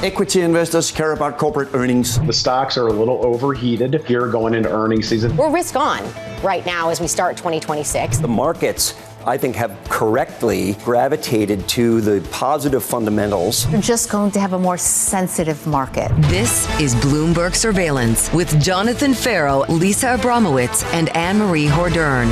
Equity investors care about corporate earnings. The stocks are a little overheated here going into earnings season. We're risk on right now as we start 2026. The markets, I think, have correctly gravitated to the positive fundamentals. We're just going to have a more sensitive market. This is Bloomberg Surveillance with Jonathan Ferro, Lisa Abramowicz, and Annmarie Hordern.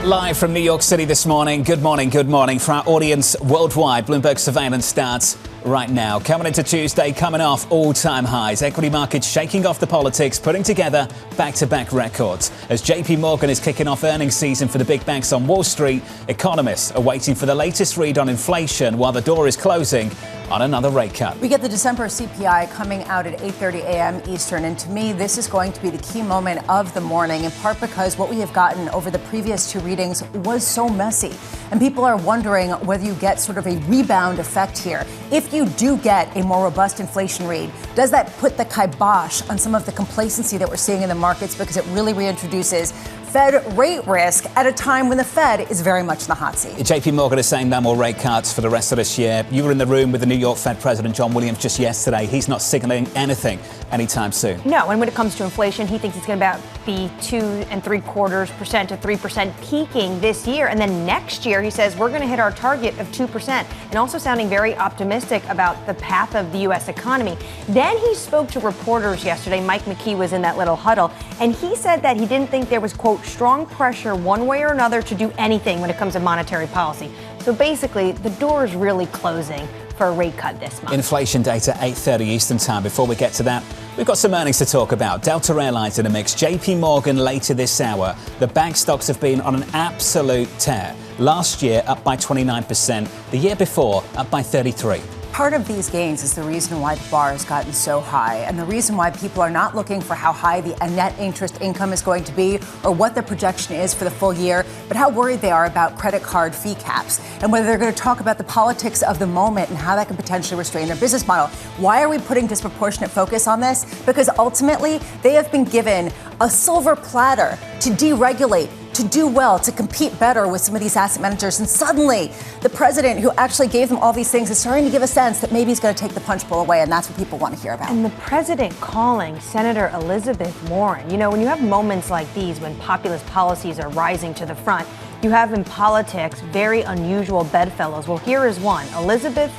Live from New York City this morning. Good morning, good morning. For our audience worldwide, Bloomberg Surveillance starts right now. Coming into Tuesday, coming off all-time highs. Equity markets shaking off the politics, putting together back-to-back records. As JP Morgan is kicking off earnings season for the big banks on Wall Street, economists are waiting for the latest read on inflation while the door is closing on another rate cut. We get the December CPI coming out at 8:30 a.m. Eastern, and to me, this is going to be the key moment of the morning, in part because what we have gotten over the previous two readings was so messy. And people are wondering whether you get sort of a rebound effect here. If you do get a more robust inflation read, does that put the kibosh on some of the complacency that we're seeing in the markets, because it really reintroduces Fed rate risk at a time when the Fed is very much in the hot seat? JP Morgan is saying no more rate cuts for the rest of this year. You were in the room with the New York Fed President John Williams just yesterday. He's not signaling anything anytime soon. No, and when it comes to inflation, he thinks it's going to be 2.75% to 3% peaking this year. And then next year, he says we're going to hit our target of 2%, and also sounding very optimistic about the path of the U.S. economy. Then he spoke to reporters yesterday. Mike McKee was in that little huddle, and he said that he didn't think there was, quote, strong pressure one way or another to do anything when it comes to monetary policy. So basically, the door is really closing for a rate cut this month. Inflation data, 8:30 Eastern time. Before we get to that, we've got some earnings to talk about. Delta Airlines in the mix. JP Morgan later this hour. The bank stocks have been on an absolute tear. Last year, up by 29%. The year before, up by 33%. Part of these gains is the reason why the bar has gotten so high, and the reason why people are not looking for how high the net interest income is going to be or what the projection is for the full year, but how worried they are about credit card fee caps and whether they're going to talk about the politics of the moment and how that can potentially restrain their business model. Why are we putting disproportionate focus on this? Because ultimately, they have been given a silver platter to deregulate, to do well, to compete better with some of these asset managers. And suddenly, the president who actually gave them all these things is starting to give a sense that maybe he's going to take the punch bowl away, and that's what people want to hear about. And the president calling Senator Elizabeth Warren. You know, when you have moments like these, when populist policies are rising to the front, you have in politics very unusual bedfellows. Well, here is one. Elizabeth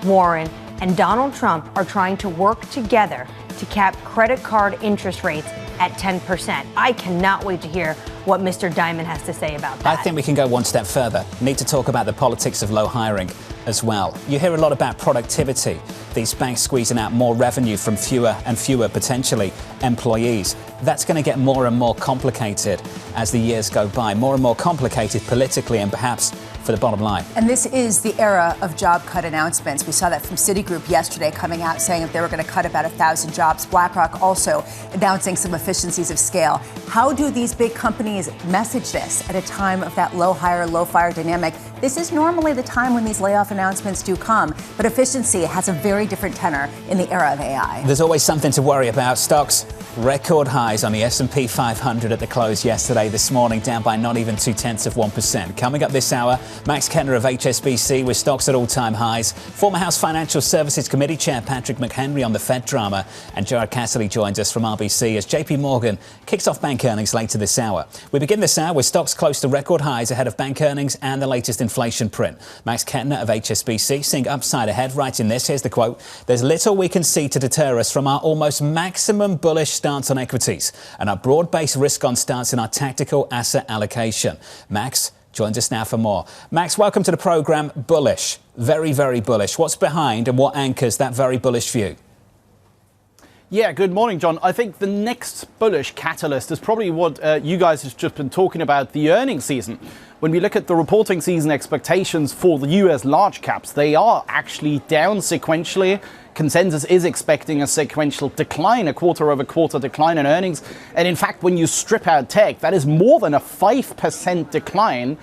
Warren and Donald Trump are trying to work together to cap credit card interest rates at 10%. I cannot wait to hear what Mr. Diamond has to say about that. I think we can go one step further. Need to talk about the politics of low hiring as well. You hear a lot about productivity. These banks squeezing out more revenue from fewer and fewer, potentially, employees. That's going to get more and more complicated as the years go by. More and more complicated politically and perhaps for the bottom line. And this is the era of job cut announcements. We saw that from Citigroup yesterday, coming out saying that they were going to cut about 1,000 jobs. BlackRock also announcing some efficiencies of scale. How do these big companies message this at a time of that low hire, low fire dynamic? This is normally the time when these layoff announcements do come, but efficiency has a very different tenor in the era of AI. There's always something to worry about. Stocks, record highs on the S&P 500 at the close yesterday. This morning, down by not even 0.2%. Coming up this hour, Max Kettner of HSBC with stocks at all-time highs. Former House Financial Services Committee Chair Patrick McHenry on the Fed drama. And Gerard Cassidy joins us from RBC as JP Morgan kicks off bank earnings later this hour. We begin this hour with stocks close to record highs ahead of bank earnings and the latest inflation print. Max Kettner of HSBC seeing upside ahead, writing this. Here's the quote. There's little we can see to deter us from our almost maximum bullish stance on equities and our broad-based risk-on stance in our tactical asset allocation. Max joins us now for more. Max, welcome to the program. Bullish, very, very bullish. What's behind and what anchors that very bullish view? Yeah, good morning, John. I think the next bullish catalyst is probably what you guys have just been talking about, the earnings season. When we look at the reporting season expectations for the US large caps, they are actually down sequentially. Consensus is expecting a sequential decline, a quarter-over-quarter decline in earnings. And in fact, when you strip out tech, that is more than a 5% decline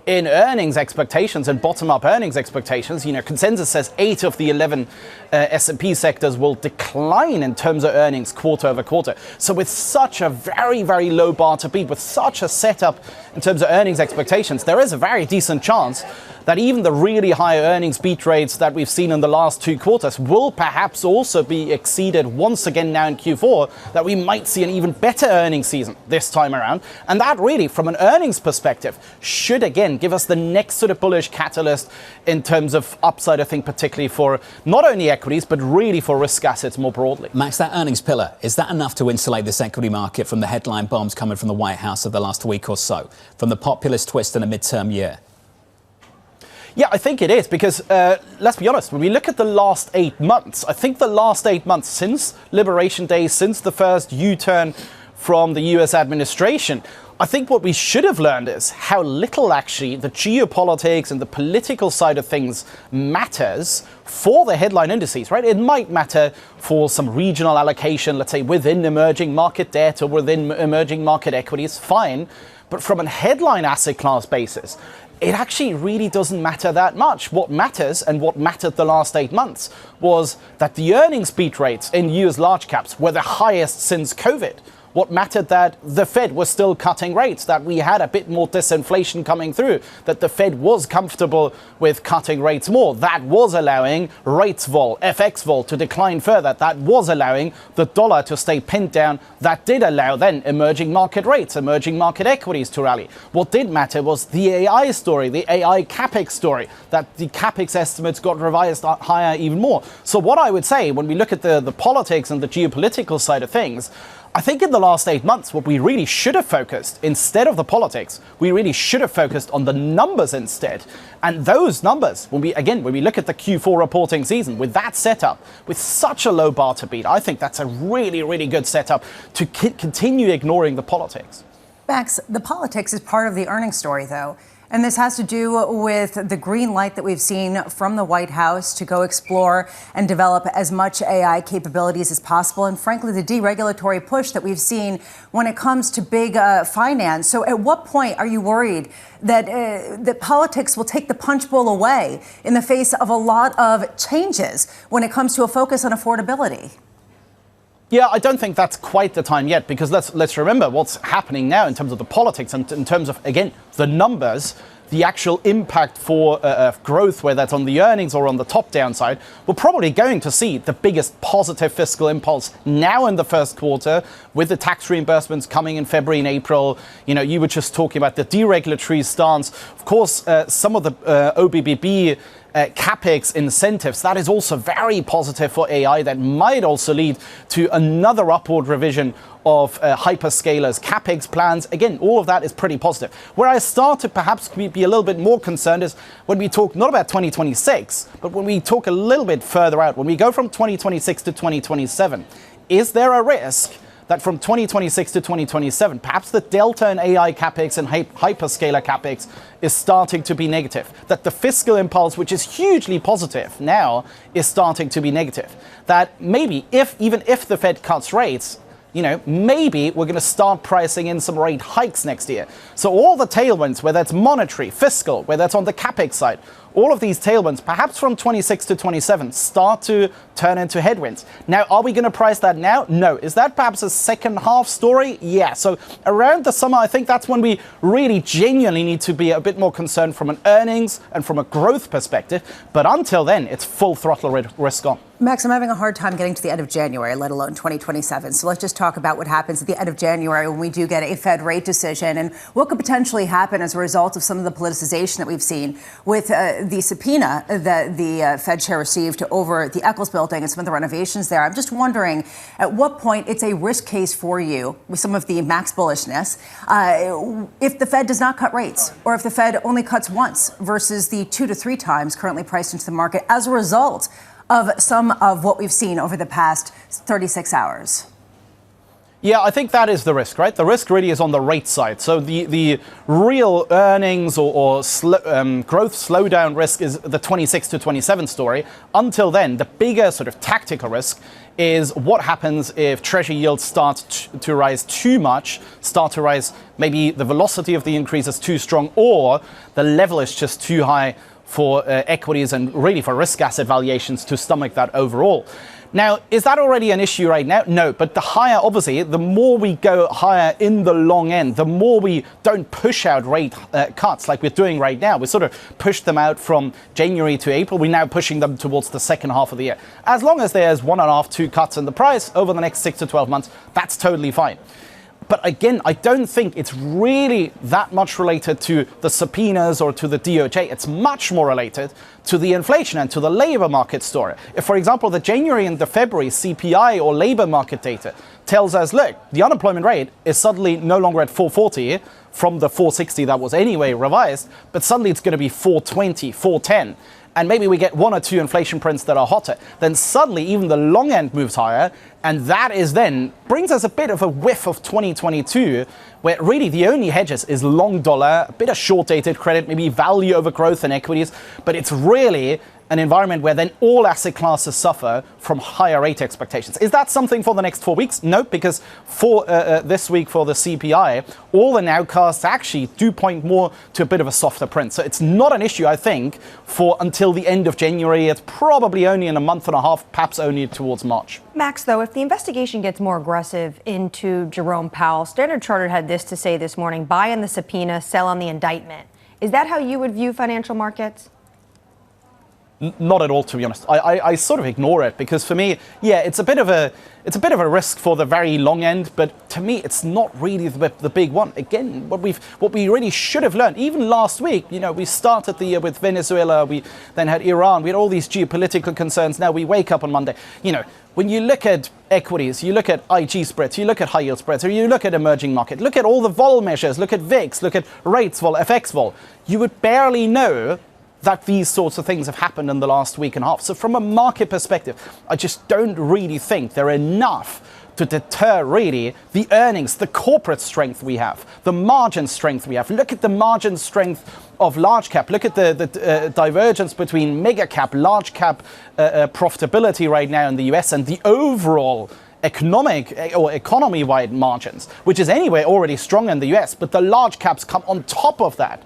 in earnings expectations and bottom-up earnings expectations. You know, consensus says 8 of the 11 S&P sectors will decline in terms of earnings quarter over quarter. So with such a very, very low bar to beat, with such a setup in terms of earnings expectations, there is a very decent chance that even the really high earnings beat rates that we've seen in the last 2 quarters will perhaps also be exceeded once again now in Q4, that we might see an even better earnings season this time around. And that really, from an earnings perspective, should again give us the next sort of bullish catalyst in terms of upside, I think, particularly for not only equities, but really for risk assets more broadly. Max, that earnings pillar, is that enough to insulate this equity market from the headline bombs coming from the White House of the last week or so, from the populist twist in a midterm year? Yeah, I think it is, because let's be honest, when we look at the last 8 months, I think the last 8 months since Liberation Day, since the first U-turn from the US administration, I think what we should have learned is how little actually the geopolitics and the political side of things matters for the headline indices, right? It might matter for some regional allocation, let's say within emerging market debt or within emerging market equities, fine. But from a headline asset class basis, it actually really doesn't matter that much. What matters, and what mattered the last 8 months, was that the earnings beat rates in US large caps were the highest since COVID. What mattered that the Fed was still cutting rates, that we had a bit more disinflation coming through, that the Fed was comfortable with cutting rates more. That was allowing rates vol, FX vol, to decline further. That was allowing the dollar to stay pinned down. That did allow then emerging market rates, emerging market equities to rally. What did matter was the AI story, the AI capex story, that the capex estimates got revised higher even more. So what I would say, when we look at the politics and the geopolitical side of things, I think in the last 8 months, what we really should have focused, instead of the politics, we really should have focused on the numbers instead. And those numbers, when we look at the Q4 reporting season, with that setup, with such a low bar to beat, I think that's a really, really good setup to continue ignoring the politics. Max, the politics is part of the earnings story, though. And this has to do with the green light that we've seen from the White House to go explore and develop as much AI capabilities as possible. And frankly, the deregulatory push that we've seen when it comes to big finance. So at what point are you worried that that politics will take the punch bowl away in the face of a lot of changes when it comes to a focus on affordability? Yeah, I don't think that's quite the time yet, because let's remember what's happening now in terms of the politics and in terms of, again, the numbers, the actual impact for growth, whether that's on the earnings or on the top downside. We're probably going to see the biggest positive fiscal impulse now in the first quarter, with the tax reimbursements coming in February and April. You know, you were just talking about the deregulatory stance. Of course, some of the OBBB capex incentives, that is also very positive for AI. That might also lead to another upward revision of hyperscalers' capex plans. Again, all of that is pretty positive. Where I start to perhaps be a little bit more concerned is when we talk not about 2026, but when we talk a little bit further out, when we go from 2026 to 2027, is there a risk that from 2026 to 2027, perhaps the delta in AI capex and hyperscaler capex is starting to be negative? That the fiscal impulse, which is hugely positive now, is starting to be negative? That maybe even if the Fed cuts rates, you know, maybe we're going to start pricing in some rate hikes next year. So all the tailwinds, whether it's monetary, fiscal, whether it's on the capex side, all of these tailwinds, perhaps from 26 to 27, start to turn into headwinds. Now, are we going to price that now? No. Is that perhaps a second half story? Yeah. So around the summer, I think that's when we really genuinely need to be a bit more concerned from an earnings and from a growth perspective. But until then, it's full throttle risk on. Max, I'm having a hard time getting to the end of January, let alone 2027. So let's just talk about what happens at the end of January when we do get a Fed rate decision, and what could potentially happen as a result of some of the politicization that we've seen with the subpoena that the Fed chair received over the Eccles building and some of the renovations there. I'm just wondering at what point it's a risk case for you with some of the Max bullishness if the Fed does not cut rates, or if the Fed only cuts once versus the 2 to 3 times currently priced into the market as a result of some of what we've seen over the past 36 hours. Yeah, I think that is the risk, right? The risk really is on the rate side. So the real earnings or growth slowdown risk is the 26 to 27 story. Until then, the bigger sort of tactical risk is what happens if Treasury yields start to rise too much, maybe the velocity of the increase is too strong, or the level is just too high for equities and really for risk asset valuations to stomach that overall. Now, is that already an issue right now? No, but the higher, obviously, the more we go higher in the long end, the more we don't push out rate cuts like we're doing right now. We sort of pushed them out from January to April. We're now pushing them towards the second half of the year. As long as there's 1.5, 2 cuts in the price over the next 6 to 12 months, that's totally fine. But again, I don't think it's really that much related to the subpoenas or to the DOJ. It's much more related to the inflation and to the labor market story. If, for example, the January and the February CPI or labor market data tells us, look, the unemployment rate is suddenly no longer at 440 from the 460 that was anyway revised, but suddenly it's going to be 420, 410. And maybe we get 1 or 2 inflation prints that are hotter, then suddenly even the long end moves higher, and that is then brings us a bit of a whiff of 2022, where really the only hedges is long dollar, a bit of short dated credit, maybe value over growth in equities, but it's really an environment where then all asset classes suffer from higher rate expectations. Is that something for the next 4 weeks? No, because for this week for the CPI, all the nowcasts actually do point more to a bit of a softer print. So it's not an issue, I think, for until the end of January. It's probably only in a month and a half, perhaps only towards March. Max, though, if the investigation gets more aggressive into Jerome Powell, Standard Chartered had this to say this morning: buy on the subpoena, sell on the indictment. Is that how you would view financial markets? Not at all, to be honest. I sort of ignore it because for me, yeah, it's a bit of a risk for the very long end, but to me, it's not really the big one. Again, what we really should have learned, even last week, we started the year with Venezuela, we then had Iran, we had all these geopolitical concerns. Now we wake up on Monday. When you look at equities, you look at IG spreads, you look at high yield spreads, or you look at emerging market, look at all the vol measures, look at VIX, look at rates vol, FX vol, you would barely know that these sorts of things have happened in the last week and a half. So from a market perspective, I just don't really think they're enough to deter really the earnings, the corporate strength we have, the margin strength we have. Look at the margin strength of large cap. Look at the divergence between mega cap, large cap profitability right now in the US and the overall economic or economy-wide margins, which is anyway already strong in the US, but the large caps come on top of that.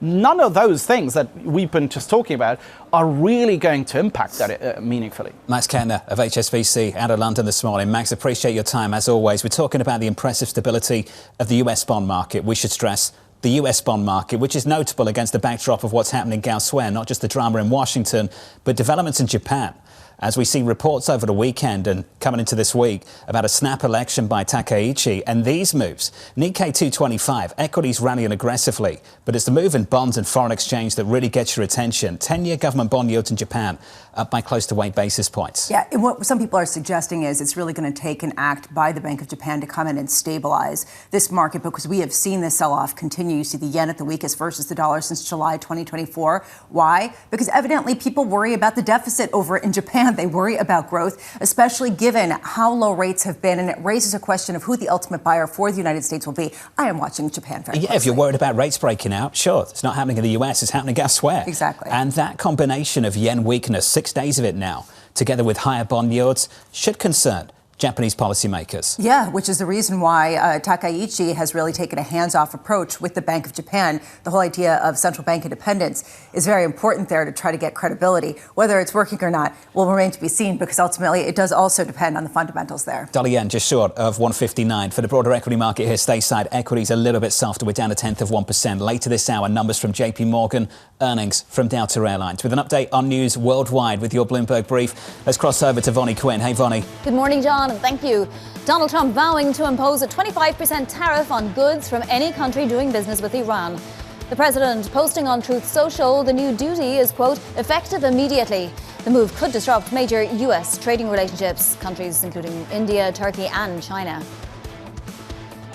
None of those things that we've been just talking about are really going to impact that meaningfully. Max Kettner of HSBC out of London this morning. Max, appreciate your time as always. We're talking about the impressive stability of the US bond market. We should stress the US bond market, which is notable against the backdrop of what's happening elsewhere, not just the drama in Washington, but developments in Japan. As we see reports over the weekend and coming into this week about a snap election by Takaichi and these moves. Nikkei 225, equities rallying aggressively, but it's the move in bonds and foreign exchange that really gets your attention. 10-year government bond yields in Japan up by close to 8 basis points. Yeah, and what some people are suggesting is it's really going to take an act by the Bank of Japan to come in and stabilize this market, because we have seen this sell-off continue. You see the yen at the weakest versus the dollar since July 2024. Why? Because evidently people worry about the deficit over in Japan. They worry about growth, especially given how low rates have been, and it raises a question of who the ultimate buyer for the United States will be. I am watching Japan very closely. If you're worried about rates breaking out, sure, it's not happening in the US, it's happening elsewhere. Exactly. And that combination of yen weakness, 6 days of it now, together with higher bond yields, should concern Japanese policymakers. Yeah, which is the reason why Takaichi has really taken a hands-off approach with the Bank of Japan. The whole idea of central bank independence is very important there to try to get credibility. Whether it's working or not will remain to be seen, because ultimately it does also depend on the fundamentals there. Dollar yen just short of 159. For the broader equity market here stateside, equities a little bit softer. We're down 0.1%. Later this hour, numbers from JP Morgan, earnings from Delta Airlines. With an update on news worldwide with your Bloomberg brief, let's cross over to Vonnie Kwon. Hey, Vonnie. Good morning, John, and thank you. Donald Trump vowing to impose a 25% tariff on goods from any country doing business with Iran. The president posting on Truth Social the new duty is, quote, effective immediately. The move could disrupt major U.S. trading relationships, countries including India, Turkey and China.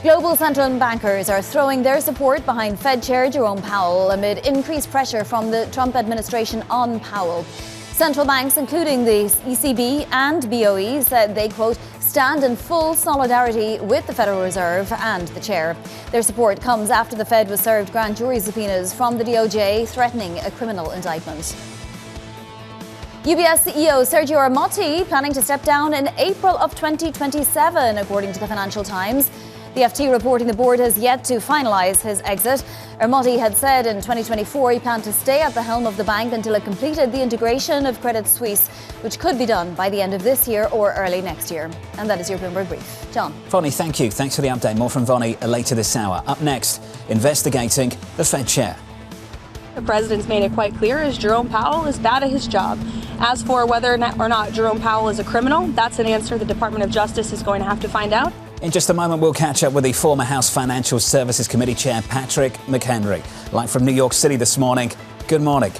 Global central bankers are throwing their support behind Fed Chair Jerome Powell amid increased pressure from the Trump administration on Powell. Central banks, including the ECB and BOE, said they, quote, stand in full solidarity with the Federal Reserve and the chair. Their support comes after the Fed was served grand jury subpoenas from the DOJ threatening a criminal indictment. UBS CEO Sergio Ermotti planning to step down in April of 2027, according to the Financial Times. The FT reporting the board has yet to finalise his exit. Armaty had said in 2024 he planned to stay at the helm of the bank until it completed the integration of Credit Suisse, which could be done by the end of this year or early next year. And that is your Bloomberg Brief. John. Vonnie, thank you. Thanks for the update. More from Vonnie later this hour. Up next, investigating the Fed chair. The president's made it quite clear as Jerome Powell is bad at his job. As for whether or not Jerome Powell is a criminal, that's an answer the Department of Justice is going to have to find out. In just a moment, we'll catch up with the former House Financial Services Committee Chair, Patrick McHenry. Live from New York City this morning. Good morning.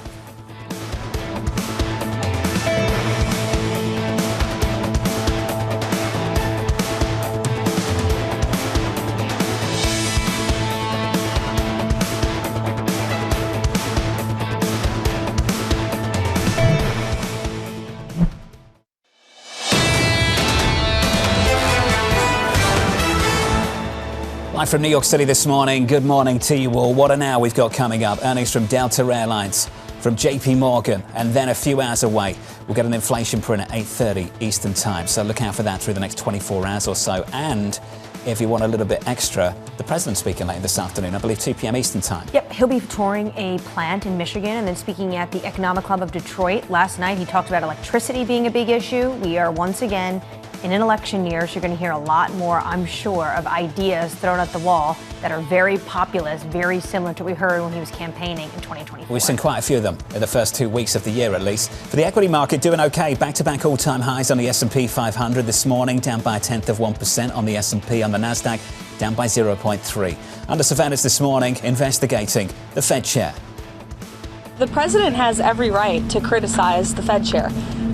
Live from New York City this morning. Good morning to you all. What an hour we've got coming up. Earnings from Delta Airlines, from JP Morgan, and then a few hours away, we'll get an inflation print at 8:30 Eastern Time. So look out for that through the next 24 hours or so. And if you want a little bit extra, the president's speaking later this afternoon, I believe 2 p.m. Eastern Time. Yep, he'll be touring a plant in Michigan and then speaking at the Economic Club of Detroit. Last night, he talked about electricity being a big issue. We are once again in an election year, so you're going to hear a lot more, I'm sure, of ideas thrown at the wall that are very populist, very similar to what we heard when he was campaigning in 2024. We've seen quite a few of them in the first 2 weeks of the year, at least. For the equity market, doing okay. Back-to-back all-time highs on the S&P 500 this morning, down by 0.1% on the S&P. On the Nasdaq, down by 0.3. Under surveillance this morning, investigating the Fed chair. The president has every right to criticize the Fed chair.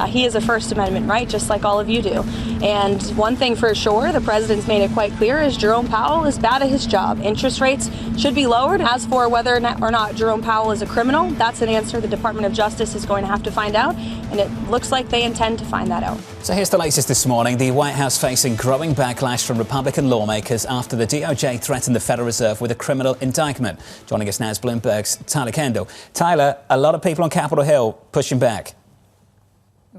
He has a First Amendment right, just like all of you do. And one thing for sure, the president's made it quite clear, is Jerome Powell is bad at his job. Interest rates should be lowered. As for whether or not Jerome Powell is a criminal, that's an answer the Department of Justice is going to have to find out. And it looks like they intend to find that out. So here's the latest this morning. The White House facing growing backlash from Republican lawmakers after the DOJ threatened the Federal Reserve with a criminal indictment. Joining us now is Bloomberg's Tyler Kendall. Tyler, a lot of people on Capitol Hill pushing back.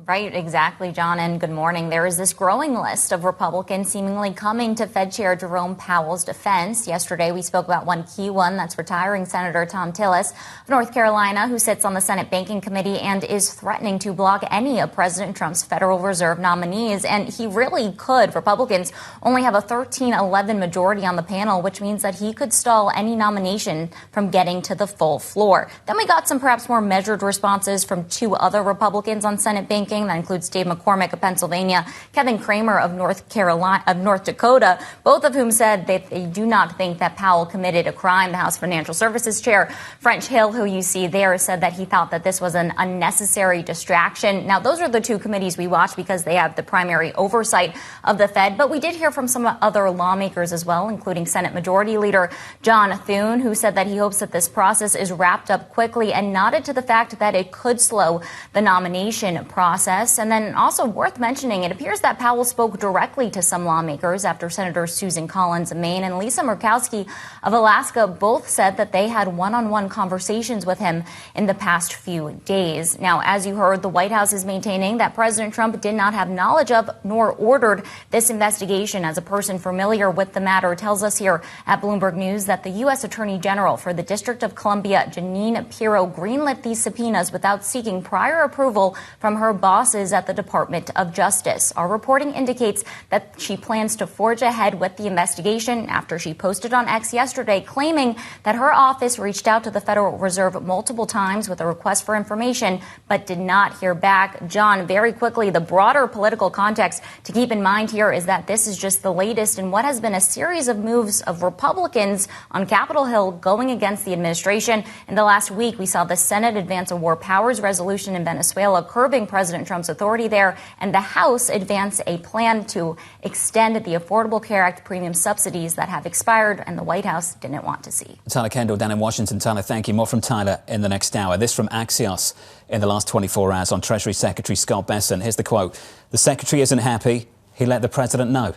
Right, exactly, John, and good morning. There is this growing list of Republicans seemingly coming to Fed Chair Jerome Powell's defense. Yesterday, we spoke about one key one. That's retiring Senator Thom Tillis of North Carolina, who sits on the Senate Banking Committee and is threatening to block any of President Trump's Federal Reserve nominees. And he really could. Republicans only have a 13-11 majority on the panel, which means that he could stall any nomination from getting to the full floor. Then we got some perhaps more measured responses from two other Republicans on Senate Banking. That includes Dave McCormick of Pennsylvania, Kevin Cramer of North Dakota, both of whom said that they do not think that Powell committed a crime. The House Financial Services Chair, French Hill, who you see there, said that he thought that this was an unnecessary distraction. Now, those are the two committees we watch because they have the primary oversight of the Fed. But we did hear from some other lawmakers as well, including Senate Majority Leader John Thune, who said that he hopes that this process is wrapped up quickly and nodded to the fact that it could slow the nomination process. And then also worth mentioning, it appears that Powell spoke directly to some lawmakers after Senator Susan Collins of Maine and Lisa Murkowski of Alaska both said that they had one-on-one conversations with him in the past few days. Now, as you heard, the White House is maintaining that President Trump did not have knowledge of nor ordered this investigation. As a person familiar with the matter tells us here at Bloomberg News that the U.S. Attorney General for the District of Columbia, Jeanine Pirro, greenlit these subpoenas without seeking prior approval from her bosses at the Department of Justice. Our reporting indicates that she plans to forge ahead with the investigation after she posted on X yesterday claiming that her office reached out to the Federal Reserve multiple times with a request for information but did not hear back. John, very quickly, the broader political context to keep in mind here is that this is just the latest in what has been a series of moves of Republicans on Capitol Hill going against the administration. In the last week, we saw the Senate advance a war powers resolution in Venezuela curbing President Trump's authority there, and the House advanced a plan to extend the Affordable Care Act premium subsidies that have expired and the White House didn't want to see. Tyler Kendall down in Washington. Tyler, thank you. More from Tyler in the next hour. This from Axios in the last 24 hours on Treasury Secretary Scott Bessent. Here's the quote. The Secretary isn't happy. He let the President know.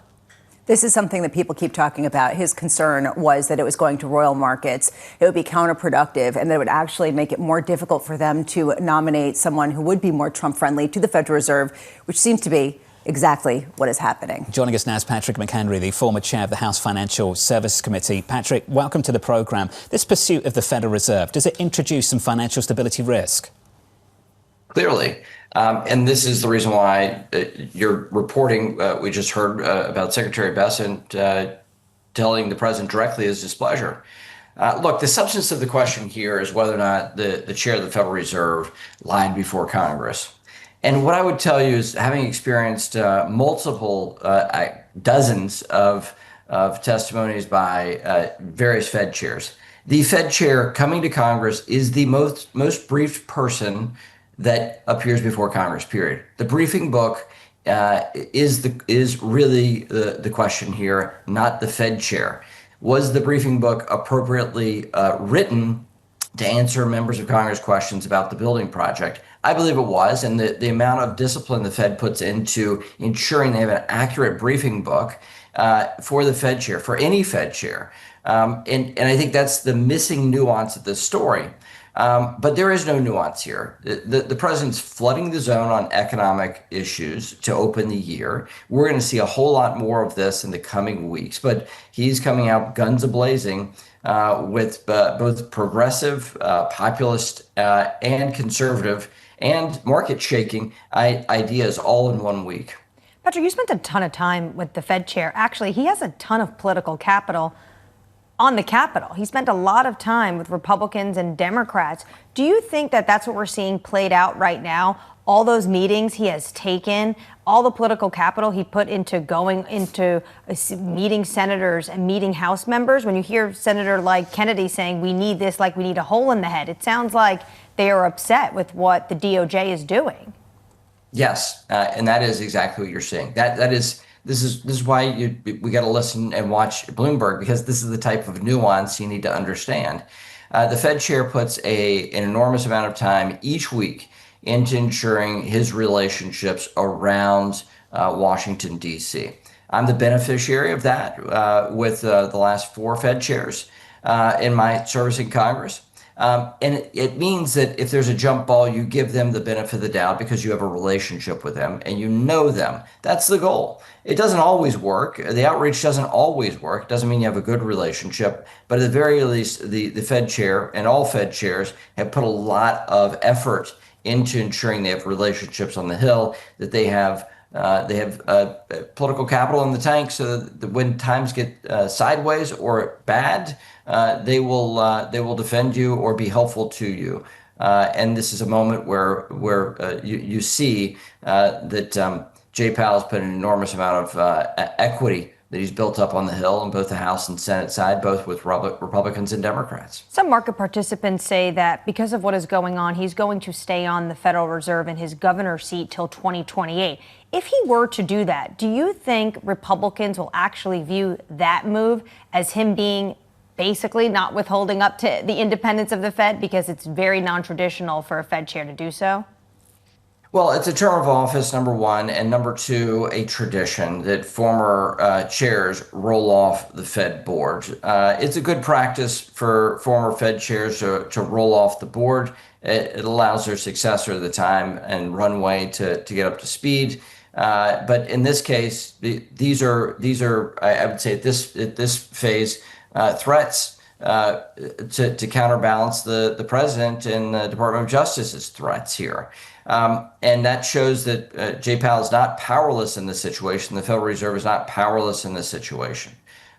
This is something that people keep talking about. His concern was that it was going to royal markets. It would be counterproductive and that it would actually make it more difficult for them to nominate someone who would be more Trump friendly to the Federal Reserve, which seems to be exactly what is happening. Joining us now is Patrick McHenry, the former chair of the House Financial Services Committee. Patrick, welcome to the programme. This pursuit of the Federal Reserve, does it introduce some financial stability risk? Clearly. And this is the reason why your reporting, we just heard about Secretary Bessent telling the president directly his displeasure. Look, the substance of the question here is whether or not the chair of the Federal Reserve lied before Congress. And what I would tell you is, having experienced multiple dozens of testimonies by various Fed chairs, the Fed chair coming to Congress is the most briefed person that appears before Congress, period. The briefing book is really the question here, not the Fed chair. Was the briefing book appropriately written to answer members of Congress questions about the building project? I believe it was, and the amount of discipline the Fed puts into ensuring they have an accurate briefing book for the Fed chair, for any Fed chair. And I think that's the missing nuance of this story. But there is no nuance here. The president's flooding the zone on economic issues to open the year. We're going to see a whole lot more of this in the coming weeks, but he's coming out guns a-blazing with both progressive, populist, and conservative and market-shaking ideas all in 1 week. Patrick, you spent a ton of time with the Fed chair. Actually, he has a ton of political capital on the Capitol. He spent a lot of time with Republicans and Democrats. Do you think that that's what we're seeing played out right now? All those meetings he has taken, all the political capital he put into going into meeting senators and meeting House members. When you hear Senator like Kennedy saying, we need this like we need a hole in the head, it sounds like they are upset with what the DOJ is doing. Yes, and that is exactly what you're saying. This is why we got to listen and watch Bloomberg, because this is the type of nuance you need to understand. The Fed chair puts an enormous amount of time each week into ensuring his relationships around Washington, D.C. I'm the beneficiary of that with the last 4 Fed chairs in my service in Congress. And it means that if there's a jump ball, you give them the benefit of the doubt because you have a relationship with them and you know them. That's the goal. It doesn't always work. The outreach doesn't always work. It doesn't mean you have a good relationship. But at the very least, the Fed chair and all Fed chairs have put a lot of effort into ensuring they have relationships on the Hill, that they have political capital in the tank, so that when times get sideways or bad, they will defend you or be helpful to you. And this is a moment where you see that Jay Powell's put an enormous amount of equity that he's built up on the Hill on both the House and Senate side, both with Republicans and Democrats. Some market participants say that because of what is going on, he's going to stay on the Federal Reserve in his governor seat till 2028. If he were to do that, do you think Republicans will actually view that move as him being basically not withholding up to the independence of the Fed, because it's very non-traditional for a Fed chair to do so? Well, it's a term of office, number one, and number two, a tradition that former chairs roll off the Fed board. It's a good practice for former Fed chairs to roll off the board. It allows their successor the time and runway to get up to speed. But in this case, these are I would say at this phase threats to counterbalance the president and the Department of Justice's threats here. And that shows that Jay Powell is not powerless in this situation. The Federal Reserve is not powerless in this situation.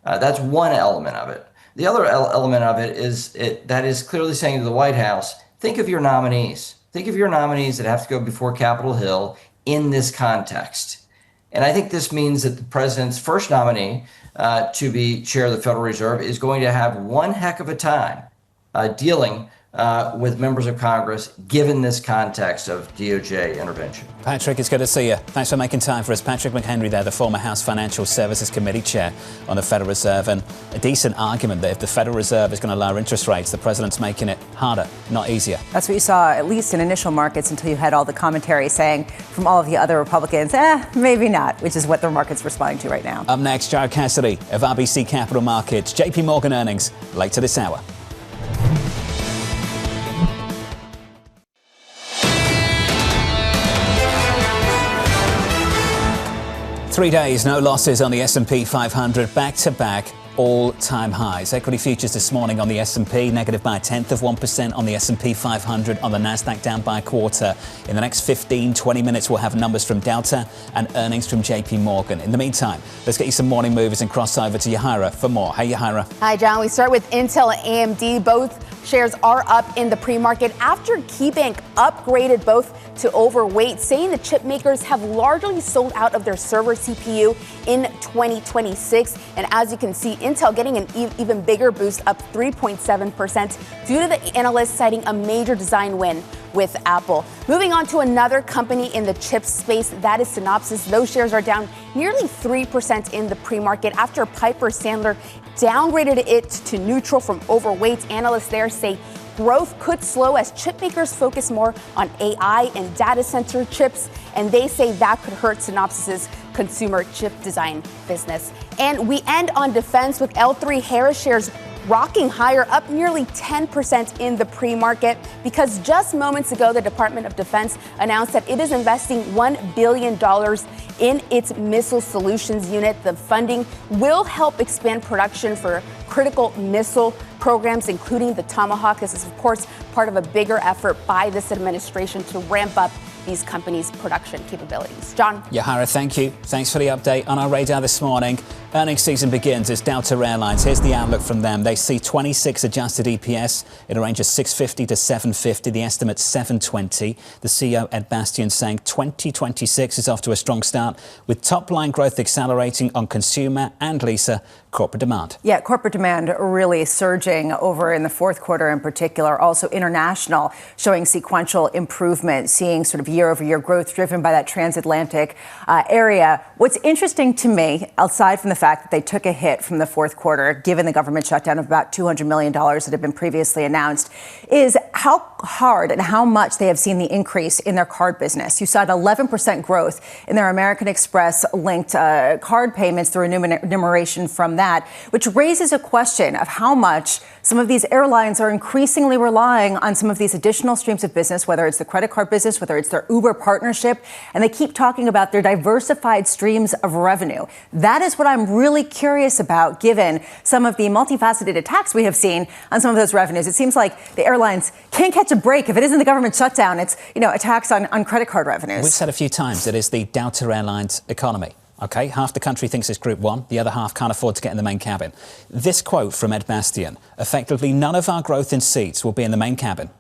That's one element of it. The other element of it is that is clearly saying to the White House, think of your nominees. Think of your nominees that have to go before Capitol Hill in this context. And I think this means that the president's first nominee to be chair of the Federal Reserve is going to have one heck of a time dealing with members of Congress, given this context of DOJ intervention. Patrick, it's good to see you. Thanks for making time for us. Patrick McHenry there, the former House Financial Services Committee chair on the Federal Reserve, and a decent argument that if the Federal Reserve is going to lower interest rates, the president's making it harder, not easier. That's what you saw, at least in initial markets, until you had all the commentary saying from all of the other Republicans, maybe not, which is what the market's responding to right now. Up next, Gerard Cassidy of RBC Capital Markets. JP Morgan earnings later this hour. 3 days, no losses on the S&P 500, back-to-back all-time highs. Equity futures this morning on the S&P negative by 0.1% on the S&P 500, on the Nasdaq down by 0.25. In the next 15-20 minutes, we'll have numbers from Delta and earnings from JP Morgan. In the meantime, let's get you some morning movers and cross over to Yahira for more. Hey, Yahira. Hi, John. We start with Intel and AMD. Both shares are up in the pre-market after KeyBank upgraded both to overweight, saying the chip makers have largely sold out of their server CPU in 2026. And as you can see, Intel getting an even bigger boost, up 3.7%, due to the analysts citing a major design win with Apple. Moving on to another company in the chip space, that is Synopsys. Those shares are down nearly 3% in the pre-market after Piper Sandler downgraded it to neutral from overweight. Analysts there say growth could slow as chip makers focus more on AI and data center chips, and they say that could hurt Synopsys' consumer chip design business. And we end on defense with L3 Harris shares rocking higher, up nearly 10% in the pre-market, because just moments ago, the Department of Defense announced that it is investing $1 billion in its missile solutions unit. The funding will help expand production for critical missile programs, including the Tomahawk. This is, of course, part of a bigger effort by this administration to ramp up these companies' production capabilities. John? Yahira, thank you. Thanks for the update. On our radar this morning, earnings season begins as Delta Airlines. Here's the outlook from them. They see 26 adjusted EPS in a range of 650 to 750. The estimate's 720. The CEO, Ed Bastian, saying 2026 is off to a strong start, with top-line growth accelerating on consumer and, Lisa, corporate demand. Yeah, corporate demand really surging over in the fourth quarter in particular. Also international showing sequential improvement, seeing sort of year-over-year growth driven by that transatlantic area. What's interesting to me, aside from the fact that they took a hit from the fourth quarter, given the government shutdown of about $200 million that had been previously announced, is how hard and how much they have seen the increase in their card business. You saw an 11% growth in their American Express linked card payments through remuneration from that, which raises a question of how much some of these airlines are increasingly relying on some of these additional streams of business, whether it's the credit card business, whether it's their Uber partnership, and they keep talking about their diversified streams of revenue. That is what I'm really curious about, given some of the multifaceted attacks we have seen on some of those revenues. It seems like the airlines can't catch a break. If it isn't the government shutdown, it's, attacks on credit card revenues. We've said a few times it is the Delta Airlines economy. OK, half the country thinks it's Group 1. The other half can't afford to get in the main cabin. This quote from Ed Bastian, effectively, none of our growth in seats will be in the main cabin.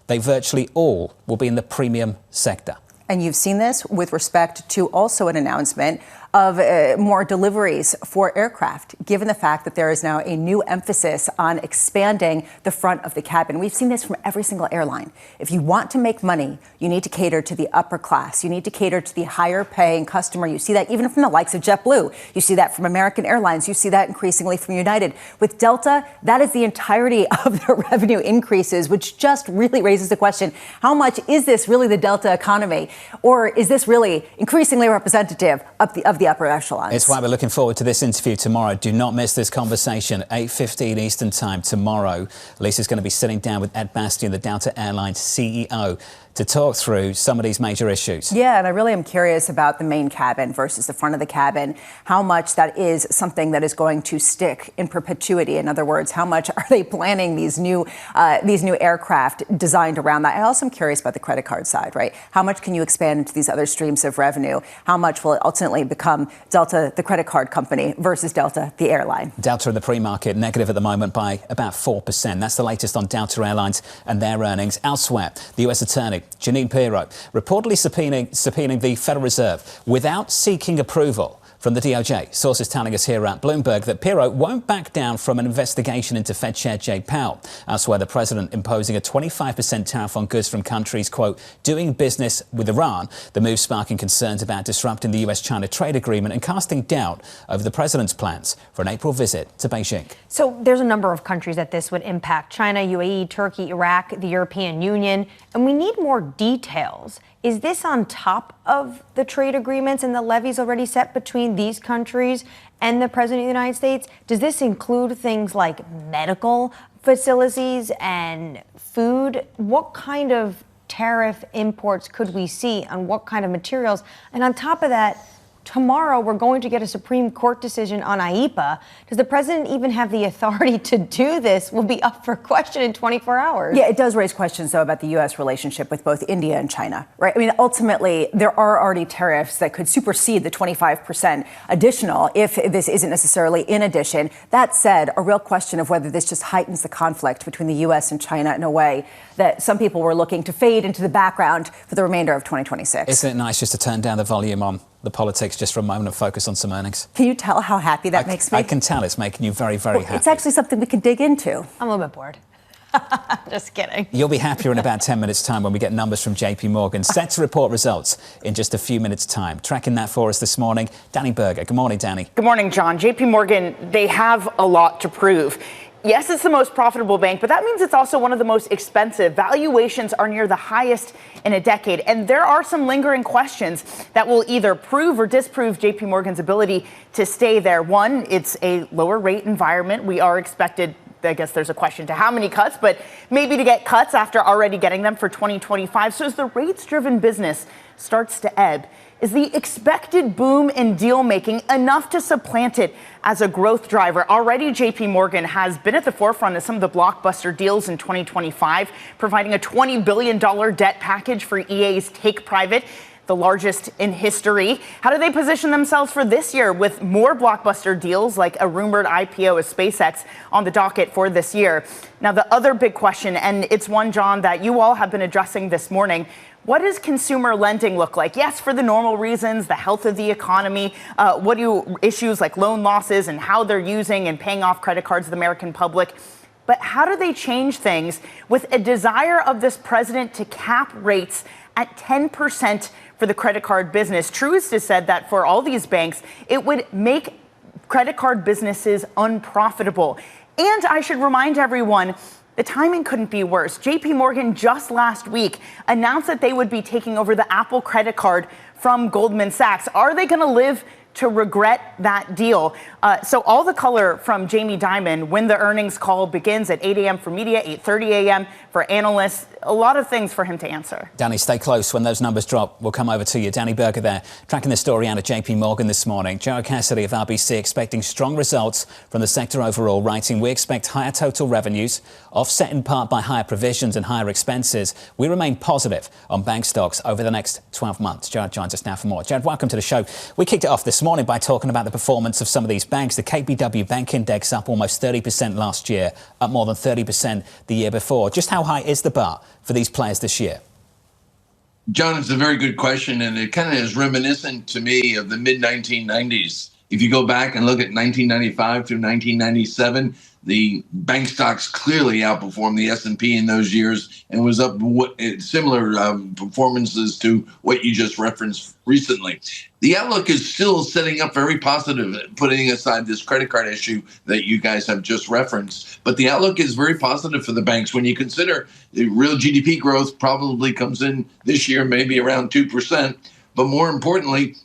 They virtually all will be in the premium sector. And you've seen this with respect to also an announcement of more deliveries for aircraft, given the fact that there is now a new emphasis on expanding the front of the cabin. We've seen this from every single airline. If you want to make money, you need to cater to the upper class. You need to cater to the higher paying customer. You see that even from the likes of JetBlue. You see that from American Airlines. You see that increasingly from United. With Delta, that is the entirety of their revenue increases, which just really raises the question, how much is this really the Delta economy? Or is this really increasingly representative of the upper echelons? It's why we're looking forward to this interview tomorrow. Do not miss this conversation, 8:15 Eastern Time tomorrow. Lisa's going to be sitting down with Ed Bastian, the Delta Airlines CEO, to talk through some of these major issues. Yeah, and I really am curious about the main cabin versus the front of the cabin, how much that is something that is going to stick in perpetuity. In other words, how much are they planning these new aircraft designed around that? I also am curious about the credit card side, right? How much can you expand into these other streams of revenue? How much will it ultimately become Delta, the credit card company, versus Delta, the airline? Delta in the pre-market negative at the moment by about 4%. That's the latest on Delta Airlines and their earnings. Elsewhere, the U.S. Attorney Janine Pirro reportedly subpoenaing the Federal Reserve without seeking approval from the DOJ. Sources telling us here at Bloomberg that Pirro won't back down from an investigation into Fed Chair Jay Powell. Elsewhere, the president imposing a 25% tariff on goods from countries, quote, doing business with Iran. The move sparking concerns about disrupting the US-China trade agreement and casting doubt over the president's plans for an April visit to Beijing. So there's a number of countries that this would impact: China, UAE, Turkey, Iraq, the European Union, and we need more details. Is this on top of the trade agreements and the levies already set between these countries and the President of the United States? Does this include things like medical facilities and food? What kind of tariff imports could we see on what kind of materials? And on top of that, tomorrow we're going to get a Supreme Court decision on IEEPA. Does the president even have the authority to do this? Will be up for question in 24 hours. Yeah, it does raise questions, though, about the U.S. relationship with both India and China, right? I mean, ultimately, there are already tariffs that could supersede the 25% additional if this isn't necessarily in addition. That said, a real question of whether this just heightens the conflict between the U.S. and China in a way that some people were looking to fade into the background for the remainder of 2026. Isn't it nice just to turn down the volume on the politics just for a moment and focus on some earnings? Can you tell how happy that makes me? I can tell it's making you very, very happy. It's actually something we can dig into. I'm a little bit bored. Just kidding. You'll be happier in about 10 minutes' time when we get numbers from JP Morgan. Set to report results in just a few minutes' time. Tracking that for us this morning, Danny Berger. Good morning, Danny. Good morning, John. JP Morgan, they have a lot to prove. Yes, it's the most profitable bank, but that means it's also one of the most expensive. Valuations are near the highest in a decade. And there are some lingering questions that will either prove or disprove JP Morgan's ability to stay there. One, it's a lower rate environment. We are expected, I guess there's a question to how many cuts, but maybe to get cuts after already getting them for 2025. So as the rates-driven business starts to ebb, is the expected boom in deal making enough to supplant it as a growth driver? Already, JP Morgan has been at the forefront of some of the blockbuster deals in 2025, providing a $20 billion debt package for EA's take private, the largest in history. How do they position themselves for this year with more blockbuster deals like a rumored IPO of SpaceX on the docket for this year? Now, the other big question, and it's one, John, that you all have been addressing this morning, what does consumer lending look like? Yes, for the normal reasons, the health of the economy. What do issues like loan losses and how they're using and paying off credit cards of the American public? But how do they change things with a desire of this president to cap rates at 10% for the credit card business? Truist has said that for all these banks, it would make credit card businesses unprofitable. And I should remind everyone, the timing couldn't be worse. JP Morgan just last week announced that they would be taking over the Apple credit card from Goldman Sachs. Are they going to live to regret that deal? So all the color from Jamie Dimon when the earnings call begins at 8 a.m. for media, 8:30 a.m. for analysts. A lot of things for him to answer. Danny, stay close. When those numbers drop, we'll come over to you. Danny Berger there, tracking the story out of JP Morgan this morning. Gerard Cassidy of RBC expecting strong results from the sector overall, writing, we expect higher total revenues, offset in part by higher provisions and higher expenses. We remain positive on bank stocks over the next 12 months. Gerard joins us now for more. Gerard, welcome to the show. We kicked it off this morning by talking about the performance of some of these banks. The KBW Bank Index up almost 30% last year, up more than 30% the year before. Just how high is the bar for these players this year? John, it's a very good question, and it kind of is reminiscent to me of the mid-1990s. If you go back and look at 1995 through 1997, the bank stocks clearly outperformed the S&P in those years and was up similar performances to what you just referenced recently. The outlook is still setting up very positive, putting aside this credit card issue that you guys have just referenced. But the outlook is very positive for the banks when you consider the real GDP growth probably comes in this year, maybe around 2%. But more importantly,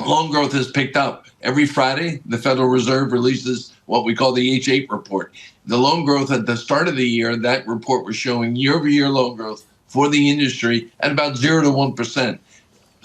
loan growth has picked up. Every Friday, the Federal Reserve releases what we call the H8 report. The loan growth at the start of the year, that report was showing year-over-year loan growth for the industry at about 0 to 1%.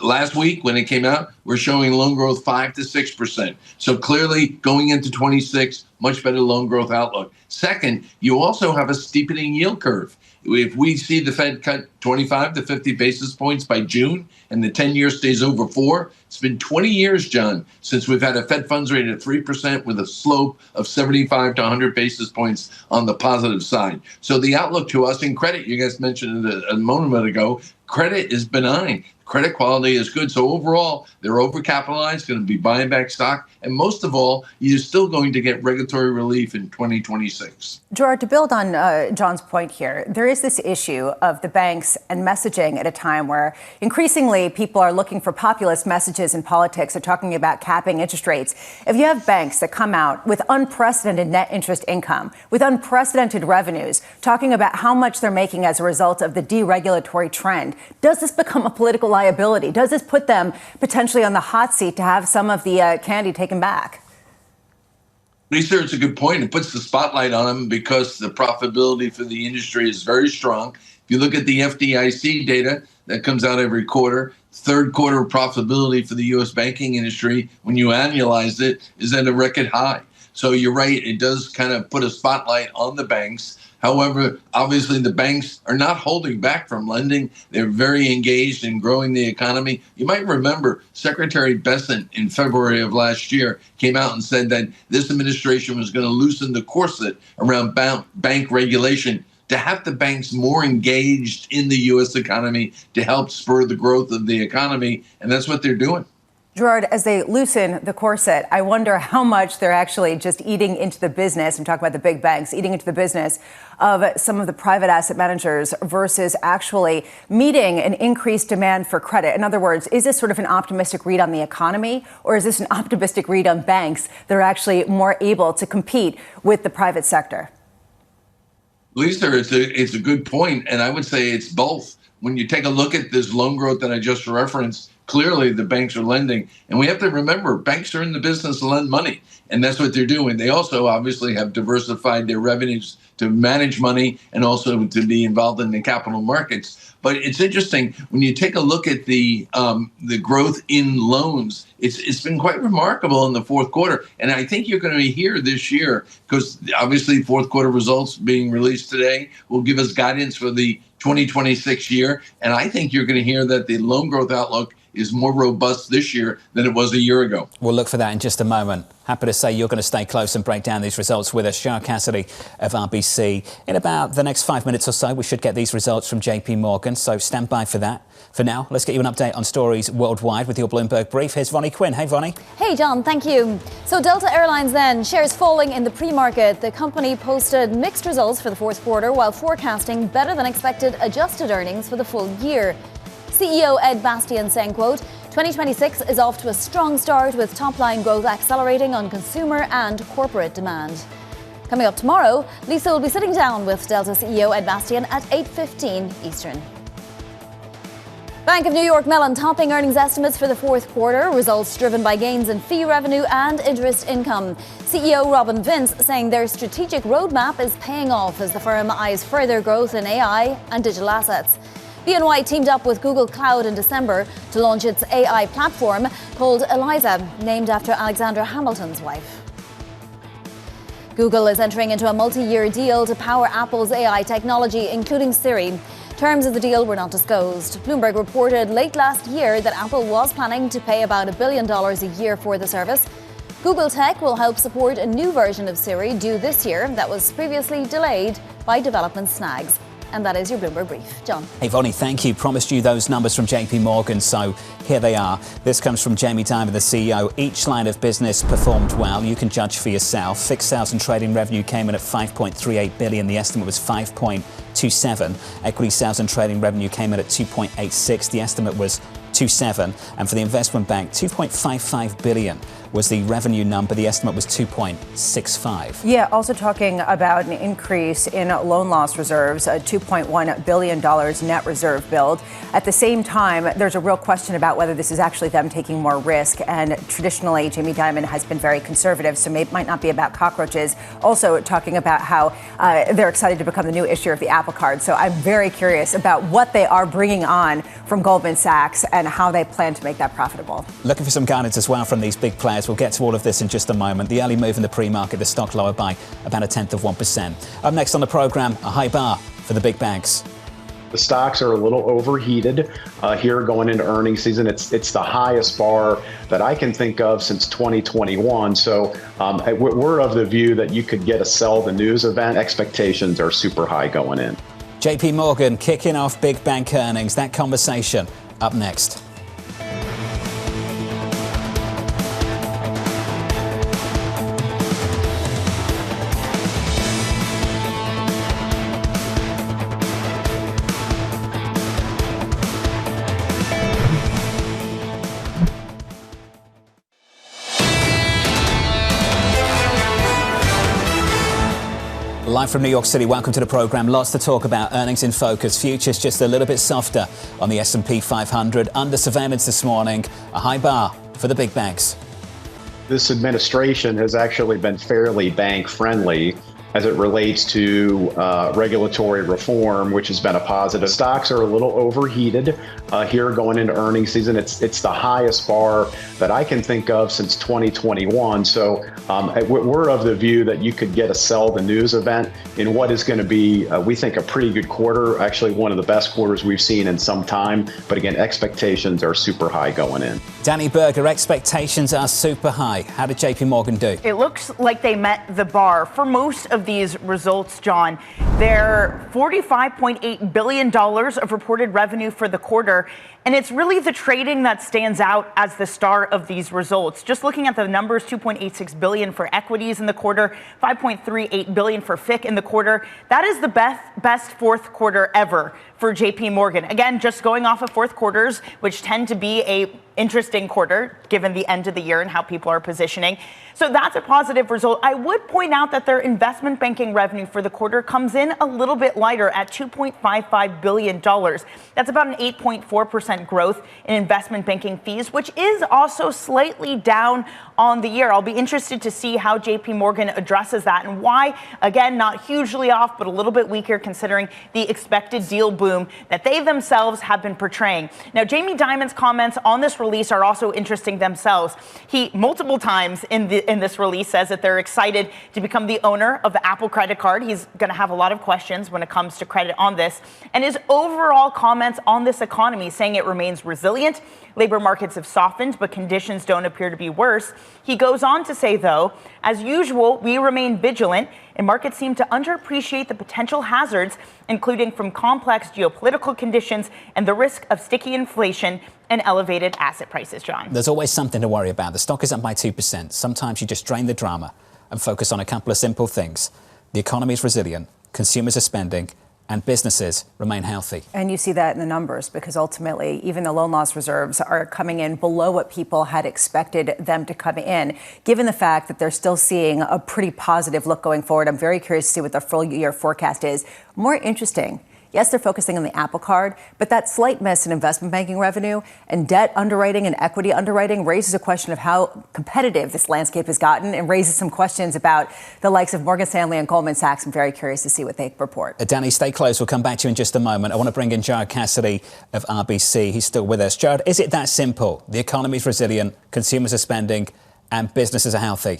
Last week, when it came out, we're showing loan growth 5 to 6%. So clearly, going into 26, much better loan growth outlook. Second, you also have a steepening yield curve. If we see the Fed cut 25 to 50 basis points by June and the 10-year stays over 4, it's been 20 years, John, since we've had a Fed funds rate at 3% with a slope of 75 to 100 basis points on the positive side. So the outlook to us in credit, you guys mentioned it a moment ago, credit is benign. Credit quality is good. So overall, they're overcapitalized, going to be buying back stock. And most of all, you're still going to get regulatory relief in 2026. Gerard, to build on John's point here, there is this issue of the banks and messaging at a time where increasingly people are looking for populist messages in politics. They're talking about capping interest rates. If you have banks that come out with unprecedented net interest income, with unprecedented revenues, talking about how much they're making as a result of the deregulatory trend, does this become a political liability? Does this put them potentially on the hot seat to have some of the candy taken back? Lisa, it's a good point. It puts the spotlight on them because the profitability for the industry is very strong. If you look at the FDIC data that comes out every quarter, third quarter profitability for the U.S. banking industry, when you annualize it, is at a record high. So you're right, it does kind of put a spotlight on the banks. However, obviously the banks are not holding back from lending. They're very engaged in growing the economy. You might remember Secretary Bessent in February of last year came out and said that this administration was going to loosen the corset around bank regulation to have the banks more engaged in the U.S. economy to help spur the growth of the economy. And that's what they're doing. Gerard, as they loosen the corset, I wonder how much they're actually just eating into the business. I'm talking about the big banks eating into the business of some of the private asset managers versus actually meeting an increased demand for credit. In other words, is this sort of an optimistic read on the economy, or is this an optimistic read on banks that are actually more able to compete with the private sector? Lisa, it's a good point, and I would say it's both. When you take a look at this loan growth that I just referenced, clearly the banks are lending. And we have to remember, banks are in the business to lend money, and that's what they're doing. They also obviously have diversified their revenues to manage money and also to be involved in the capital markets. But it's interesting, when you take a look at the growth in loans, it's been quite remarkable in the fourth quarter. And I think you're going to hear this year, because obviously fourth quarter results being released today will give us guidance for the 2026 year. And I think you're going to hear that the loan growth outlook is more robust this year than it was a year ago. We'll look for that in just a moment. Happy to say you're going to stay close and break down these results with us. Gerard Cassidy of RBC. In about the next 5 minutes or so, we should get these results from JP Morgan, so stand by for that. For now, let's get you an update on stories worldwide with your Bloomberg Brief. Here's Vonnie Quinn. Hey, Vonnie. Hey, John. Thank you. So Delta Airlines then, shares falling in the pre-market. The company posted mixed results for the fourth quarter while forecasting better than expected adjusted earnings for the full year. CEO Ed Bastian saying, quote, 2026 is off to a strong start with top-line growth accelerating on consumer and corporate demand. Coming up tomorrow, Lisa will be sitting down with Delta CEO Ed Bastian at 8:15 Eastern. Bank of New York Mellon topping earnings estimates for the fourth quarter, results driven by gains in fee revenue and interest income. CEO Robin Vince saying their strategic roadmap is paying off as the firm eyes further growth in AI and digital assets. BNY teamed up with Google Cloud in December to launch its AI platform called Eliza, named after Alexander Hamilton's wife. Google is entering into a multi-year deal to power Apple's AI technology, including Siri. Terms of the deal were not disclosed. Bloomberg reported late last year that Apple was planning to pay about $1 billion a year for the service. Google Tech will help support a new version of Siri due this year that was previously delayed by development snags. And that is your Bloomberg Brief. John. Hey, Vonnie, thank you. Promised you those numbers from JP Morgan, so here they are. This comes from Jamie Dimon, the CEO. Each line of business performed well. You can judge for yourself. Fixed sales and trading revenue came in at $5.38 billion. The estimate was $5.27. Equity sales and trading revenue came in at $2.86. The estimate was $2.7. And for the investment bank, $2.55 billion was the revenue number. The estimate was $2.65. Yeah, also talking about an increase in loan loss reserves, a $2.1 billion net reserve build. At the same time, there's a real question about whether this is actually them taking more risk. And traditionally, Jamie Dimon has been very conservative, so it might not be about cockroaches. Also talking about how they're excited to become the new issuer of the Apple Card. So I'm very curious about what they are bringing on from Goldman Sachs and how they plan to make that profitable. Looking for some guidance as well from these big players. We'll get to all of this in just a moment. The early move in the pre-market, the stock lower by about 0.1%. Up next on the program, a high bar for the big banks. The stocks are a little overheated here going into earnings season. It's the highest bar that I can think of since 2021. So we're of the view that you could get a sell the news event. Expectations are super high going in. JP Morgan kicking off big bank earnings. That conversation up next. Live from New York City, welcome to the program. Lots to talk about. Earnings in focus. Futures just a little bit softer on the S&P 500. Under surveillance this morning. A high bar for the big banks. This administration has actually been fairly bank friendly. as it relates to regulatory reform, which has been a positive. Stocks are a little overheated here going into earnings season. It's the highest bar that I can think of since 2021. So we're of the view that you could get a sell the news event in what is going to be, we think, a pretty good quarter, actually one of the best quarters we've seen in some time. But again, expectations are super high going in. Danny Berger, expectations are super high. How did JP Morgan do? It looks like they met the bar for most of these results, John. They're $45.8 billion of reported revenue for the quarter. And it's really the trading that stands out as the star of these results. Just looking at the numbers, $2.86 billion for equities in the quarter, $5.38 billion for FICC in the quarter. That is the best fourth quarter ever for JP Morgan. Again, just going off of fourth quarters, which tend to be a interesting quarter given the end of the year and how people are positioning. So that's a positive result. I would point out that their investment banking revenue for the quarter comes in a little bit lighter at $2.55 billion. That's about an 8.4% growth in investment banking fees, which is also slightly down on the year. I'll be interested to see how JP Morgan addresses that and why, again, not hugely off, but a little bit weaker considering the expected deal boom that they themselves have been portraying. Now, Jamie Dimon's comments on this release are also interesting themselves. He multiple times in this release says that they're excited to become the owner of the Apple credit card. He's going to have a lot of questions when it comes to credit on this. And his overall comments on this economy, saying it remains resilient. Labor markets have softened, but conditions don't appear to be worse. He goes on to say, though, as usual, we remain vigilant, and markets seem to underappreciate the potential hazards, including from complex geopolitical conditions and the risk of sticky inflation and elevated asset prices, John. There's always something to worry about. The stock is up by 2%. Sometimes you just drain the drama and focus on a couple of simple things. The economy is resilient, consumers are spending, and businesses remain healthy. And you see that in the numbers because ultimately even the loan loss reserves are coming in below what people had expected them to come in. Given the fact that they're still seeing a pretty positive look going forward, I'm very curious to see what the full year forecast is. More interesting. Yes, they're focusing on the Apple card, but that slight miss in investment banking revenue and debt underwriting and equity underwriting raises a question of how competitive this landscape has gotten and raises some questions about the likes of Morgan Stanley and Goldman Sachs. I'm very curious to see what they report. Danny, stay close. We'll come back to you in just a moment. I want to bring in Gerard Cassidy of RBC. He's still with us. Gerard, is it that simple? The economy is resilient, consumers are spending, and businesses are healthy?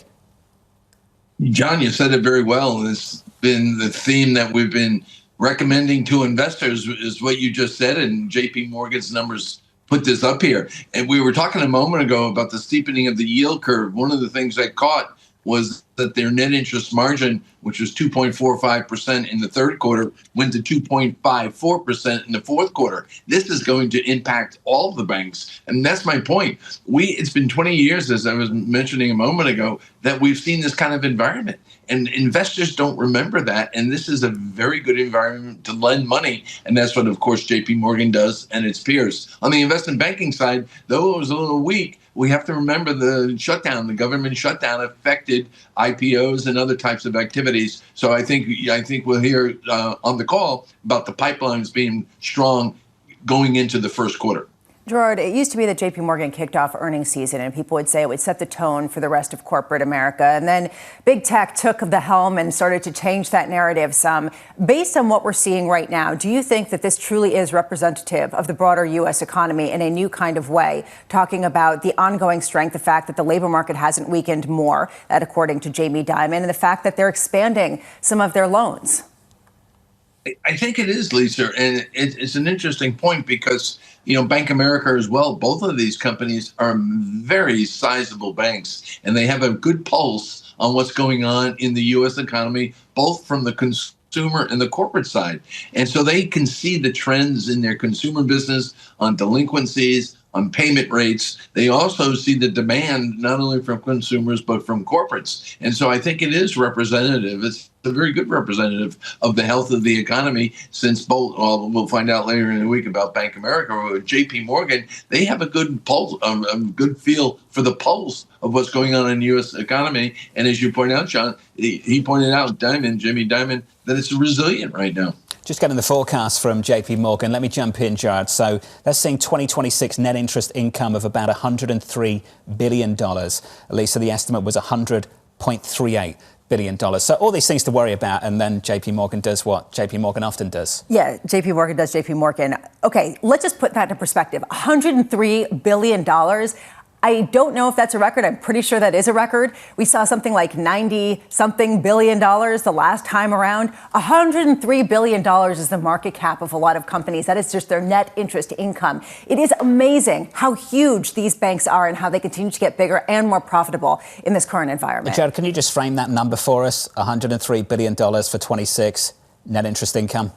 John, you said it very well. It's been the theme that we've been recommending to investors is what you just said, and JP Morgan's numbers put this up here. And we were talking a moment ago about the steepening of the yield curve. One of the things that caught was that their net interest margin, which was 2.45% in the third quarter, went to 2.54% in the fourth quarter. This is going to impact all of the banks. And that's my point. It's been 20 years, as I was mentioning a moment ago, that we've seen this kind of environment. And investors don't remember that. And this is a very good environment to lend money. And that's what, of course, JP Morgan does and its peers. On the investment banking side, though it was a little weak, we have to remember the shutdown. The government shutdown affected IPOs and other types of activities. So I think we'll hear on the call about the pipelines being strong going into the first quarter. Gerard, it used to be that JP Morgan kicked off earnings season and people would say it would set the tone for the rest of corporate America. And then big tech took the helm and started to change that narrative some. Based on what we're seeing right now, do you think that this truly is representative of the broader U.S. economy in a new kind of way? Talking about the ongoing strength, the fact that the labor market hasn't weakened more, that according to Jamie Dimon, and the fact that they're expanding some of their loans. I think it is, Lisa, and it's an interesting point because, Bank of America as well, both of these companies are very sizable banks, and they have a good pulse on what's going on in the U.S. economy, both from the consumer and the corporate side. And so they can see the trends in their consumer business on delinquencies, on payment rates. They also see the demand not only from consumers, but from corporates. And so I think it is representative. It's a very good representative of the health of the economy, since both, we'll find out later in the week about Bank of America or JP Morgan, they have a good pulse, a good feel for the pulse of what's going on in the U.S. economy. And as you point out, John, he pointed out, Jamie Dimon, that it's resilient right now. Just getting the forecast from JP Morgan. Let me jump in, Gerard. So they're seeing 2026 net interest income of about $103 billion. Lisa, the estimate was 100.38. billion. So all these things to worry about, and then JP Morgan does what JP Morgan often does. Yeah, JP Morgan does JP Morgan. Okay, let's just put that into perspective. $103 billion. I don't know if that's a record. I'm pretty sure that is a record. We saw something like $90-something billion the last time around. $103 billion is the market cap of a lot of companies. That is just their net interest income. It is amazing how huge these banks are and how they continue to get bigger and more profitable in this current environment. Gerard, can you just frame that number for us? $103 billion for 26 net interest income.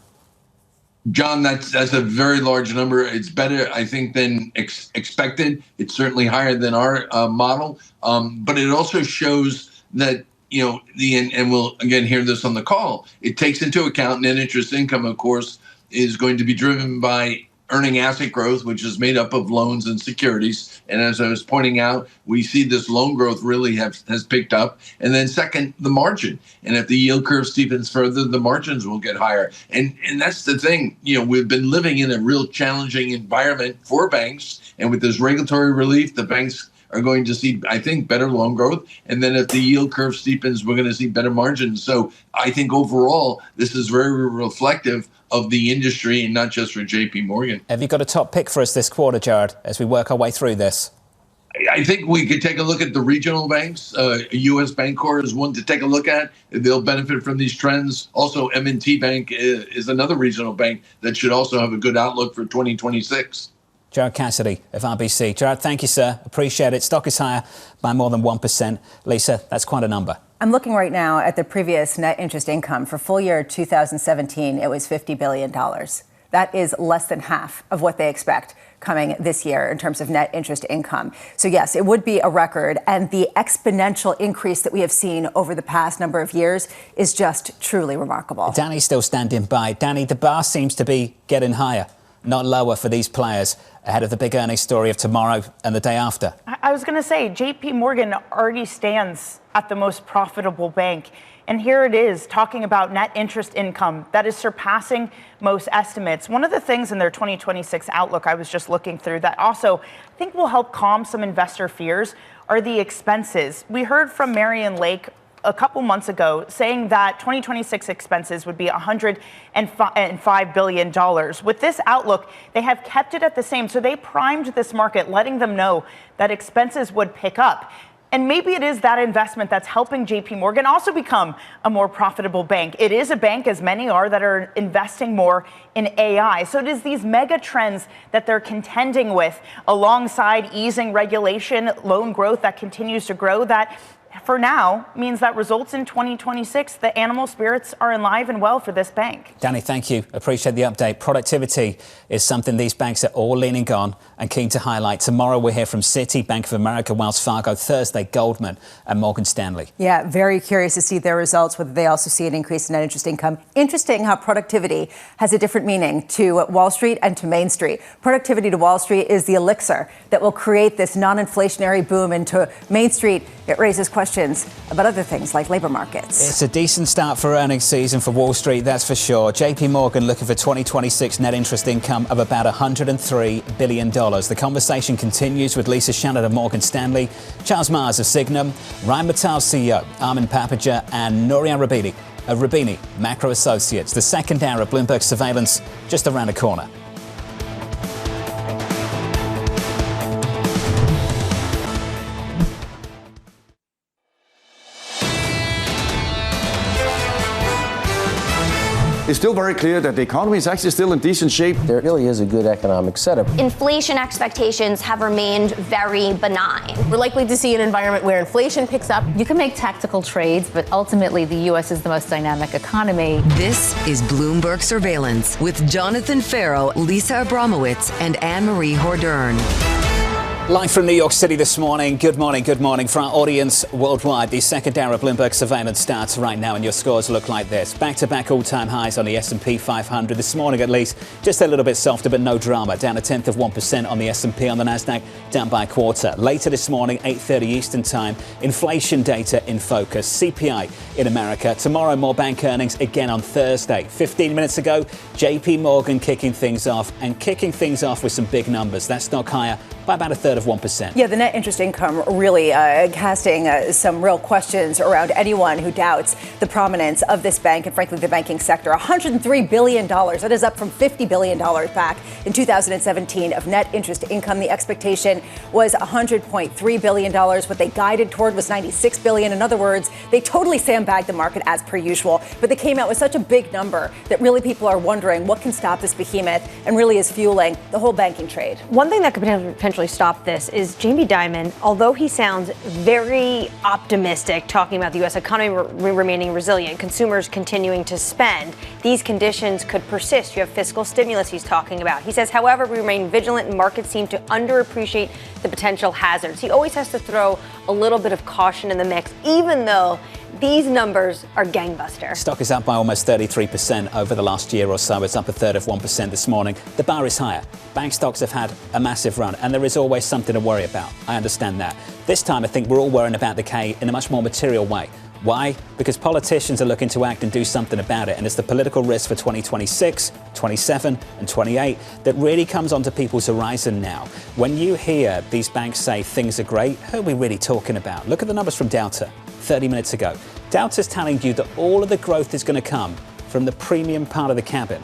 John, that's a very large number. It's better, I think, than expected. It's certainly higher than our model. But it also shows that, and we'll again hear this on the call, it takes into account net interest income, of course, is going to be driven by earning asset growth, which is made up of loans and securities. And as I was pointing out, we see this loan growth really has picked up. And then second, the margin. And if the yield curve steepens further, the margins will get higher. And that's the thing. We've been living in a real challenging environment for banks. And with this regulatory relief, the banks are going to see, I think, better loan growth. And then if the yield curve steepens, we're going to see better margins. So I think overall, this is very reflective of the industry and not just for JP Morgan. Have you got a top pick for us this quarter, Gerard, as we work our way through this? I think we could take a look at the regional banks. U.S. Bancorp is one to take a look at. They'll benefit from these trends. Also, M&T Bank is another regional bank that should also have a good outlook for 2026. Gerard Cassidy of RBC. Gerard, thank you, sir. Appreciate it. Stock is higher by more than 1%. Lisa, that's quite a number. I'm looking right now at the previous net interest income. For full year 2017, it was $50 billion. That is less than half of what they expect coming this year in terms of net interest income. So yes, it would be a record. And the exponential increase that we have seen over the past number of years is just truly remarkable. Danny's still standing by. Danny, the bar seems to be getting higher, not lower for these players ahead of the big earnings story of tomorrow and the day after. I was going to say, JP Morgan already stands at the most profitable bank. And here it is talking about net interest income that is surpassing most estimates. One of the things in their 2026 outlook I was just looking through that also I think will help calm some investor fears are the expenses. We heard from Marion Lake a couple months ago saying that 2026 expenses would be $105 billion. With this outlook, they have kept it at the same. So they primed this market, letting them know that expenses would pick up. And maybe it is that investment that's helping JP Morgan also become a more profitable bank. It is a bank, as many are, that are investing more in AI. So it is these mega trends that they're contending with alongside easing regulation, loan growth that continues to grow, that for now means that results in 2026, the animal spirits are alive and well for this bank. Danny, thank you. Appreciate the update. Productivity is something these banks are all leaning on and keen to highlight. Tomorrow we'll hear from Citi, Bank of America, Wells Fargo, Thursday, Goldman and Morgan Stanley. Yeah, very curious to see their results, whether they also see an increase in net interest income. Interesting how productivity has a different meaning to Wall Street and to Main Street. Productivity to Wall Street is the elixir that will create this non-inflationary boom, and to Main Street, it raises questions about other things like labor markets. It's a decent start for earnings season for Wall Street, that's for sure. JP Morgan looking for 2026 net interest income of about $103 billion. The conversation continues with Lisa Shalett of Morgan Stanley, Charles Mars of Signum, Rheinmetall CEO Armin Papperger and Nouriel Roubini of Roubini Macro Associates. The second hour of Bloomberg Surveillance just around the corner. It's still very clear that the economy is actually still in decent shape. There really is a good economic setup. Inflation expectations have remained very benign. We're likely to see an environment where inflation picks up. You can make tactical trades, but ultimately the U.S. is the most dynamic economy. This is Bloomberg Surveillance with Jonathan Ferro, Lisa Abramowicz, and Annmarie Hordern. Live from New York City this morning. Good morning, good morning. For our audience worldwide, the second hour of Bloomberg Surveillance starts right now, and your scores look like this. Back-to-back all-time highs on the S&P 500. This morning, at least, just a little bit softer, but no drama. Down 0.1% on the S&P. On the Nasdaq, down by a quarter. Later this morning, 8:30 Eastern Time, inflation data in focus. CPI in America. Tomorrow, more bank earnings again on Thursday. 15 minutes ago, JP Morgan kicking things off with some big numbers. That stock higher by about 1/3 of 1%. Yeah, the net interest income really casting some real questions around anyone who doubts the prominence of this bank and, frankly, the banking sector. $103 billion. That is up from $50 billion back in 2017 of net interest income. The expectation was $100.3 billion. What they guided toward was $96 billion. In other words, they totally sandbagged the market as per usual. But they came out with such a big number that really people are wondering what can stop this behemoth and really is fueling the whole banking trade. One thing that could potentially stop this is Jamie Dimon, although he sounds very optimistic talking about the U.S. economy remaining resilient, consumers continuing to spend, these conditions could persist. You have fiscal stimulus he's talking about. He says, however, we remain vigilant and markets seem to underappreciate the potential hazards. He always has to throw a little bit of caution in the mix, even though these numbers are gangbuster. Stock is up by almost 33% over the last year or so. It's up a third of 1% this morning. The bar is higher. Bank stocks have had a massive run, and there is always something to worry about. I understand that. This time, I think we're all worrying about the K in a much more material way. Why? Because politicians are looking to act and do something about it, and it's the political risk for 2026, 27 and 28 that really comes onto people's horizon now. When you hear these banks say things are great, who are we really talking about? Look at the numbers from Delta 30 minutes ago. Delta's telling you that all of the growth is going to come from the premium part of the cabin,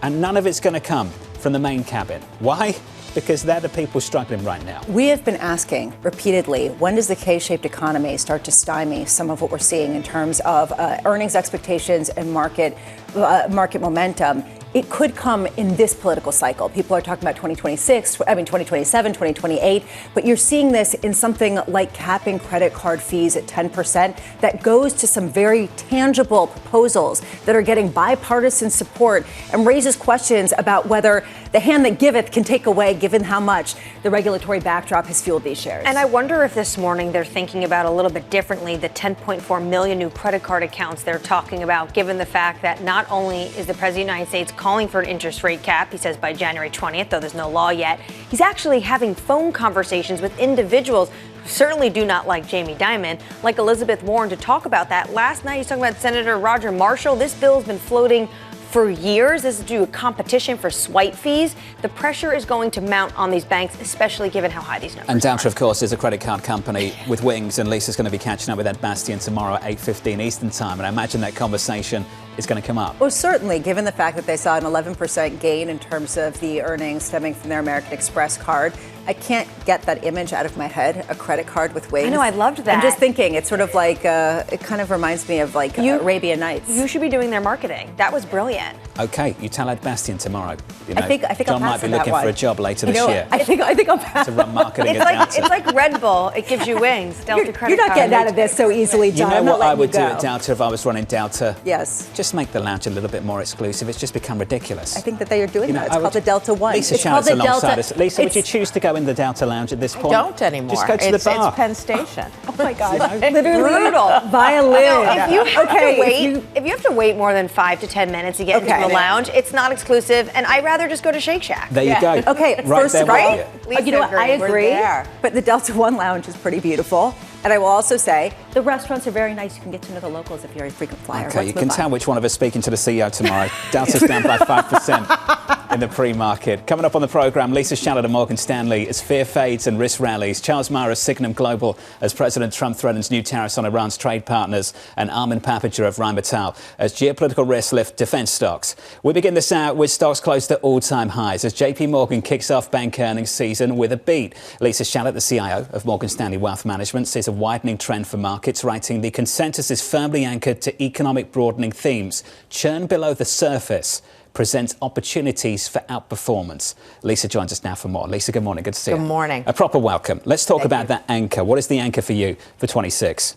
and none of it's going to come from the main cabin. Why? Because they're the people struggling right now. We have been asking repeatedly, when does the K-shaped economy start to stymie some of what we're seeing in terms of earnings expectations and market momentum? It could come in this political cycle. People are talking about 2027, 2028, but you're seeing this in something like capping credit card fees at 10% that goes to some very tangible proposals that are getting bipartisan support and raises questions about whether the hand that giveth can take away, given how much the regulatory backdrop has fueled these shares. And I wonder if this morning they're thinking about a little bit differently the 10.4 million new credit card accounts they're talking about, given the fact that not only is the President of the United States calling for an interest rate cap, he says by January 20th, though there's no law yet, he's actually having phone conversations with individuals who certainly do not like Jamie Dimon, like Elizabeth Warren, to talk about that. Last night he's talking about Senator Roger Marshall. This bill has been floating for years. This is due to competition for swipe fees. The pressure is going to mount on these banks, especially given how high these numbers And Delta, of course, is a credit card company with wings, and Lisa's going to be catching up with Ed Bastian tomorrow at 8:15 Eastern Time, and I imagine that conversation is going to come up. Well, certainly, given the fact that they saw an 11% gain in terms of the earnings stemming from their American Express card. I can't get that image out of my head, a credit card with wings. I know, I loved that. I'm just thinking, it's sort of like, it kind of reminds me of like Arabian Nights. You should be doing their marketing. That was brilliant. Okay, you tell Ed Bastian tomorrow. You know, I think John I'll might pass be on that looking one. for a job later this year. I think I'll pass. To run marketing at Delta. It's like Red Bull. It gives you wings. Delta credit You're not card. getting out of this so easily, John. You know I'm not what I letting would you do go. at Delta if I was running Delta? Yes. Just make the lounge a little bit more exclusive. It's just become ridiculous. I think that they are doing that. It's I called the Delta One. Lisa It's called Shallett's the alongside Delta. us. Lisa, would you choose to go in the Delta lounge at this point? I don't anymore. Just go to the bar. It's Penn Station. Oh my God! Literally brutal. Violin. If you have to wait, if you have to wait more than 5 to 10 minutes to get into the lounge, it's not exclusive, and I'd rather just go to Shake Shack. There you go. Okay, Right first there of with all, you. you know what? I We're agree. there. But the Delta One lounge is pretty beautiful. And I will also say the restaurants are very nice. You can get to know the locals if you're a frequent flyer. Okay, you can tell which one of us speaking to the CEO tomorrow. Delta's down by 5% in the pre-market. Coming up on the programme, Lisa Shalett of Morgan Stanley as fear fades and risk rallies. Charles Mara of Signum Global as President Trump threatens new tariffs on Iran's trade partners. And Armin Papperger of Rheinmetall as geopolitical risks lift defence stocks. We begin this out with stocks close to all-time highs as JP Morgan kicks off bank earnings season with a beat. Lisa Shalett, the CIO of Morgan Stanley Wealth Management, says a widening trend for markets, writing the consensus is firmly anchored to economic broadening themes. Churn below the surface presents opportunities for outperformance. Lisa joins us now for more. Lisa, good morning. Good to see you. Good morning. A proper welcome. Let's talk about that anchor. What is the anchor for you for 26?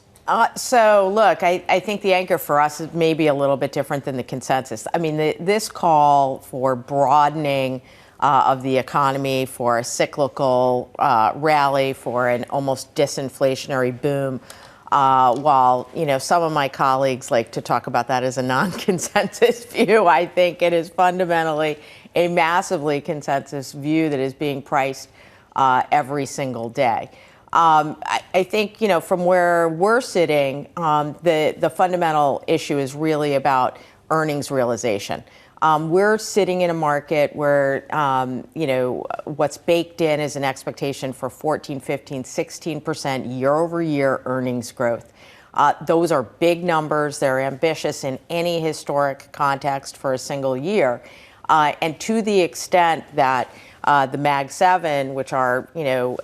So, look, I think the anchor for us is maybe a little bit different than the consensus. I mean, this call for broadening of the economy, for a cyclical rally, for an almost disinflationary boom, while, you know, some of my colleagues like to talk about that as a non-consensus view, I think it is fundamentally a massively consensus view that is being priced every single day. I think, you know, from where we're sitting, the fundamental issue is really about earnings realization. We're sitting in a market where, what's baked in is an expectation for 14, 15, 16% year-over-year earnings growth. Those are big numbers. They're ambitious in any historic context for a single year. And to the extent that the Mag 7, which are,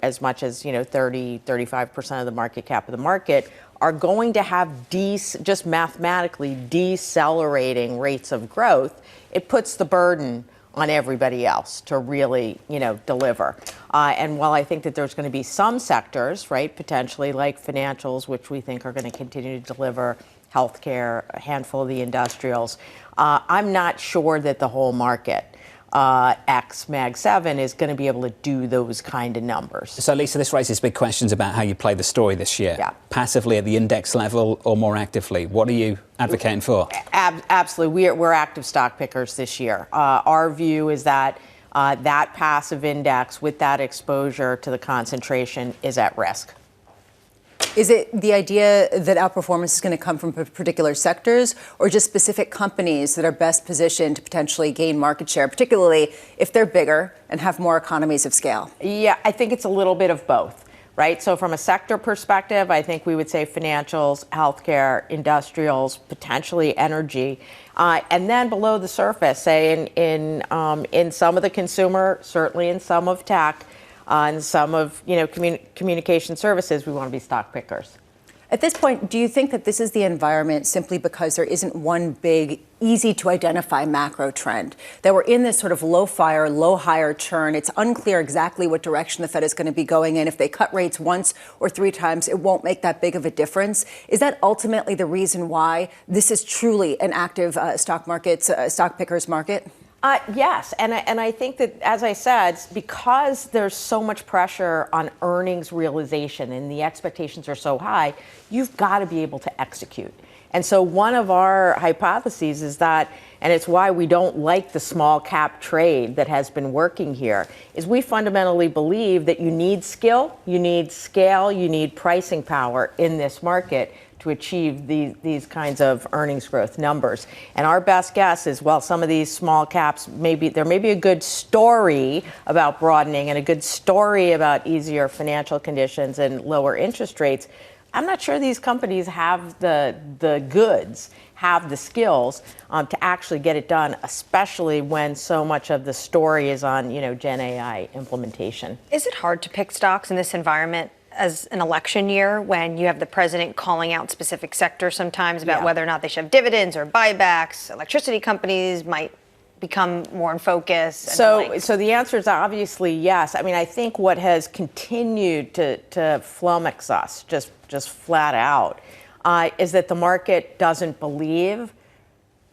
as much as, 30, 35% of the market cap of the market, are going to have just mathematically decelerating rates of growth, it puts the burden on everybody else to really, deliver. And while I think that there's going to be some sectors, right, potentially like financials, which we think are going to continue to deliver, healthcare, a handful of the industrials, I'm not sure that the whole market, X Mag 7, is going to be able to do those kind of numbers. So, Lisa, this raises big questions about how you play the story this year. Yeah. Passively at the index level or more actively? What are you advocating for? Absolutely. We're active stock pickers this year. Our view is that that passive index with that exposure to the concentration is at risk. Is it the idea that outperformance is going to come from particular sectors or just specific companies that are best positioned to potentially gain market share, particularly if they're bigger and have more economies of scale? Yeah, I think it's a little bit of both, right? So from a sector perspective, I think we would say financials, healthcare, industrials, potentially energy. And then below the surface, say in some of the consumer, certainly in some of tech, and some of communication services, we want to be stock pickers. At this point, do you think that this is the environment simply because there isn't one big, easy to identify macro trend? That we're in this sort of low fire, low higher churn. It's unclear exactly what direction the Fed is going to be going in. If they cut rates once or three times, it won't make that big of a difference. Is that ultimately the reason why this is truly an active stock pickers market? Yes, and I think that, as I said, because there's so much pressure on earnings realization and the expectations are so high, you've got to be able to execute. And so one of our hypotheses is that, and it's why we don't like the small cap trade that has been working here, is we fundamentally believe that you need skill, you need scale, you need pricing power in this market to achieve these kinds of earnings growth numbers. And our best guess is, well, some of these small caps, there may be a good story about broadening and a good story about easier financial conditions and lower interest rates. I'm not sure these companies have the goods, have the skills to actually get it done, especially when so much of the story is on, Gen AI implementation. Is it hard to pick stocks in this environment as an election year when you have the president calling out specific sectors sometimes about whether or not they should have dividends or buybacks? Electricity companies might become more in focus. So the answer is obviously yes. I mean, I think what has continued to flummox us, just flat out, is that the market doesn't believe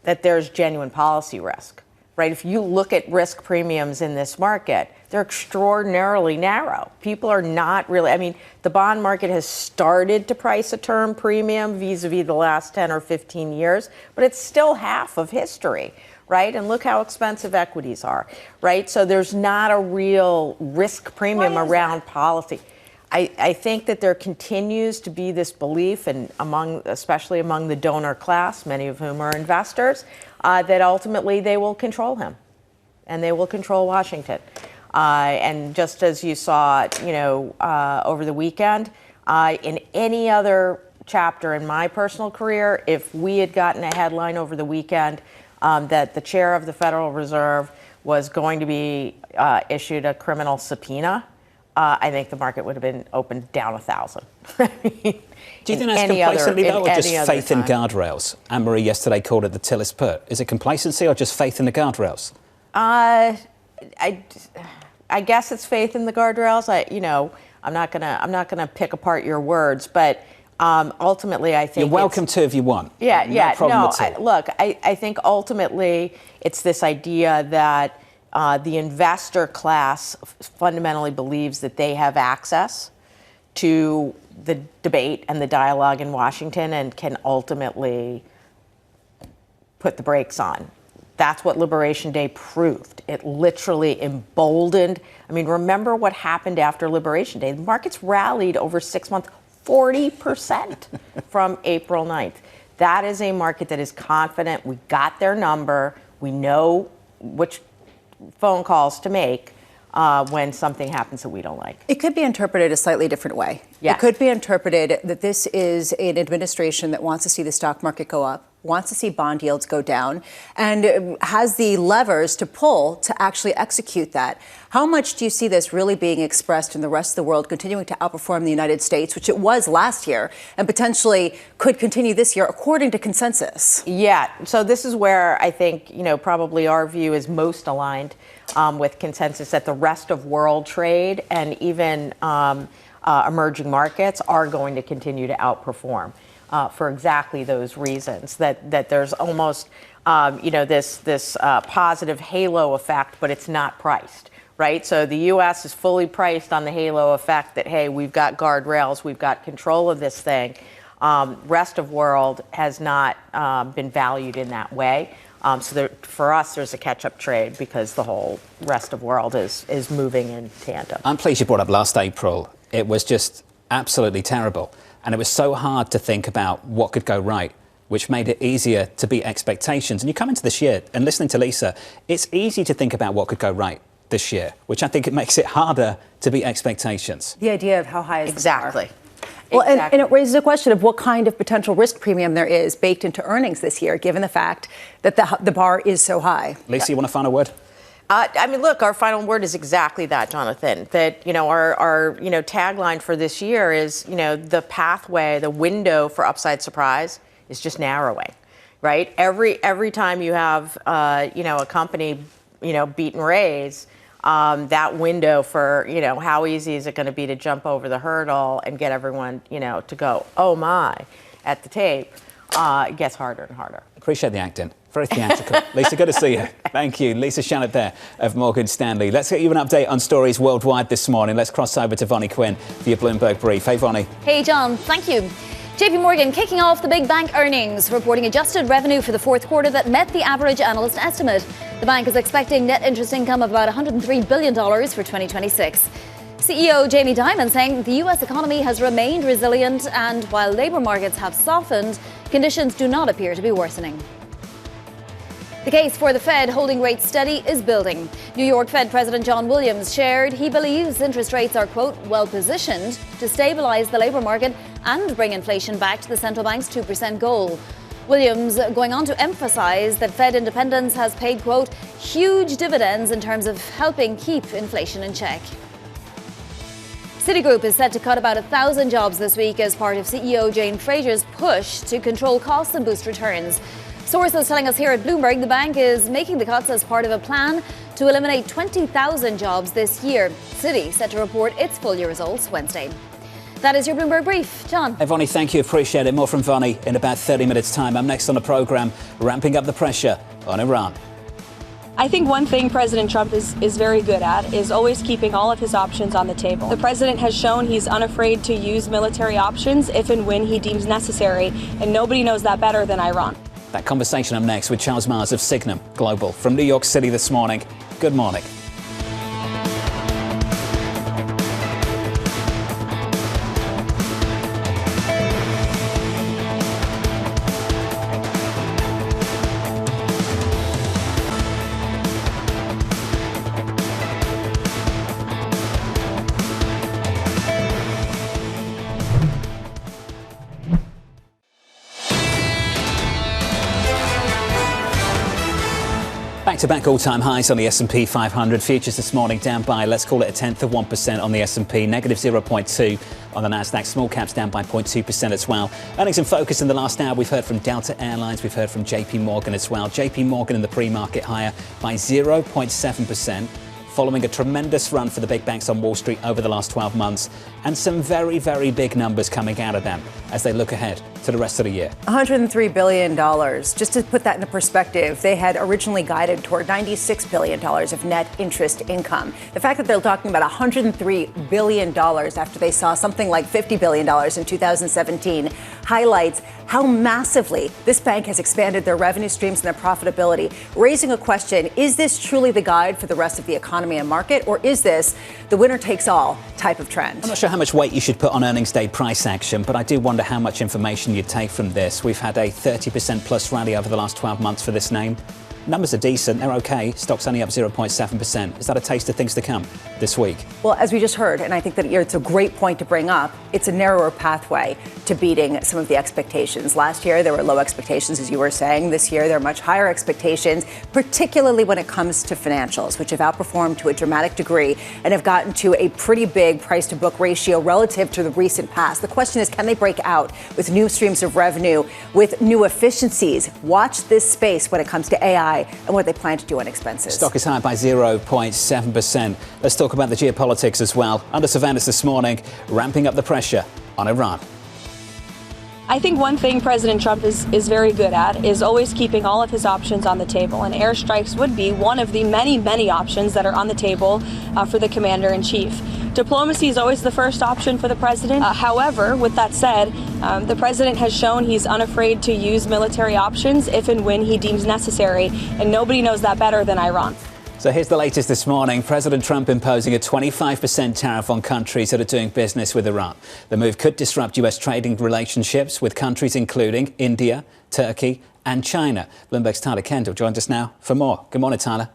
that there's genuine policy risk, right? If you look at risk premiums in this market, they're extraordinarily narrow. People are not really, the bond market has started to price a term premium vis-a-vis the last 10 or 15 years, but it's still half of history, right? And look how expensive equities are, right? So there's not a real risk premium around policy. I think that there continues to be this belief, and especially among the donor class, many of whom are investors, that ultimately they will control him, and they will control Washington. And just as you saw, over the weekend, in any other chapter in my personal career, if we had gotten a headline over the weekend that the chair of the Federal Reserve was going to be issued a criminal subpoena, I think the market would have been opened down 1,000. Do you think that's complacency, though, or just faith in guardrails? Annmarie yesterday called it the Tillis put. Is it complacency or just faith in the guardrails? I guess it's faith in the guardrails. I'm not gonna pick apart your words, but ultimately, I think you're welcome to if you want. Yeah, no problem at all. Look, I think ultimately it's this idea that the investor class fundamentally believes that they have access to the debate and the dialogue in Washington and can ultimately put the brakes on. That's what Liberation Day proved. It literally emboldened. Remember what happened after Liberation Day. The markets rallied over 6 months, 40% from April 9th. That is a market that is confident. We got their number. We know which phone calls to make when something happens that we don't like. It could be interpreted a slightly different way. Yes. It could be interpreted that this is an administration that wants to see the stock market go up, wants to see bond yields go down, and has the levers to pull to actually execute that. How much do you see this really being expressed in the rest of the world, continuing to outperform the United States, which it was last year, and potentially could continue this year, according to consensus? Yeah, so this is where I think, probably our view is most aligned with consensus, that the rest of world trade and even emerging markets are going to continue to outperform. For exactly those reasons, that there's almost, this positive halo effect, but it's not priced, right? So the U.S. is fully priced on the halo effect that, hey, we've got guardrails, we've got control of this thing. Rest of world has not been valued in that way. So for us, there's a catch-up trade because the whole rest of world is moving in tandem. I'm pleased you brought up last April. It was just absolutely terrible. And it was so hard to think about what could go right, which made it easier to beat expectations. And you come into this year, and listening to Lisa, it's easy to think about what could go right this year, which I think it makes it harder to beat expectations. The idea of how high is exactly. the bar? Well, and it raises a question of what kind of potential risk premium there is baked into earnings this year, given the fact that the bar is so high. Lisa, you want a final word? Look, our final word is exactly that, Jonathan, that, our tagline for this year is, the pathway, the window for upside surprise is just narrowing, right? Every time you have, a company, beat and raise, that window for, how easy is it going to be to jump over the hurdle and get everyone, to go, oh my, at the tape, it gets harder and harder. Appreciate the acting. Very theatrical. Lisa, good to see you. Thank you. Lisa Shalett there of Morgan Stanley. Let's get you an update on stories worldwide this morning. Let's cross over to Vonnie Kwon for your Bloomberg Brief. Hey, Vonnie. Hey, John. Thank you. JP Morgan kicking off the big bank earnings, reporting adjusted revenue for the fourth quarter that met the average analyst estimate. The bank is expecting net interest income of about $103 billion for 2026. CEO Jamie Dimon saying the U.S. economy has remained resilient, and while labor markets have softened, conditions do not appear to be worsening. The case for the Fed holding rates steady is building. New York Fed President John Williams shared he believes interest rates are, quote, well positioned to stabilize the labor market and bring inflation back to the central bank's 2% goal. Williams going on to emphasize that Fed independence has paid, quote, huge dividends in terms of helping keep inflation in check. Citigroup is set to cut about 1,000 jobs this week as part of CEO Jane Fraser's push to control costs and boost returns. Sources telling us here at Bloomberg the bank is making the cuts as part of a plan to eliminate 20,000 jobs this year. Citi set to report its full year results Wednesday. That is your Bloomberg Brief. John. Hey, Vonnie, thank you. Appreciate it. More from Vonnie in about 30 minutes' time. I'm next on the programme, ramping up the pressure on Iran. I think one thing President Trump is very good at is always keeping all of his options on the table. The president has shown he's unafraid to use military options if and when he deems necessary, and nobody knows that better than Iran. That conversation up next with Charles Mars of Signum Global from New York City this morning. Good morning. Back-to-back all-time highs on the S&P 500. Futures this morning down by, let's call it 0.1% on the S&P, negative 0.2 on the Nasdaq. Small caps down by 0.2% as well. Earnings in focus in the last hour. We've heard from Delta Airlines. We've heard from JP Morgan as well. JP Morgan in the pre-market higher by 0.7%. Following a tremendous run for the big banks on Wall Street over the last 12 months, and some very, very big numbers coming out of them as they look ahead to the rest of the year. $103 billion. Just to put that into perspective, they had originally guided toward $96 billion of net interest income. The fact that they're talking about $103 billion after they saw something like $50 billion in 2017 highlights how massively this bank has expanded their revenue streams and their profitability, raising a question, is this truly the guide for the rest of the economy and market, or is this the winner-takes-all type of trend? I'm not sure how much weight you should put on earnings day price action, but I do wonder how much information you'd take from this. We've had a 30% plus rally over the last 12 months for this name. Numbers are decent, they're okay. Stock's only up 0.7%. Is that a taste of things to come this week? Well, as we just heard, and I think that it's a great point to bring up, it's a narrower pathway to beating some of the expectations. Last year, there were low expectations, as you were saying. This year, there are much higher expectations, particularly when it comes to financials, which have outperformed to a dramatic degree and have gotten to a pretty big price-to-book ratio relative to the recent past. The question is, can they break out with new streams of revenue, with new efficiencies? Watch this space when it comes to AI and what they plan to do on expenses. Stock is higher by 0.7%. Let's talk about the geopolitics as well. Under surveillance this morning, ramping up the pressure on Iran. I think one thing President Trump is very good at is always keeping all of his options on the table, and airstrikes would be one of the many, many options that are on the table for the commander-in-chief. Diplomacy is always the first option for the president. However, with that said, the president has shown he's unafraid to use military options if and when he deems necessary, and nobody knows that better than Iran. So here's the latest this morning. President Trump imposing a 25% tariff on countries that are doing business with Iran. The move could disrupt U.S. trading relationships with countries including India, Turkey and China. Bloomberg's Tyler Kendall joins us now for more. Good morning, Tyler.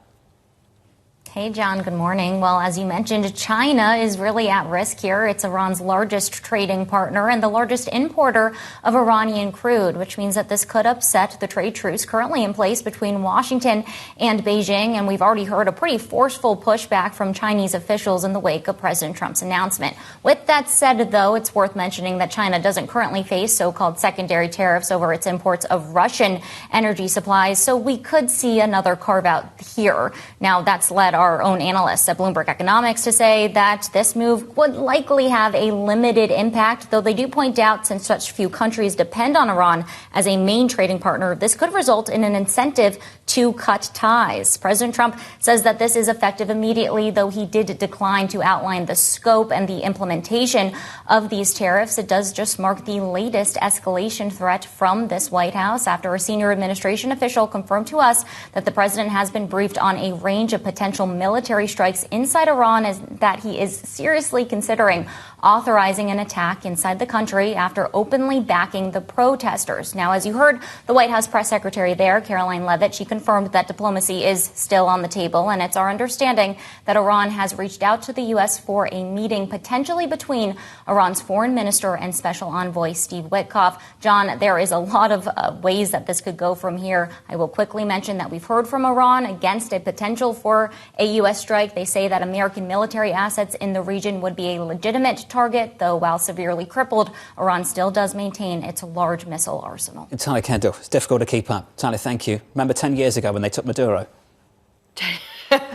Hey, John, good morning. Well, as you mentioned, China is really at risk here. It's Iran's largest trading partner and the largest importer of Iranian crude, which means that this could upset the trade truce currently in place between Washington and Beijing. And we've already heard a pretty forceful pushback from Chinese officials in the wake of President Trump's announcement. With that said, though, it's worth mentioning that China doesn't currently face so-called secondary tariffs over its imports of Russian energy supplies. So we could see another carve-out here. Now, that's led our own analysts at Bloomberg Economics to say that this move would likely have a limited impact, though they do point out since such few countries depend on Iran as a main trading partner, this could result in an incentive to cut ties. President Trump says that this is effective immediately, though he did decline to outline the scope and the implementation of these tariffs. It does just mark the latest escalation threat from this White House after a senior administration official confirmed to us that the president has been briefed on a range of potential military strikes inside Iran, as that he is seriously considering authorizing an attack inside the country after openly backing the protesters. Now, as you heard, the White House press secretary there, Caroline Leavitt, she confirmed that diplomacy is still on the table, and it's our understanding that Iran has reached out to the U.S. for a meeting potentially between Iran's foreign minister and special envoy Steve Witkoff. John, there is a lot of ways that this could go from here. I will quickly mention that we've heard from Iran against a potential for a U.S. strike. They say that American military assets in the region would be a legitimate target, though while severely crippled, Iran still does maintain its large missile arsenal. Tyler Kendall, it's difficult to keep up. Tyler, thank you. Remember 10 years ago when they took Maduro?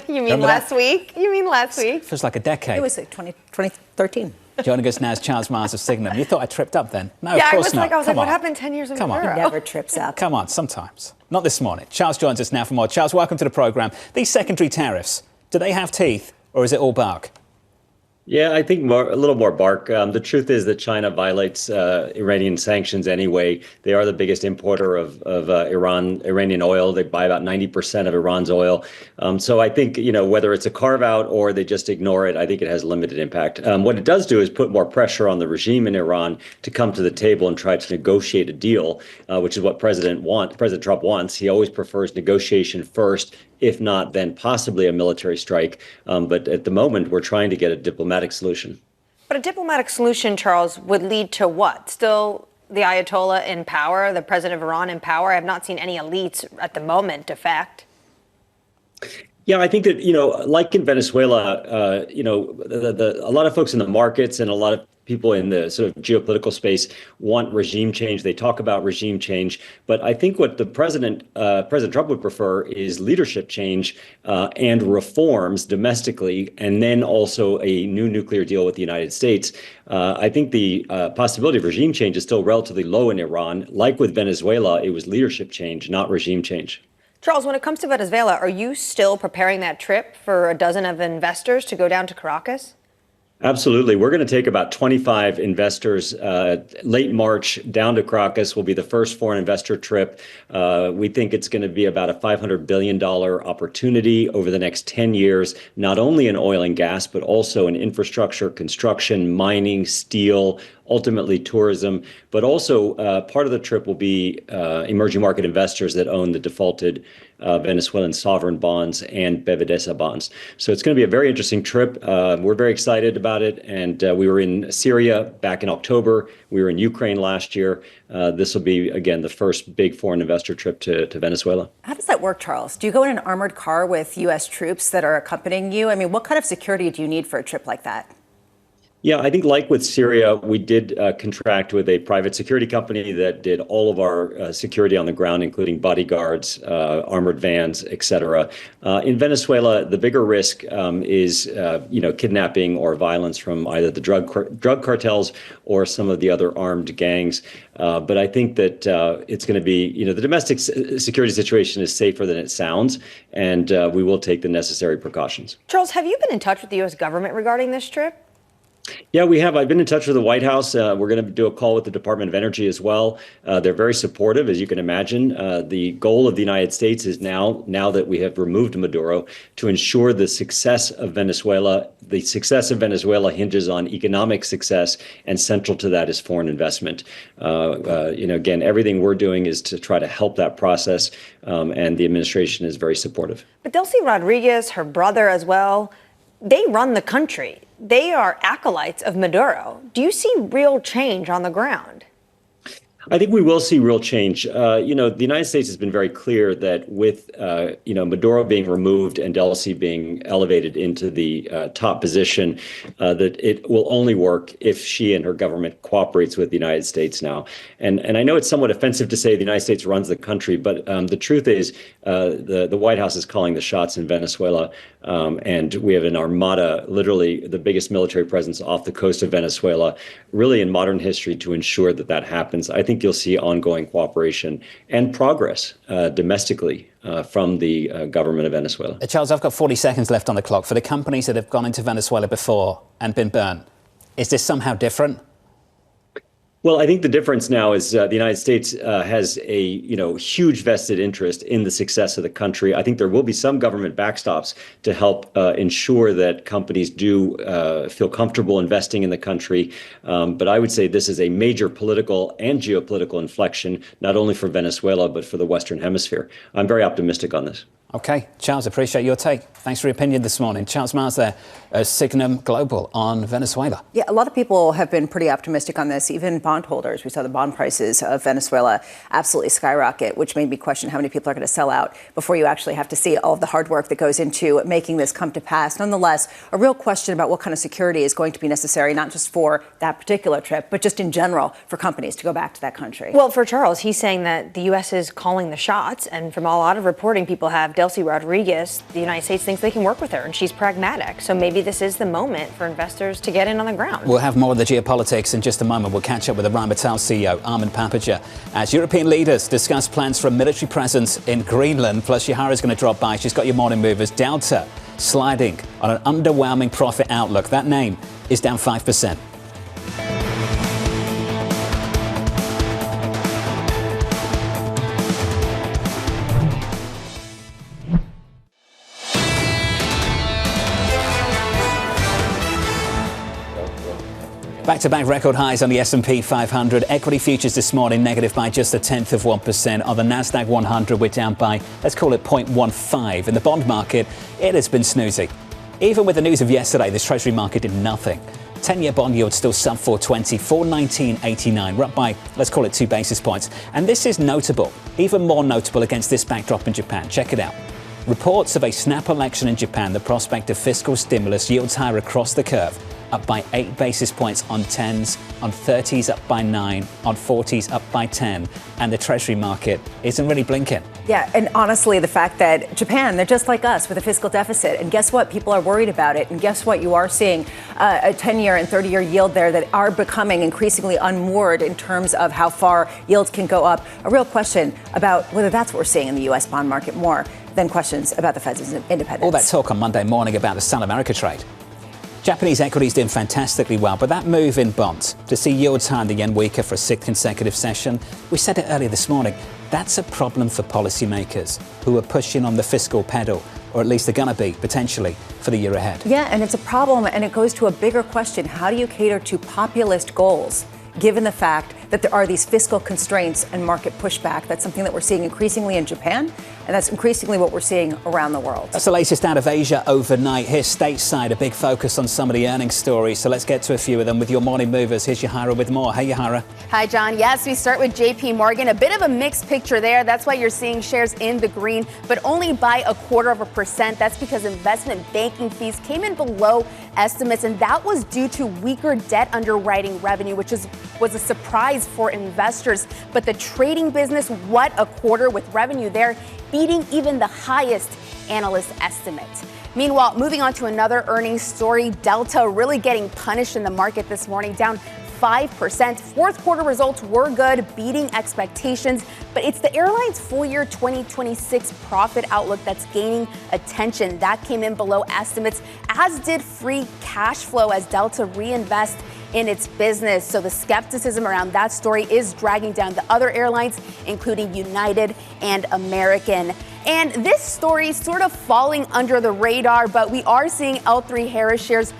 You mean last week? You mean last week? Feels like a decade. It was like 2013. Joining us now is Charles Mars of Signum. You thought I tripped up then? No, yeah, of course not. I was Come like, on. what happened 10 years ago? Come on. He never trips up. Come on, sometimes. Not this morning. Charles joins us now for more. Charles, welcome to the programme. These secondary tariffs, do they have teeth or is it all bark? Yeah, I think a little more bark. The truth is that China violates Iranian sanctions anyway. They are the biggest importer of Iranian oil. They buy about 90% of Iran's oil. So I think, whether it's a carve out or they just ignore it, I think it has limited impact. What it does do is put more pressure on the regime in Iran to come to the table and try to negotiate a deal, which is what President Trump wants. He always prefers negotiation first. If not, then possibly a military strike. But at the moment, we're trying to get a diplomatic solution. But a diplomatic solution, Charles, would lead to what? Still the Ayatollah in power, the president of Iran in power? I have not seen any elites at the moment defect. Yeah, I think that, like in Venezuela, a lot of folks in the markets and a lot of people in the sort of geopolitical space want regime change. They talk about regime change. But I think what the President Trump would prefer is leadership change and reforms domestically, and then also a new nuclear deal with the United States. I think the possibility of regime change is still relatively low in Iran. Like with Venezuela, it was leadership change, not regime change. Charles, when it comes to Venezuela, are you still preparing that trip for a dozen of investors to go down to Caracas? Absolutely. We're going to take about 25 investors late March down to Caracas. Will be the first foreign investor trip. We think it's going to be about a $500 billion opportunity over the next 10 years, not only in oil and gas, but also in infrastructure, construction, mining, steel, ultimately tourism. But also part of the trip will be emerging market investors that own the defaulted Venezuelan sovereign bonds and Bevdesa bonds. So it's going to be a very interesting trip. We're very excited about it. And we were in Syria back in October. We were in Ukraine last year. This will be, again, the first big foreign investor trip to Venezuela. How does that work, Charles? Do you go in an armored car with U.S. troops that are accompanying you? I mean, what kind of security do you need for a trip like that? Yeah, I think like with Syria, we did contract with a private security company that did all of our security on the ground, including bodyguards, armored vans, et cetera. In Venezuela, the bigger risk is, kidnapping or violence from either the drug cartels or some of the other armed gangs. But I think that it's going to be, the domestic security situation is safer than it sounds, and we will take the necessary precautions. Charles, have you been in touch with the U.S. government regarding this trip? Yeah, we have. I've been in touch with the White House. We're going to do a call with the Department of Energy as well. They're very supportive, as you can imagine. The goal of the United States is now that we have removed Maduro, to ensure the success of Venezuela. The success of Venezuela hinges on economic success, and central to that is foreign investment. Again, everything we're doing is to try to help that process, and the administration is very supportive. But Delcy Rodriguez, her brother as well, they run the country. They are acolytes of Maduro. Do you see real change on the ground? I think we will see real change. The United States has been very clear that with, Maduro being removed and Delcy being elevated into the top position, that it will only work if she and her government cooperates with the United States now. And I know it's somewhat offensive to say the United States runs the country, but the truth is the White House is calling the shots in Venezuela. And we have an armada, literally the biggest military presence off the coast of Venezuela, really in modern history, to ensure that that happens. I think you'll see ongoing cooperation and progress domestically from the government of Venezuela. Charles, I've got 40 seconds left on the clock. For the companies that have gone into Venezuela before and been burnt, is this somehow different? Well, I think the difference now is the United States has a huge vested interest in the success of the country. I think there will be some government backstops to help ensure that companies do feel comfortable investing in the country. But I would say this is a major political and geopolitical inflection, not only for Venezuela, but for the Western Hemisphere. I'm very optimistic on this. OK, Charles, appreciate your take. Thanks for your opinion this morning. Charles Mars there, Signum Global on Venezuela. Yeah, a lot of people have been pretty optimistic on this, even bondholders. We saw the bond prices of Venezuela absolutely skyrocket, which made me question how many people are going to sell out before you actually have to see all of the hard work that goes into making this come to pass. Nonetheless, a real question about what kind of security is going to be necessary, not just for that particular trip, but just in general for companies to go back to that country. Well, for Charles, he's saying that the U.S. is calling the shots. And from a lot of reporting, people have Delcy Rodriguez, the United States thinks they can work with her, and she's pragmatic. So maybe this is the moment for investors to get in on the ground. We'll have more of the geopolitics in just a moment. We'll catch up with the Rheinmetall CEO, Armin Papperger, as European leaders discuss plans for a military presence in Greenland. Plus, Yahara's going to drop by. She's got your morning movers. Delta sliding on an underwhelming profit outlook. That name is down 5%. Back-to-back record highs on the S&P 500. Equity futures this morning negative by just 0.1%. On the Nasdaq 100, we're down by, let's call it 0.15. In the bond market, it has been snoozy. Even with the news of yesterday, this Treasury market did nothing. 10-year bond yield still sub 420, 419.89. We're up by, let's call it 2 basis points. And this is notable, even more notable against this backdrop in Japan. Check it out. Reports of a snap election in Japan, the prospect of fiscal stimulus, yields higher across the curve, up by 8 basis points on 10s, on 30s up by 9, on 40s up by 10, and the Treasury market isn't really blinking. Yeah, and honestly, the fact that Japan, they're just like us with a fiscal deficit. And guess what? People are worried about it. And guess what? You are seeing a 10-year and 30-year yield there that are becoming increasingly unmoored in terms of how far yields can go up. A real question about whether that's what we're seeing in the U.S. bond market more than questions about the Fed's independence. All that talk on Monday morning about the South America trade. Japanese equities doing fantastically well, but that move in bonds to see yields higher and the yen weaker for a sixth consecutive session, we said it earlier this morning, that's a problem for policymakers who are pushing on the fiscal pedal, or at least they're going to be, potentially, for the year ahead. Yeah, and it's a problem, and it goes to a bigger question. How do you cater to populist goals, given the fact that there are these fiscal constraints and market pushback? That's something that we're seeing increasingly in Japan, and that's increasingly what we're seeing around the world. That's the latest out of Asia overnight. Here stateside, a big focus on some of the earnings stories. So let's get to a few of them with your morning movers. Here's Yahara with more. Hey, Yahara. Hi, John. Yes, we start with JP Morgan. A bit of a mixed picture there. That's why you're seeing shares in the green, but only by 0.25%. That's because investment banking fees came in below estimates, and that was due to weaker debt underwriting revenue, which was a surprise for investors. But the trading business, what a quarter, with revenue there beating even the highest analyst estimate. Meanwhile, moving on to another earnings story, Delta really getting punished in the market this morning, down 5%. Fourth quarter results were good, beating expectations, but it's the airline's full year 2026 profit outlook that's gaining attention. That came in below estimates, as did free cash flow as Delta reinvests in its business. So the skepticism around that story is dragging down the other airlines, including United and American. And this story sort of falling under the radar, but we are seeing L3 Harris shares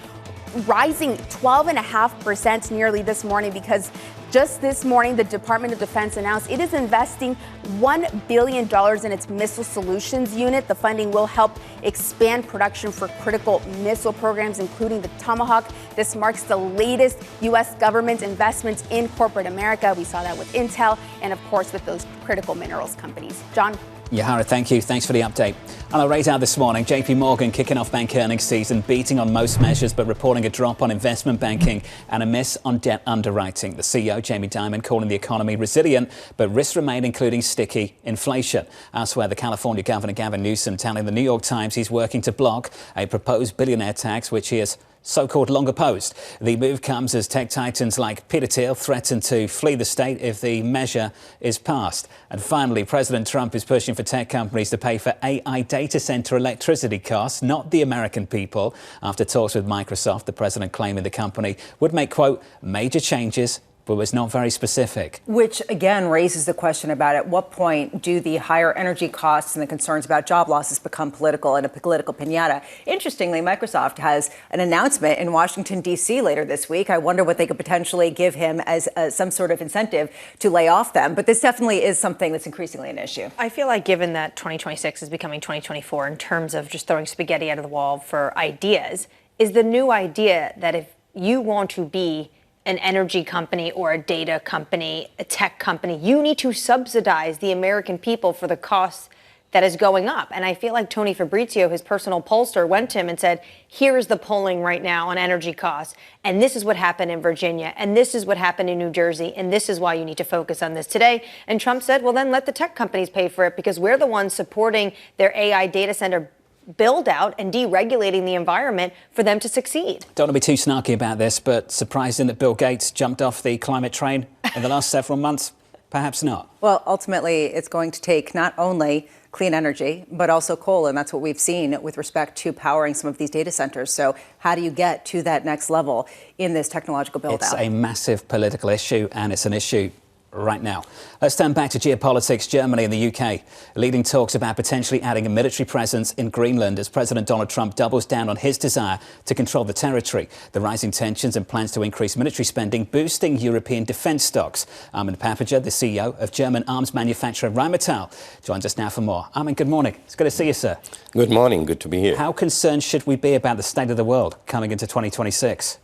rising 12.5% nearly this morning, because just this morning, the Department of Defense announced it is investing $1 billion in its missile solutions unit. The funding will help expand production for critical missile programs, including the Tomahawk. This marks the latest U.S. government investments in corporate America. We saw that with Intel and, of course, with those critical minerals companies. John? Yahara, thank you. Thanks for the update. On our radar this morning, JP Morgan kicking off bank earnings season, beating on most measures, but reporting a drop on investment banking and a miss on debt underwriting. The CEO, Jamie Dimon, calling the economy resilient, but risks remain, including sticky inflation. Elsewhere, the California Governor Gavin Newsom telling the New York Times he's working to block a proposed billionaire tax, which he has so-called long opposed. The move comes as tech titans like Peter Thiel threaten to flee the state if the measure is passed. And finally, President Trump is pushing for tech companies to pay for AI data center electricity costs, not the American people. After talks with Microsoft, the president claiming the company would make, quote, major changes, but was not very specific. Which, again, raises the question about at what point do the higher energy costs and the concerns about job losses become political and a political piñata? Interestingly, Microsoft has an announcement in Washington, D.C. later this week. I wonder what they could potentially give him as some sort of incentive to lay off them. But this definitely is something that's increasingly an issue. I feel like given that 2026 is becoming 2024 in terms of just throwing spaghetti out of the wall for ideas, is the new idea that if you want to be an energy company or a data company, a tech company, you need to subsidize the American people for the costs that is going up. And I feel like Tony Fabrizio, his personal pollster, went to him and said, here is the polling right now on energy costs. And this is what happened in Virginia. And this is what happened in New Jersey. And this is why you need to focus on this today. And Trump said, well, then let the tech companies pay for it, because we're the ones supporting their AI data center build out and deregulating the environment for them to succeed. Don't want to be too snarky about this, but surprising that Bill Gates jumped off the climate train in the last several months? Perhaps not. Well, ultimately, it's going to take not only clean energy, but also coal. And that's what we've seen with respect to powering some of these data centers. So how do you get to that next level in this technological build out? It's a massive political issue, and it's an issue right now. Let's turn back to geopolitics. Germany and the UK leading talks about potentially adding a military presence in Greenland as President Donald Trump doubles down on his desire to control the territory. The rising tensions and plans to increase military spending boosting European defence stocks. Armin Papperger, the CEO of German arms manufacturer Rheinmetall, joins us now for more. Armin, good morning. It's good to see you, sir. Good morning. Good to be here. How concerned should we be about the state of the world coming into 2026?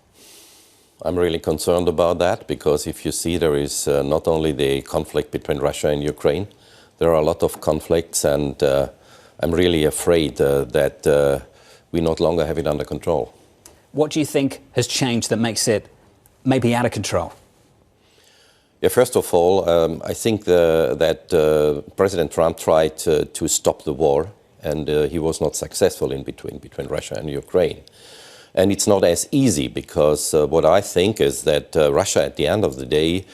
I'm really concerned about that, because if you see, there is not only the conflict between Russia and Ukraine, there are a lot of conflicts, and I'm really afraid that we no longer have it under control. What do you think has changed that makes it maybe out of control? Yeah, first of all, I think that President Trump tried to stop the war, and he was not successful in between Russia and Ukraine. And it's not as easy, because what I think is that Russia, at the end of the day,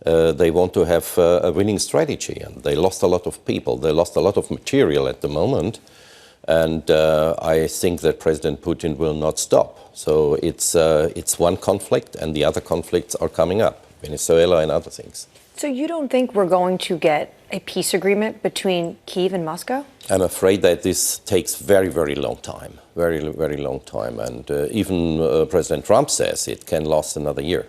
they want to have a winning strategy. And they lost a lot of people. They lost a lot of material at the moment. And I think that President Putin will not stop. So it's one conflict, and the other conflicts are coming up, Venezuela and other things. So you don't think we're going to get a peace agreement between Kyiv and Moscow? I'm afraid that this takes very, very long time, very, very long time. And even President Trump says it can last another year.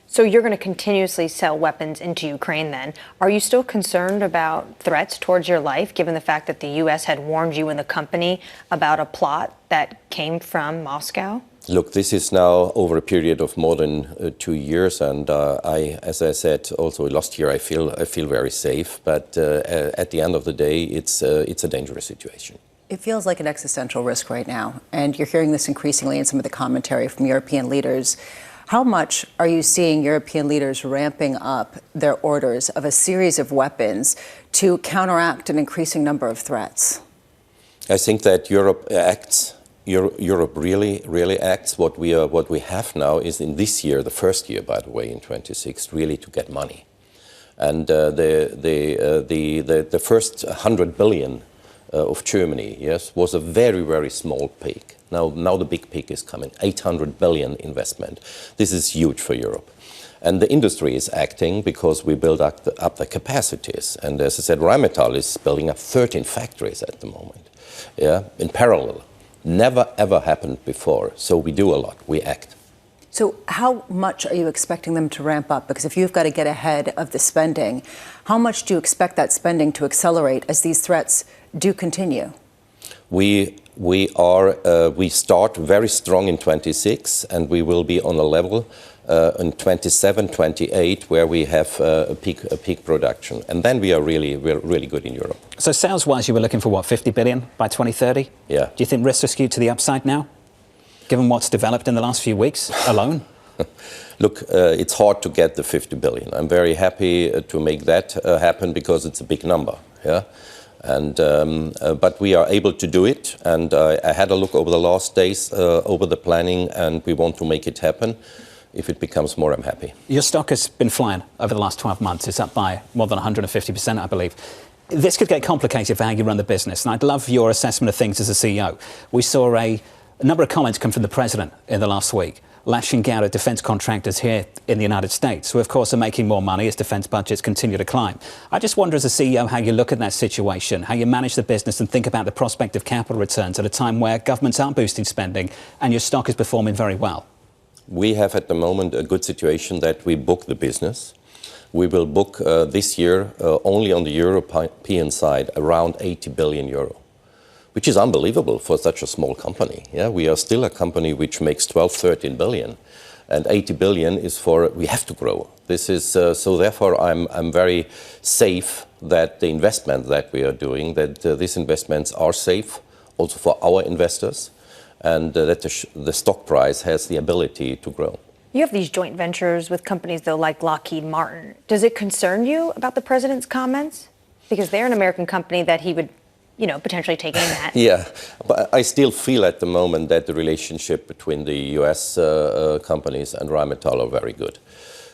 So you're going to continuously sell weapons into Ukraine then. Are you still concerned about threats towards your life, given the fact that the U.S. had warned you and the company about a plot that came from Moscow? Look, this is now over a period of more than 2 years, and as I said, also last year, I feel very safe. But at the end of the day, it's a dangerous situation. It feels like an existential risk right now, and you're hearing this increasingly in some of the commentary from European leaders. How much are you seeing European leaders ramping up their orders of a series of weapons to counteract an increasing number of threats? I think that Europe acts. Europe really acts. What we have now is in this year, the first year, by the way, in 26, really to get money, and the first 100 billion of Germany, yes, was a very, very small peak. Now the big peak is coming, 800 billion investment. This is huge for Europe. And the industry is acting because we build up the capacities. And as I said, Rheinmetall is building up 13 factories at the moment, yeah, in parallel. Never, ever happened before. So we do a lot. We act. So how much are you expecting them to ramp up? Because if you've got to get ahead of the spending, how much do you expect that spending to accelerate as these threats do continue? We start very strong in 26, and we will be on a level in 27, 28, where we have a peak production. And then we are really good in Europe. So sales-wise, you were looking for, what, 50 billion by 2030? Yeah. Do you think risks are skewed to the upside now, given what's developed in the last few weeks alone? Look, it's hard to get the 50 billion. I'm very happy to make that happen because it's a big number, yeah? And but we are able to do it, and I had a look over the last days over the planning, and we want to make it happen. If it becomes more, I'm happy. Your stock has been flying over the last 12 months. It's up by more than 150%, I believe. This could get complicated for how you run the business, and I'd love your assessment of things as a CEO. We saw a number of comments come from the president in the last week, lashing out at defence contractors here in the United States, who, of course, are making more money as defence budgets continue to climb. I just wonder, as a CEO, how you look at that situation, how you manage the business and think about the prospect of capital returns at a time where governments aren't boosting spending and your stock is performing very well. We have at the moment a good situation that we book the business. We will book this year only on the European side around 80 billion euro. Which is unbelievable for such a small company. Yeah, we are still a company which makes 12, 13 billion, and 80 billion is for, we have to grow. This is, so therefore I'm very safe that the investment that we are doing, that these investments are safe also for our investors, and that the stock price has the ability to grow. You have these joint ventures with companies, though, like Lockheed Martin. Does it concern you about the president's comments? Because they're an American company that he would, potentially take aim at. Yeah, but I still feel at the moment that the relationship between the U.S. companies and Rheinmetall are very good.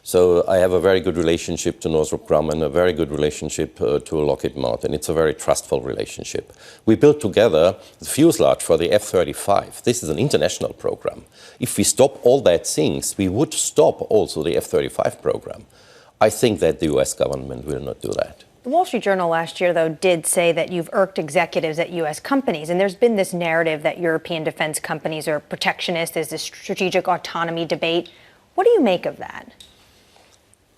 So I have a very good relationship to Northrop Grumman, a very good relationship to Lockheed Martin. It's a very trustful relationship. We built together the fuselage for the F-35. This is an international program. If we stop all that things, we would stop also the F-35 program. I think that the U.S. government will not do that. The Wall Street Journal last year, though, did say that you've irked executives at U.S. companies, and there's been this narrative that European defense companies are protectionist. There's this strategic autonomy debate. What do you make of that?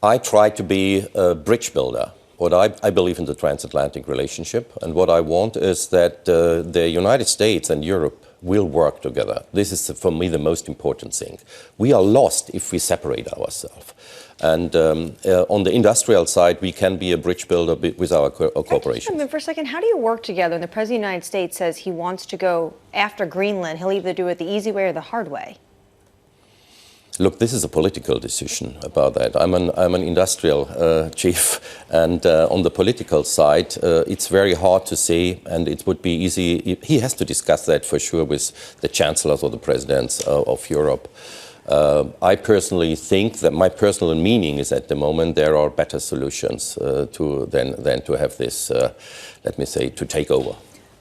I try to be a bridge builder. I believe in the transatlantic relationship, and what I want is that the United States and Europe will work together. This is, for me, the most important thing. We are lost if we separate ourselves. And on the industrial side, we can be a bridge builder with our corporations. For a second, how do you work together? And the President of the United States says he wants to go after Greenland. He'll either do it the easy way or the hard way. Look, this is a political decision about that. I'm an industrial chief, and on the political side, it's very hard to say, and it would be easy. He has to discuss that for sure with the chancellors or the presidents of Europe. I personally think that my personal meaning is at the moment there are better solutions than to have this, let me say, to take over.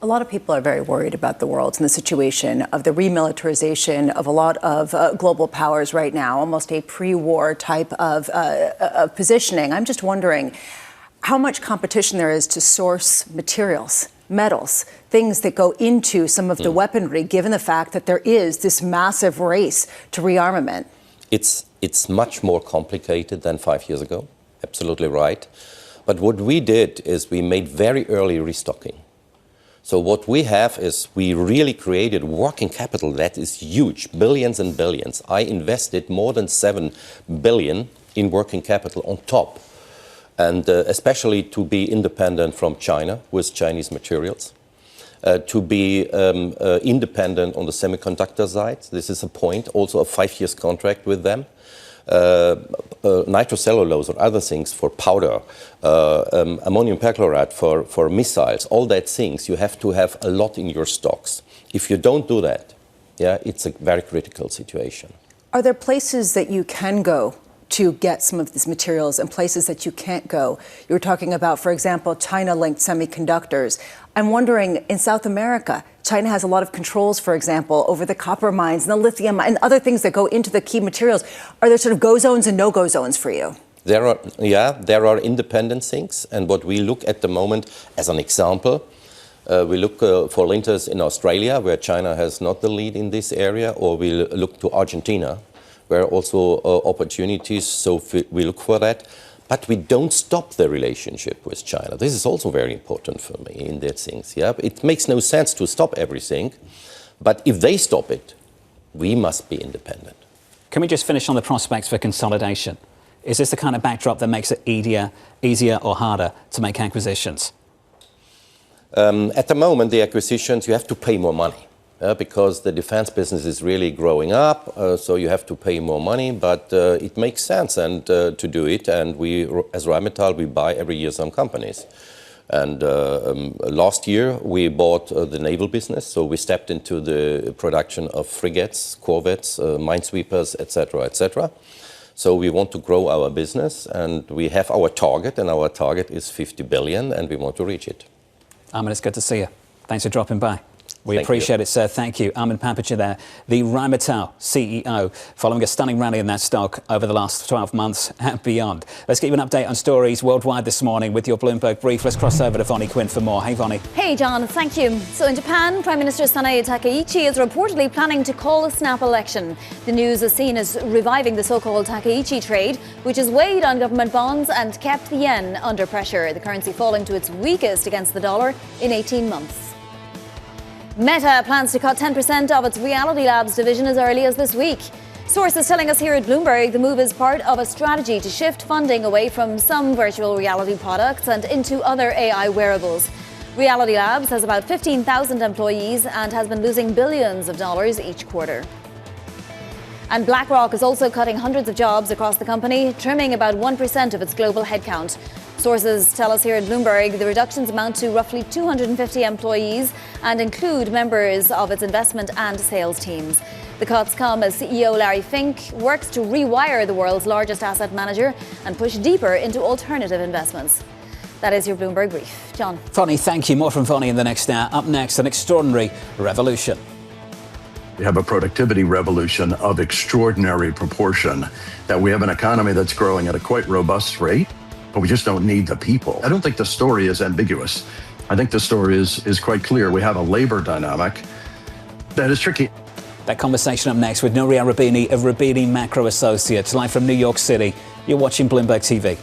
A lot of people are very worried about the world and the situation of the remilitarization of a lot of global powers right now, almost a pre-war type of positioning. I'm just wondering how much competition there is to source materials, metals, things that go into some of the weaponry, given the fact that there is this massive race to rearmament. It's much more complicated than 5 years ago. Absolutely right. But what we did is we made very early restocking. So what we have is we really created working capital that is huge, billions and billions. I invested more than 7 billion in working capital on top, and especially to be independent from China with Chinese materials, to be independent on the semiconductor side. This is a point, also a 5 years contract with them. Nitrocellulose or other things for powder, ammonium perchlorate for missiles, all that things, you have to have a lot in your stocks. If you don't do that, it's a very critical situation. Are there places that you can go to get some of these materials and places that you can't go? You were talking about, for example, China-linked semiconductors. I'm wondering, in South America, China has a lot of controls, for example, over the copper mines and the lithium and other things that go into the key materials. Are there sort of go zones and no-go zones for you? There are independent things. And what we look at the moment, as an example, we look for linters in Australia, where China has not the lead in this area, or we look to Argentina, where also opportunities, so we look for that. But we don't stop the relationship with China. This is also very important for me in that things. It makes no sense to stop everything, but if they stop it, we must be independent. Can we just finish on the prospects for consolidation? Is this the kind of backdrop that makes it easier or harder to make acquisitions? At the moment, the acquisitions, you have to pay more money. Because the defense business is really growing up, so you have to pay more money, but it makes sense and to do it. And we, as Rheinmetall, we buy every year some companies. And last year we bought the naval business, so we stepped into the production of frigates, corvettes, minesweepers, etc., etc. So we want to grow our business, and we have our target, and our target is 50 billion, and we want to reach it. Armin, it's good to see you. Thanks for dropping by. We appreciate it, sir. Thank you. Armin Papperger there, the Rheinmetall CEO, following a stunning rally in that stock over the last 12 months and beyond. Let's get you an update on stories worldwide this morning with your Bloomberg Brief. Let's cross over to Vonnie Quinn for more. Hey, Vonnie. Hey, John. Thank you. So in Japan, Prime Minister Sanae Takaichi is reportedly planning to call a snap election. The news is seen as reviving the so-called Takaichi trade, which has weighed on government bonds and kept the yen under pressure, the currency falling to its weakest against the dollar in 18 months. Meta plans to cut 10% of its Reality Labs division as early as this week. Sources telling us here at Bloomberg the move is part of a strategy to shift funding away from some virtual reality products and into other AI wearables. Reality Labs has about 15,000 employees and has been losing billions of dollars each quarter. And BlackRock is also cutting hundreds of jobs across the company, trimming about 1% of its global headcount. Sources tell us here at Bloomberg the reductions amount to roughly 250 employees and include members of its investment and sales teams. The cuts come as CEO Larry Fink works to rewire the world's largest asset manager and push deeper into alternative investments. That is your Bloomberg Brief. John. Vonnie, thank you. More from Vonnie in the next hour. Up next, an extraordinary revolution. We have a productivity revolution of extraordinary proportion, that we have an economy that's growing at a quite robust rate, but we just don't need the people. I don't think the story is ambiguous. I think the story is quite clear. We have a labor dynamic that is tricky. That conversation up next with Nouriel Roubini of Roubini Macro Associates, live from New York City. You're watching Bloomberg TV.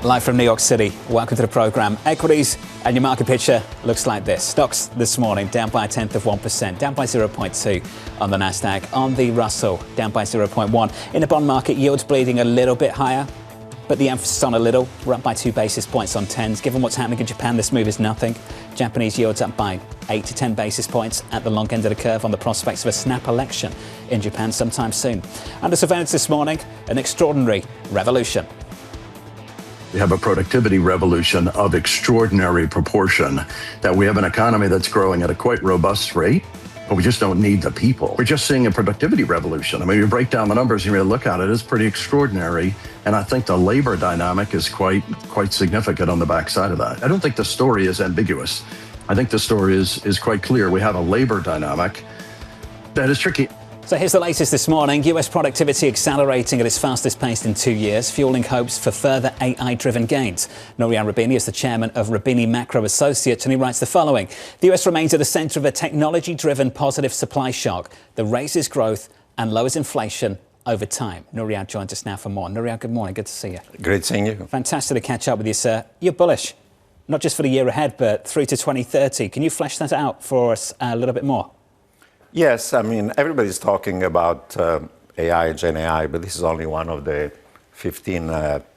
Live from New York City, welcome to the program. Equities and your market picture looks like this. Stocks this morning down by 0.1%, down by 0.2 on the Nasdaq. On the Russell, down by 0.1. In the bond market, yields bleeding a little bit higher, but the emphasis on a little. We're up by 2 basis points on 10s. Given what's happening in Japan, this move is nothing. Japanese yields up by 8 to 10 basis points at the long end of the curve on the prospects of a snap election in Japan sometime soon. Under surveillance this morning, an extraordinary revolution. We have a productivity revolution of extraordinary proportion, that we have an economy that's growing at a quite robust rate, but we just don't need the people. We're just seeing a productivity revolution. I mean, you break down the numbers, you really look at it, it's pretty extraordinary. And I think the labor dynamic is quite significant on the backside of that. I don't think the story is ambiguous. I think the story is quite clear. We have a labor dynamic that is tricky. So here's the latest this morning. US productivity accelerating at its fastest pace in 2 years, fueling hopes for further AI-driven gains. Nouriel Roubini is the chairman of Roubini Macro Associates, and he writes the following. The US remains at the centre of a technology-driven positive supply shock that raises growth and lowers inflation over time. Nouriel joins us now for more. Nouriel, good morning. Good to see you. Great seeing you. Fantastic to catch up with you, sir. You're bullish, not just for the year ahead, but through to 2030. Can you flesh that out for us a little bit more? Yes, I mean, everybody's talking about AI, Gen AI, but this is only one of the 15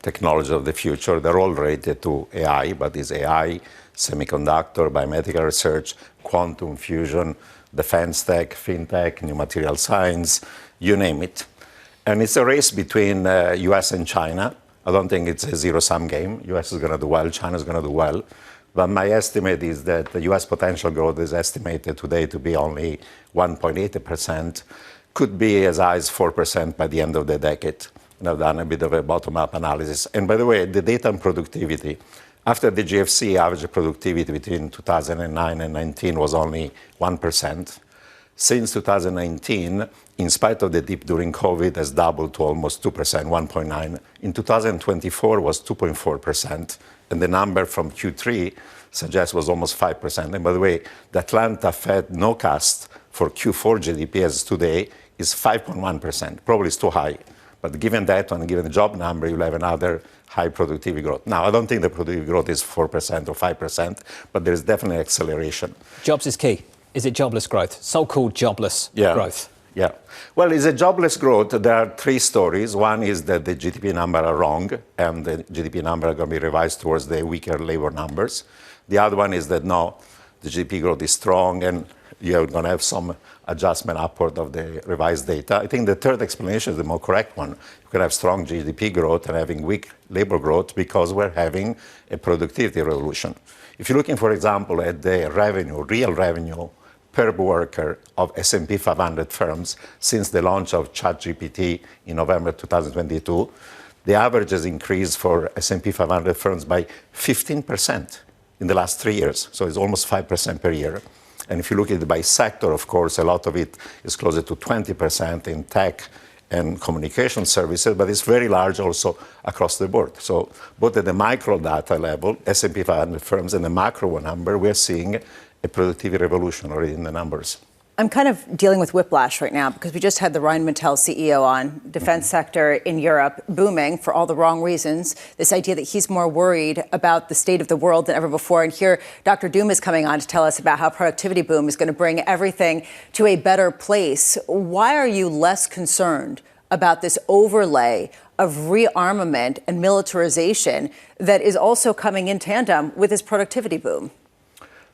technologies of the future. They're all related to AI, but it's AI, semiconductor, biomedical research, quantum fusion, defense tech, fintech, new material science, you name it. And it's a race between US and China. I don't think it's a zero-sum game. US is going to do well, China is going to do well. But my estimate is that the US potential growth is estimated today to be only 1.8%, could be as high as 4% by the end of the decade. And I've done a bit of a bottom-up analysis. And by the way, the data on productivity, after the GFC, average productivity between 2009 and 19 was only 1%. Since 2019, in spite of the dip during COVID, has doubled to almost 2%, 1.9. In 2024 was 2.4%. And the number from Q3 suggests was almost 5%. And by the way, the Atlanta Fed no-cast for Q4 GDP as today is 5.1%. Probably it's too high. But given that one, given the job number, you'll have another high productivity growth. Now, I don't think the productivity growth is 4% or 5%, but there's definitely acceleration. Jobs is key. Is it jobless growth? So-called jobless growth. Yeah. Well, it's a jobless growth. There are three stories. One is that the GDP numbers are wrong, and the GDP numbers are going to be revised towards the weaker labor numbers. The other one is that, no, the GDP growth is strong, and you're going to have some adjustment upward of the revised data. I think the third explanation is the more correct one. You can have strong GDP growth and having weak labor growth because we're having a productivity revolution. If you're looking, for example, at the revenue, real revenue, per worker of S&P 500 firms since the launch of ChatGPT in November 2022, the average has increased for S&P 500 firms by 15% in the last 3 years. So it's almost 5% per year. And if you look at it by sector, of course, a lot of it is closer to 20% in tech and communication services, but it's very large also across the board. So both at the micro data level, S&P 500 firms, and the macro number, we're seeing a productivity revolution already in the numbers. I'm kind of dealing with whiplash right now because we just had the Rheinmetall CEO on, defense sector in Europe booming for all the wrong reasons. This idea that he's more worried about the state of the world than ever before. And here, Dr. Doom is coming on to tell us about how productivity boom is going to bring everything to a better place. Why are you less concerned about this overlay of rearmament and militarization that is also coming in tandem with this productivity boom?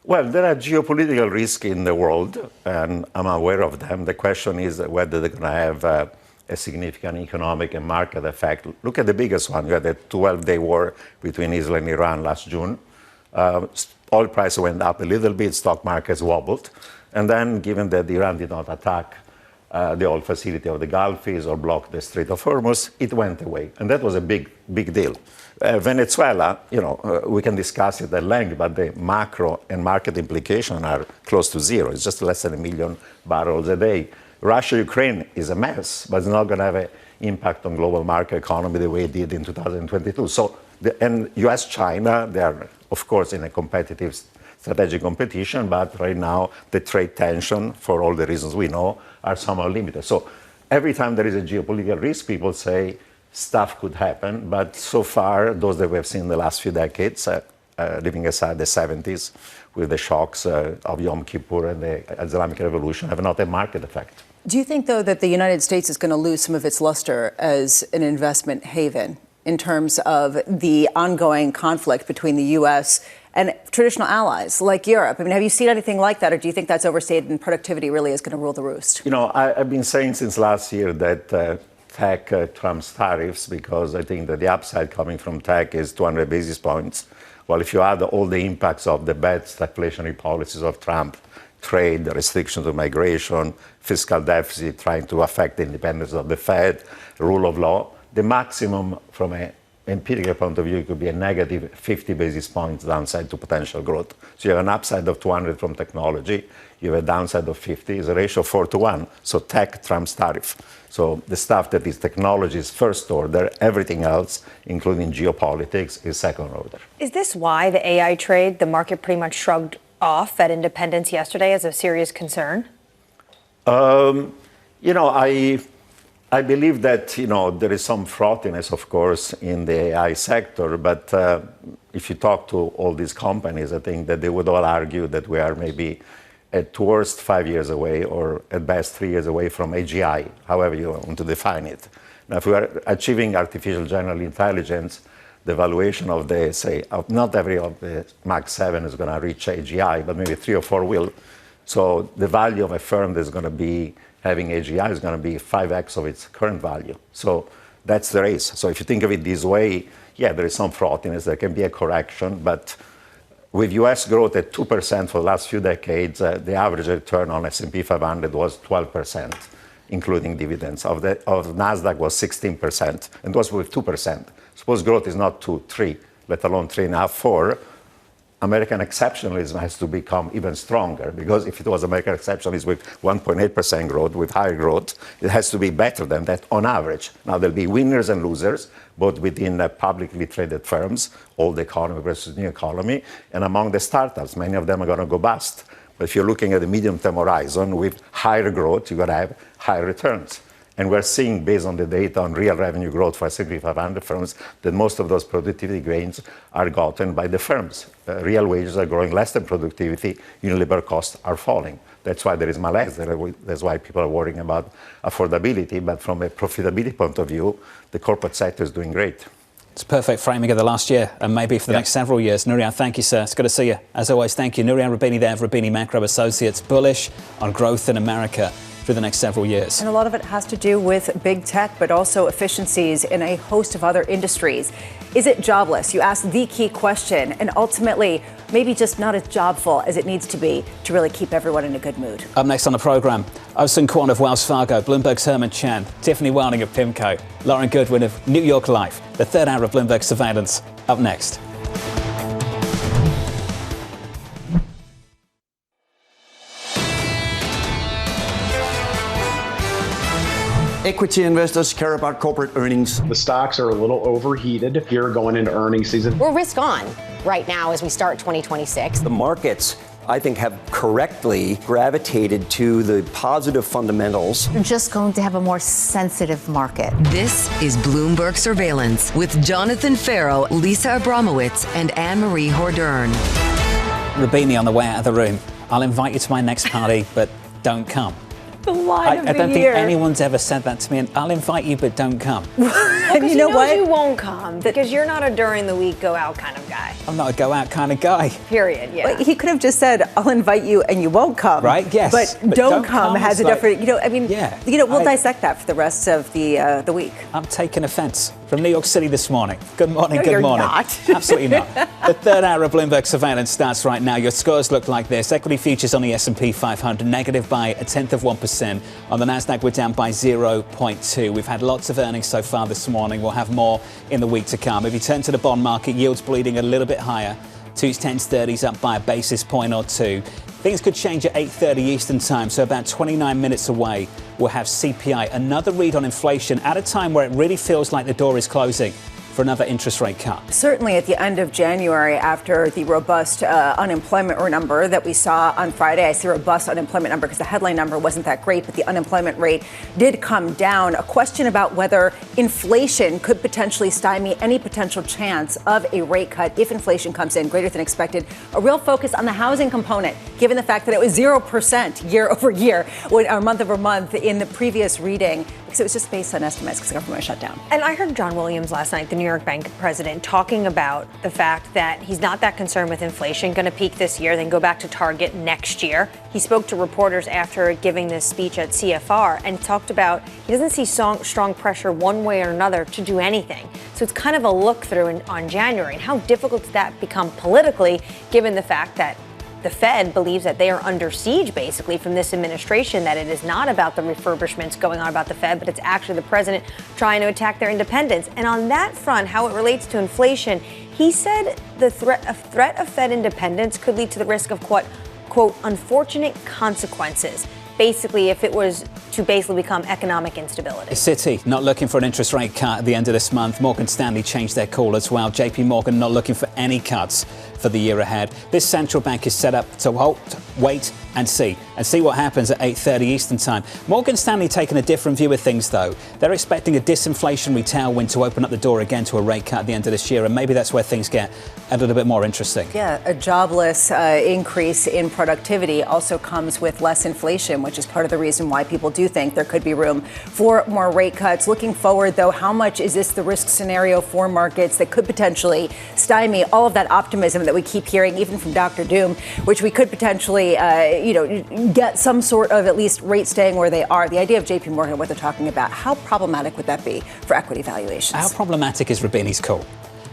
Well, there are geopolitical risks in the world, and I'm aware of them. The question is whether they're going to have a significant economic and market effect. Look at the biggest one. You had a 12-day war between Israel and Iran last June. Oil prices went up a little bit, stock markets wobbled. And then, given that Iran did not attack the oil facility of the Gulfies or block the Strait of Hormuz, it went away. And that was a big deal. Venezuela, we can discuss it at length, but the macro and market implications are close to zero. It's just less than 1 million barrels a day. Russia, Ukraine is a mess, but it's not going to have an impact on global market economy the way it did in 2022. So, and US, China, they are, of course, in a competitive strategic competition, but right now the trade tension, for all the reasons we know, are somehow limited. So every time there is a geopolitical risk, people say, stuff could happen, but so far, those that we have seen in the last few decades, leaving aside the 70s with the shocks of Yom Kippur and the Islamic Revolution, have not a market effect. Do you think, though, that the United States is going to lose some of its luster as an investment haven in terms of the ongoing conflict between the U.S. and traditional allies like Europe? I mean, have you seen anything like that, or do you think that's overstated and productivity really is going to rule the roost? I've been saying since last year that tech trumps tariffs because I think that the upside coming from tech is 200 basis points. Well, if you add all the impacts of the bad stagflationary policies of Trump, trade, restrictions of migration, fiscal deficit, trying to affect the independence of the Fed, rule of law, the maximum from an empirical point of view could be a negative 50 basis points downside to potential growth. So you have an upside of 200 from technology, you have a downside of 50, it's a ratio of 4-1. So tech trumps tariff. So the stuff that is technology is first order, everything else, including geopolitics, is second order. Is this why the AI trade, the market pretty much shrugged off at independence yesterday as a serious concern? I believe that, there is some frothiness, of course, in the AI sector, but if you talk to all these companies, I think that they would all argue that we are maybe at worst 5 years away or at best 3 years away from AGI, however you want to define it. Now, if we are achieving artificial general intelligence, the valuation of not every of the Max 7 is going to reach AGI, but maybe 3 or 4 will. So the value of a firm that's going to be having AGI is going to be 5x of its current value. So that's the race. So if you think of it this way, yeah, there is some frothiness. There can be a correction, but with US growth at 2% for the last few decades, the average return on S&P 500 was 12%, including dividends. Of NASDAQ was 16%, and was with 2%. Suppose growth is not 2, 3, let alone 3.5, 4. American exceptionalism has to become even stronger, because if it was American exceptionalism with 1.8% growth, with higher growth, it has to be better than that on average. Now, there'll be winners and losers, both within publicly traded firms, old economy versus new economy, and among the startups. Many of them are going to go bust. But if you're looking at the medium-term horizon, with higher growth, you're going to have higher returns. And we're seeing, based on the data on real revenue growth for S&P 500 firms, that most of those productivity gains are gotten by the firms. Real wages are growing less than productivity, unit labor costs are falling. That's why there is malaise. That's why people are worrying about affordability. But from a profitability point of view, the corporate sector is doing great. It's perfect framing of the last year and maybe for the next several years. Nouriel, thank you, sir. It's good to see you. As always, thank you. Nouriel Roubini there of Roubini Macro Associates, bullish on growth in America for the next several years. And a lot of it has to do with big tech, but also efficiencies in a host of other industries. Is it jobless? You ask the key question, and ultimately, maybe just not as jobful as it needs to be to really keep everyone in a good mood. Up next on the programme, Ohsung Kwon of Wells Fargo, Bloomberg's Herman Chan, Tiffany Welding of Pimco, Lauren Goodwin of New York Life. The third hour of Bloomberg Surveillance, up next. Equity investors care about corporate earnings. The stocks are a little overheated here going into earnings season. We're risk on right now as we start 2026. The markets, I think, have correctly gravitated to the positive fundamentals. We're just going to have a more sensitive market. This is Bloomberg Surveillance with Jonathan Ferro, Lisa Abramowicz, and Annmarie Hordern. Roubini on the way out of the room. I'll invite you to my next party, but don't come. The line of the I don't year. think anyone's ever said that to me, and I'll invite you, but don't come. And you know what? You won't come because you're not a during the week go out kind of guy. I'm not a go out kind of guy. Period. Yeah. Well, he could have just said, "I'll invite you and you won't come." Right? Yes. But don't come has a different. We'll dissect that for the rest of the week. I'm taking offence from New York City this morning. Good morning. No, good you're morning. Not. Absolutely not. The third hour of Bloomberg Surveillance starts right now. Your scores look like this. Equity futures on the S&P 500 negative by 0.1%. On the Nasdaq, we're down by 0.2. We've had lots of earnings so far this morning. We'll have more in the week to come. If you turn to the bond market, yields bleeding a little bit higher. 2s, 10s, 30s up by a basis point or two. Things could change at 8:30 Eastern time, so about 29 minutes away, we'll have CPI, another read on inflation at a time where it really feels like the door is closing for another interest rate cut. Certainly at the end of January, after the robust unemployment number that we saw on Friday. I say robust unemployment number because the headline number wasn't that great, but the unemployment rate did come down. A question about whether inflation could potentially stymie any potential chance of a rate cut if inflation comes in greater than expected. A real focus on the housing component, given the fact that it was 0% year over year, or month over month in the previous reading. because it was just based on estimates because the government was shut down. And I heard John Williams last night, the New York Bank president, talking about the fact that he's not that concerned with inflation, going to peak this year, then go back to target next year. He spoke to reporters after giving this speech at CFR and talked about he doesn't see strong pressure one way or another to do anything. So it's kind of a look through on January. And how difficult does that become politically, given the fact that the Fed believes that they are under siege, basically, from this administration, that it is not about the refurbishments going on about the Fed, but it's actually the president trying to attack their independence. And on that front, how it relates to inflation, he said the threat of Fed independence could lead to the risk of, quote, unfortunate consequences. Basically, if it was to basically become economic instability. Citi not looking for an interest rate cut at the end of this month. Morgan Stanley changed their call as well. JP Morgan not looking for any cuts for the year ahead. This central bank is set up to wait and see what happens at 8:30 Eastern time. Morgan Stanley taking a different view of things, though. They're expecting a disinflationary tailwind to open up the door again to a rate cut at the end of this year, and maybe that's where things get a little bit more interesting. Yeah, a jobless increase in productivity also comes with less inflation, which is part of the reason why people do think there could be room for more rate cuts. Looking forward, though, how much is this the risk scenario for markets that could potentially stymie all of that optimism that we keep hearing, even from Dr. Doom, which we could potentially get some sort of at least rate staying where they are. The idea of JP Morgan, what they're talking about, how problematic would that be for equity valuations? How problematic is Roubini's call?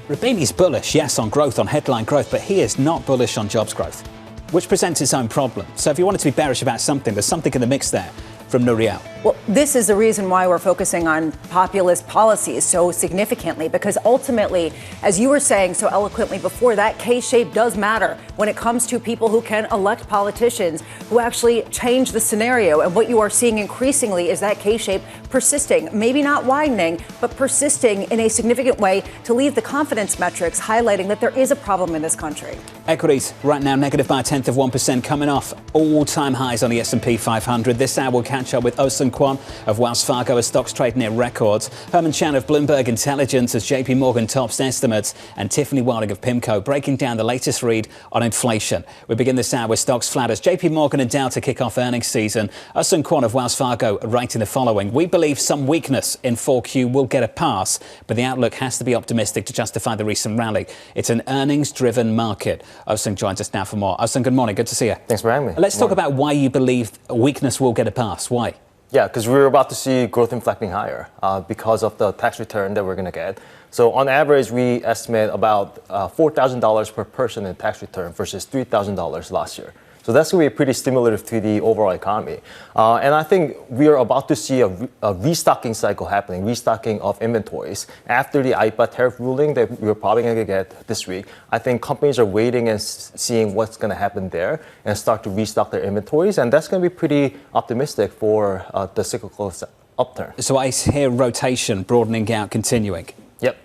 Roubini's bullish, yes, on growth, on headline growth, but he is not bullish on jobs growth, which presents its own problem. So if you wanted to be bearish about something, there's something in the mix there. From Nouriel. Well, this is the reason why we're focusing on populist policies so significantly, because ultimately, as you were saying so eloquently before, that K-shape does matter when it comes to people who can elect politicians who actually change the scenario. And what you are seeing increasingly is that K-shape persisting, maybe not widening, but persisting in a significant way to leave the confidence metrics highlighting that there is a problem in this country. Equities right now negative by 0.1%, coming off all-time highs on the S&P 500. This hour we'll catch up with Ohsung Kwon of Wells Fargo as stocks trade near records. Herman Chan of Bloomberg Intelligence as JP Morgan tops estimates, and Tiffany Wilding of Pimco breaking down the latest read on inflation. We begin this hour with stocks flat as JP Morgan and Dow to kick off earnings season. Ohsung Kwon of Wells Fargo writing the following: we believe some weakness in 4Q will get a pass, but the outlook has to be optimistic to justify the recent rally. It's an earnings-driven market. Ohsung joins us now for more. Ohsung, good morning. Good to see you. Thanks for having me. Let's talk about why you believe weakness will get a pass. Why? Yeah, because we're about to see growth inflecting higher because of the tax return that we're going to get. So on average, we estimate about $4,000 per person in tax return versus $3,000 last year. So that's going to be pretty stimulative to the overall economy. And I think we are about to see a restocking cycle happening, restocking of inventories. After the IEEPA tariff ruling that we're probably going to get this week, I think companies are waiting and seeing what's going to happen there and start to restock their inventories. And that's going to be pretty optimistic for the cyclical upturn. So I hear rotation broadening out, continuing. Yep.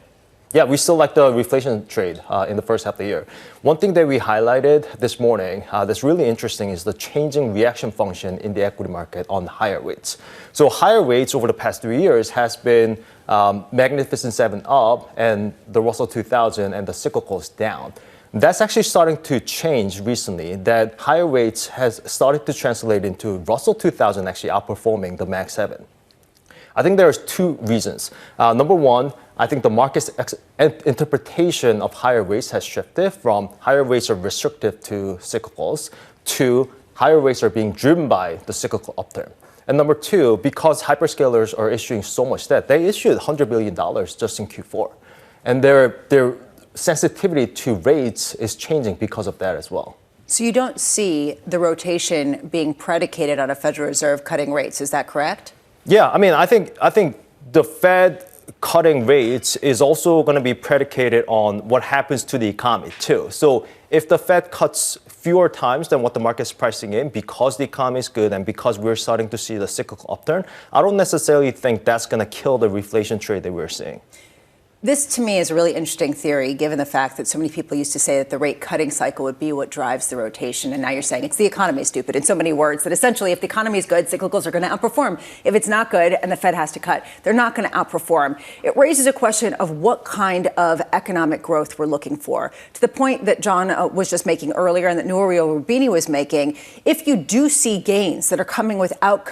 Yeah, we still like the reflation trade in the first half of the year. One thing that we highlighted this morning that's really interesting is the changing reaction function in the equity market on higher rates. So higher rates over the past 3 years has been Magnificent 7 up and the Russell 2000 and the cyclicals down. That's actually starting to change recently, that higher rates has started to translate into Russell 2000 actually outperforming the Mag 7. I think there's two reasons. Number one, I think the market's interpretation of higher rates has shifted from higher rates are restrictive to cyclicals to higher rates are being driven by the cyclical upturn. And number two, because hyperscalers are issuing so much debt, they issued $100 billion just in Q4. And their sensitivity to rates is changing because of that as well. So you don't see the rotation being predicated on a Federal Reserve cutting rates, is that correct? Yeah, I mean, I think the Fed cutting rates is also going to be predicated on what happens to the economy too. So if the Fed cuts fewer times than what the market's pricing in because the economy is good and because we're starting to see the cyclical upturn, I don't necessarily think that's going to kill the reflation trade that we're seeing. This, to me, is a really interesting theory, given the fact that so many people used to say that the rate cutting cycle would be what drives the rotation. And now you're saying it's the economy, stupid, in so many words, that essentially if the economy is good, cyclicals are going to outperform. If it's not good and the Fed has to cut, they're not going to outperform. It raises a question of what kind of economic growth we're looking for. To the point that John was just making earlier and that Nouriel Roubini was making, if you do see gains that are coming without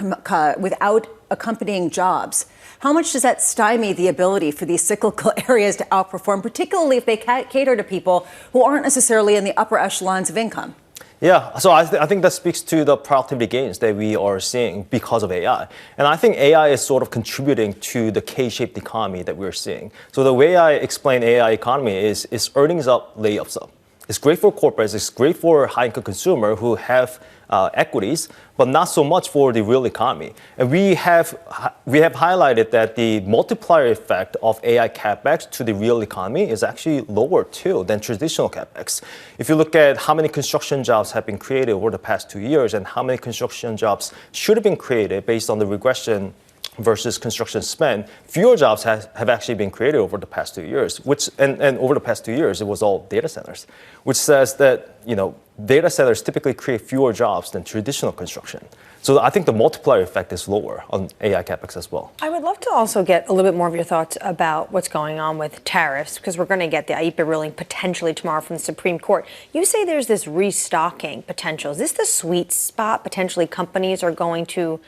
accompanying jobs. How much does that stymie the ability for these cyclical areas to outperform, particularly if they cater to people who aren't necessarily in the upper echelons of income? Yeah, so I think that speaks to the productivity gains that we are seeing because of AI. And I think AI is sort of contributing to the K-shaped economy that we're seeing. So the way I explain AI economy is earnings up, layups up. It's great for corporates, it's great for high-income consumer who have equities, but not so much for the real economy. And we have highlighted that the multiplier effect of AI capex to the real economy is actually lower too than traditional capex. If you look at how many construction jobs have been created over the past 2 years and how many construction jobs should have been created based on the regression versus construction spend, fewer jobs have actually been created over the past 2 years, and over the past 2 years, it was all data centers, which says that, data centers typically create fewer jobs than traditional construction. So I think the multiplier effect is lower on AI capex as well. I would love to also get a little bit more of your thoughts about what's going on with tariffs, because we're going to get the IEEPA ruling potentially tomorrow from the Supreme Court. You say there's this restocking potential. Is this the sweet spot? Potentially companies are going to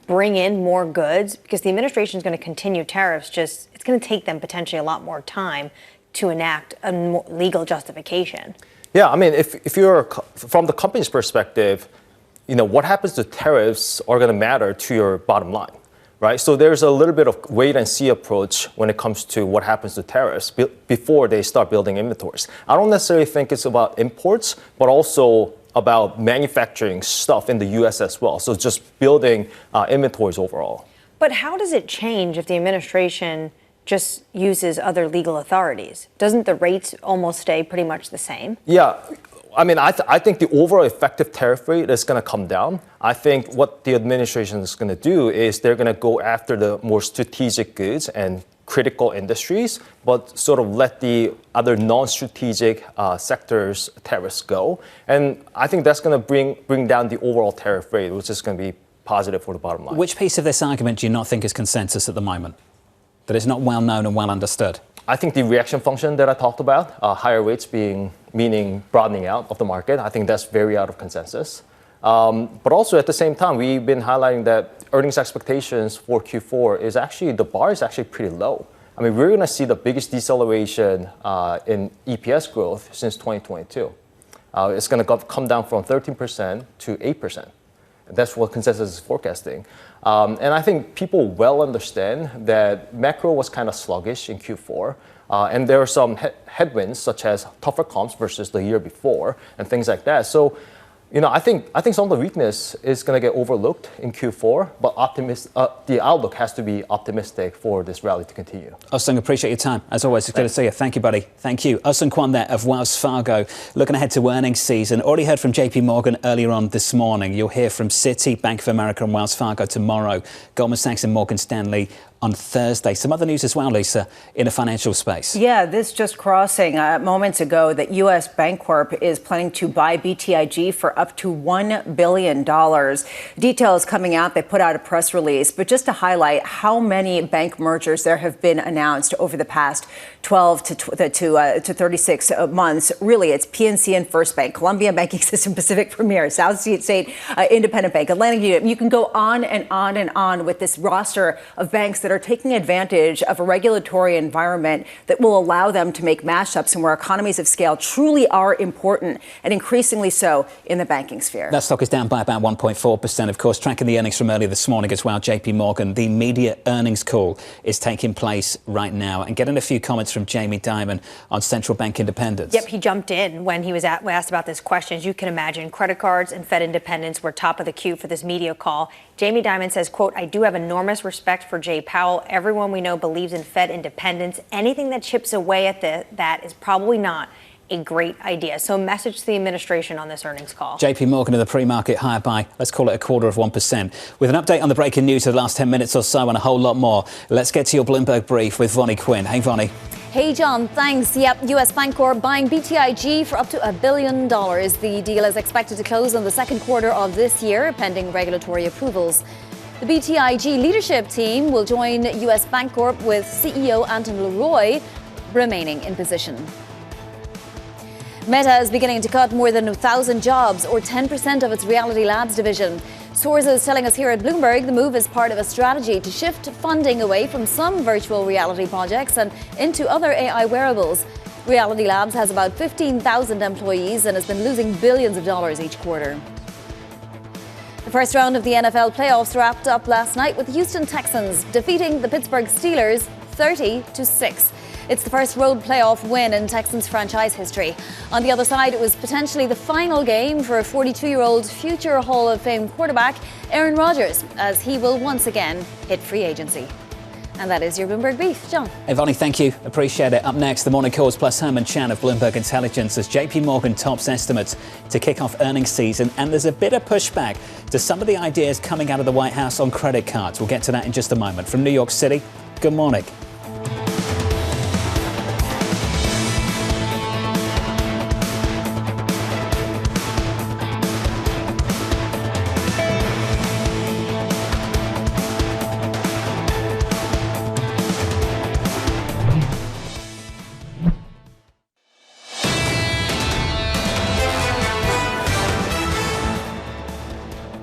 bring in more goods because the administration is going to continue tariffs. It's going to take them potentially a lot more time to enact a legal justification. Yeah, I mean, if you're from the company's perspective, what happens to tariffs are going to matter to your bottom line, right? So there's a little bit of wait and see approach when it comes to what happens to tariffs before they start building inventories. I don't necessarily think it's about imports, but also about manufacturing stuff in the U.S. as well. So just building inventories overall. But how does it change if the administration just uses other legal authorities? Doesn't the rates almost stay pretty much the same? Yeah. I mean, I think the overall effective tariff rate is going to come down. I think what the administration is going to do is they're going to go after the more strategic goods and critical industries, but sort of let the other non-strategic sectors tariffs go. And I think that's going to bring down the overall tariff rate, which is going to be positive for the bottom line. Which piece of this argument do you not think is consensus at the moment? That is not well known and well understood? I think the reaction function that I talked about, higher rates meaning broadening out of the market, I think that's very out of consensus. But also at the same time, we've been highlighting that earnings expectations for Q4 is actually, the bar is actually pretty low. I mean, we're going to see the biggest deceleration in EPS growth since 2022. It's going to come down from 13% to 8%. That's what consensus is forecasting. And I think people well understand that macro was kind of sluggish in Q4. And there are some headwinds, such as tougher comps versus the year before and things like that. So, I think some of the weakness is going to get overlooked in Q4, but the outlook has to be optimistic for this rally to continue. Ohsung, appreciate your time. As always, it's good to see you. Thank you, buddy. Thank you. Ohsung Kwon there of Wells Fargo. Looking ahead to earnings season. Already heard from JP Morgan earlier on this morning. You'll hear from Citi, Bank of America and Wells Fargo tomorrow. Goldman Sachs and Morgan Stanley on Thursday. Some other news as well, Lisa, in the financial space. Yeah, this just crossing moments ago that U.S. Bancorp is planning to buy BTIG for up to $1 billion. Details coming out. They put out a press release. But just to highlight how many bank mergers there have been announced over the past 12 to 36 months. Really, it's PNC and First Bank, Columbia Banking System, Pacific Premier, South State Independent Bank, Atlantic Union. You can go on and on and on with this roster of banks that are taking advantage of a regulatory environment that will allow them to make mashups and where economies of scale truly are important and increasingly so in the banking sphere. That stock is down by about 1.4%. Of course, tracking the earnings from earlier this morning as well, JP Morgan, the media earnings call is taking place right now. And getting a few comments from Jamie Dimon on central bank independence. Yep, he jumped in when he was asked about this question. As you can imagine, credit cards and Fed independence were top of the queue for this media call. Jamie Dimon says, quote, "I do have enormous respect for Jay Powell. Everyone we know believes in Fed independence. Anything that chips away at that is probably not a great idea." So a message to the administration on this earnings call. JP Morgan in the pre-market higher by, let's call it 0.25%. With an update on the breaking news of the last 10 minutes or so and a whole lot more, let's get to your Bloomberg brief with Vonnie Quinn. Hey, Vonnie. Hey, John, thanks. Yep, U.S. Bancorp buying BTIG for up to $1 billion. The deal is expected to close in the second quarter of this year, pending regulatory approvals. The BTIG leadership team will join U.S. Bancorp with CEO Anton Leroy remaining in position. Meta is beginning to cut more than 1,000 jobs, or 10% of its Reality Labs division. Sources telling us here at Bloomberg the move is part of a strategy to shift funding away from some virtual reality projects and into other AI wearables. Reality Labs has about 15,000 employees and has been losing billions of dollars each quarter. The first round of the NFL playoffs wrapped up last night with the Houston Texans defeating the Pittsburgh Steelers 30-6. It's the first road playoff win in Texans franchise history. On the other side, it was potentially the final game for a 42-year-old future Hall of Fame quarterback, Aaron Rodgers, as he will once again hit free agency. And that is your Bloomberg Brief. John. Ivani, thank you. Appreciate it. Up next, the morning calls plus Herman Chan of Bloomberg Intelligence as JP Morgan tops estimates to kick off earnings season. And there's a bit of pushback to some of the ideas coming out of the White House on credit cards. We'll get to that in just a moment. From New York City, good morning.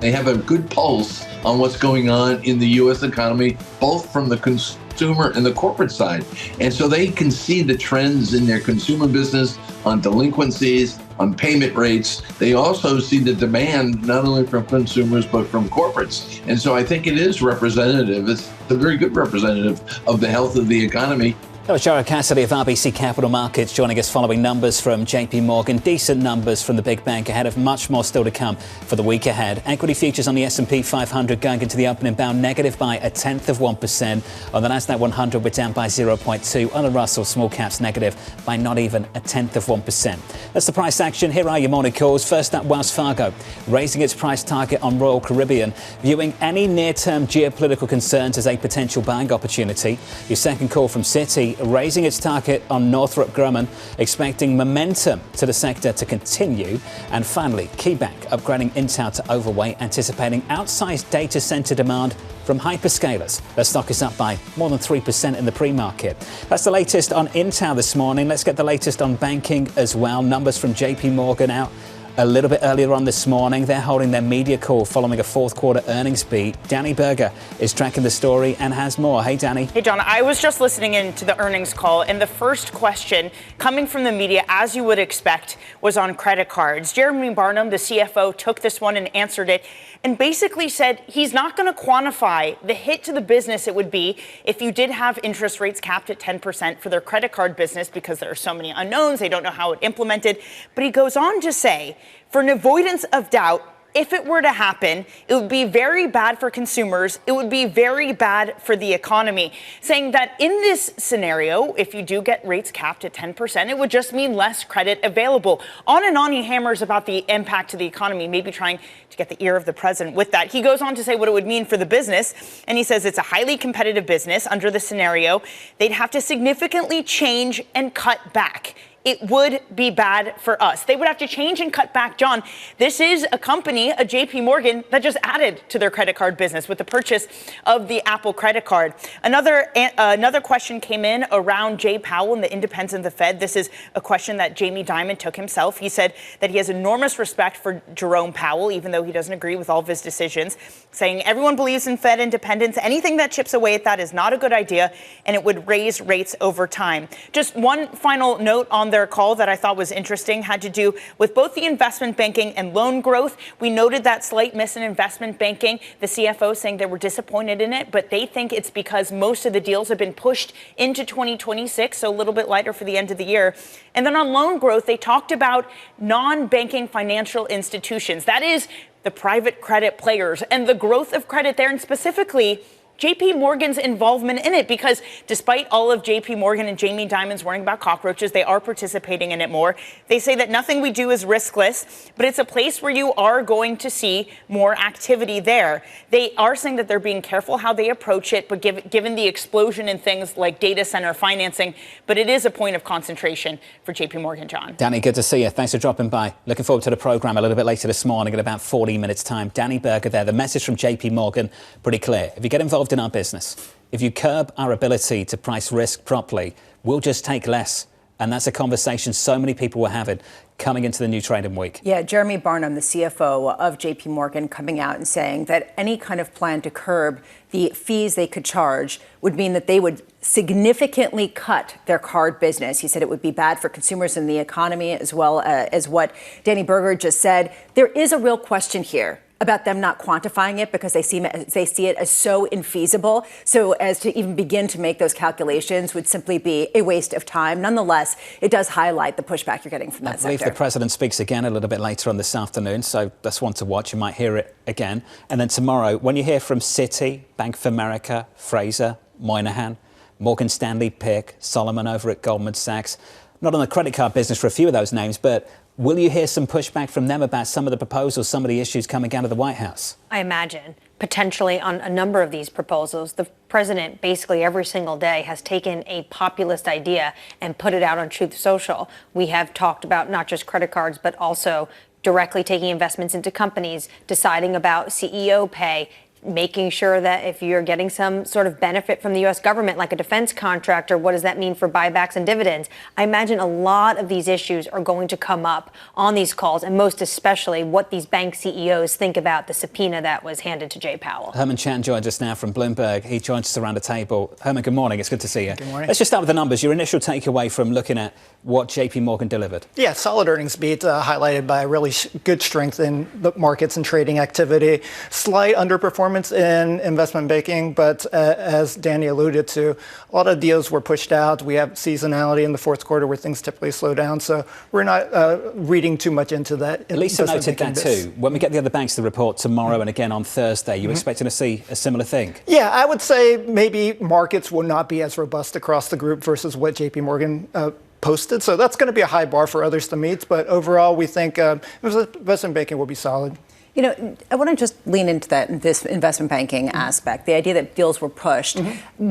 They have a good pulse on what's going on in the U.S. economy, both from the consumer and the corporate side. And so they can see the trends in their consumer business on delinquencies, on payment rates. They also see the demand not only from consumers, but from corporates. And so I think it is representative. It's a very good representative of the health of the economy. That was Gerard Cassidy of RBC Capital Markets joining us following numbers from JP Morgan. Decent numbers from the big bank ahead of much more still to come for the week ahead. Equity futures on the S&P 500 going into the opening bound negative by 0.1%. On the Nasdaq 100 we're down by 0.2. On the Russell small caps negative by not even 0.1%. That's the price action. Here are your morning calls. First up, Wells Fargo raising its price target on Royal Caribbean, viewing any near-term geopolitical concerns as a potential buying opportunity. Your second call from Citi, raising its target on Northrop Grumman, expecting momentum to the sector to continue. And finally, KeyBank upgrading Intel to overweight, anticipating outsized data center demand from hyperscalers. The stock is up by more than 3% in the pre-market. That's the latest on Intel this morning. Let's get the latest on banking as well. Numbers from JP Morgan out a little bit earlier on this morning. They're holding their media call following a fourth quarter earnings beat. Danny Berger is tracking the story and has more. Hey, Danny. Hey, John. I was just listening in to the earnings call, and the first question coming from the media, as you would expect, was on credit cards. Jeremy Barnum, the CFO, took this one and answered it and basically said he's not going to quantify the hit to the business it would be if you did have interest rates capped at 10% for their credit card business because there are so many unknowns. They don't know how it implemented. But he goes on to say, for an avoidance of doubt, if it were to happen, it would be very bad for consumers. It would be very bad for the economy, saying that in this scenario, if you do get rates capped at 10%, it would just mean less credit available. On and on he hammers about the impact to the economy, maybe trying to get the ear of the president with that. He goes on to say what it would mean for the business, and he says it's a highly competitive business. Under the scenario, they'd have to significantly change and cut back. It would be bad for us. They would have to change and cut back. John, this is a company, a JP Morgan, that just added to their credit card business with the purchase of the Apple credit card. Another question came in around Jay Powell and the independence of the Fed. This is a question that Jamie Dimon took himself. He said that he has enormous respect for Jerome Powell, even though he doesn't agree with all of his decisions, saying everyone believes in Fed independence. Anything that chips away at that is not a good idea, and it would raise rates over time. Just one final note on their call that I thought was interesting had to do with both the investment banking and loan growth. We noted that slight miss in investment banking, the CFO saying they were disappointed in it, but they think it's because most of the deals have been pushed into 2026, so a little bit lighter for the end of the year. And then on loan growth, they talked about non-banking financial institutions. That is the private credit players and the growth of credit there, and specifically JP Morgan's involvement in it, because despite all of JP Morgan and Jamie Dimon's worrying about cockroaches, they are participating in it more. They say that nothing we do is riskless, but it's a place where you are going to see more activity there. They are saying that they're being careful how they approach it, but given the explosion in things like data center financing, but it is a point of concentration for JP Morgan, John. Danny, good to see you. Thanks for dropping by. Looking forward to the program a little bit later this morning in about 40 minutes time. Danny Berger there. The message from JP Morgan, pretty clear. If you get involved in our business, if you curb our ability to price risk properly, we'll just take less And that's a conversation so many people were having coming into the new trading week. Yeah, Jeremy Barnum, the CFO of JP Morgan, coming out and saying that any kind of plan to curb the fees they could charge would mean that they would significantly cut their card business. He said it would be bad for consumers and the economy, as well as what Danny Berger just said. There is a real question here about them not quantifying it because they see it as so infeasible. So as to even begin to make those calculations would simply be a waste of time. Nonetheless, it does highlight the pushback you're getting from that sector. I believe the president speaks again a little bit later on this afternoon, so that's one to watch. You might hear it again. And then tomorrow, when you hear from Citi, Bank of America, Fraser, Moynihan, Morgan Stanley, Pick, Solomon over at Goldman Sachs, not on the credit card business for a few of those names, but will you hear some pushback from them about some of the proposals, some of the issues coming out of the White House? I imagine potentially on a number of these proposals. The president basically every single day has taken a populist idea and put it out on Truth Social. We have talked about not just credit cards, but also directly taking investments into companies, deciding about CEO pay, making sure that if you're getting some sort of benefit from the U.S. government, like a defense contractor, what does that mean for buybacks and dividends? I imagine a lot of these issues are going to come up on these calls, and most especially what these bank CEOs think about the subpoena that was handed to Jay Powell. Herman Chan joins us now from Bloomberg. He joins us around the table. Herman, good morning. It's good to see you. Good morning. Let's just start with the numbers. Your initial takeaway from looking at what JP Morgan delivered. Yeah, solid earnings beat highlighted by really good strength in the markets and trading activity. Slight underperformance in investment banking, but as Danny alluded to, a lot of deals were pushed out. We have seasonality in the fourth quarter where things typically slow down, so we're not reading too much into that. Lisa noted that too. When we get the other banks to report tomorrow and again on Thursday, you expecting to see a similar thing? Yeah, I would say maybe markets will not be as robust across the group versus what JP Morgan posted. So that's going to be a high bar for others to meet. But overall, we think investment banking will be solid. You know, I want to just lean into this investment banking aspect, the idea that deals were pushed,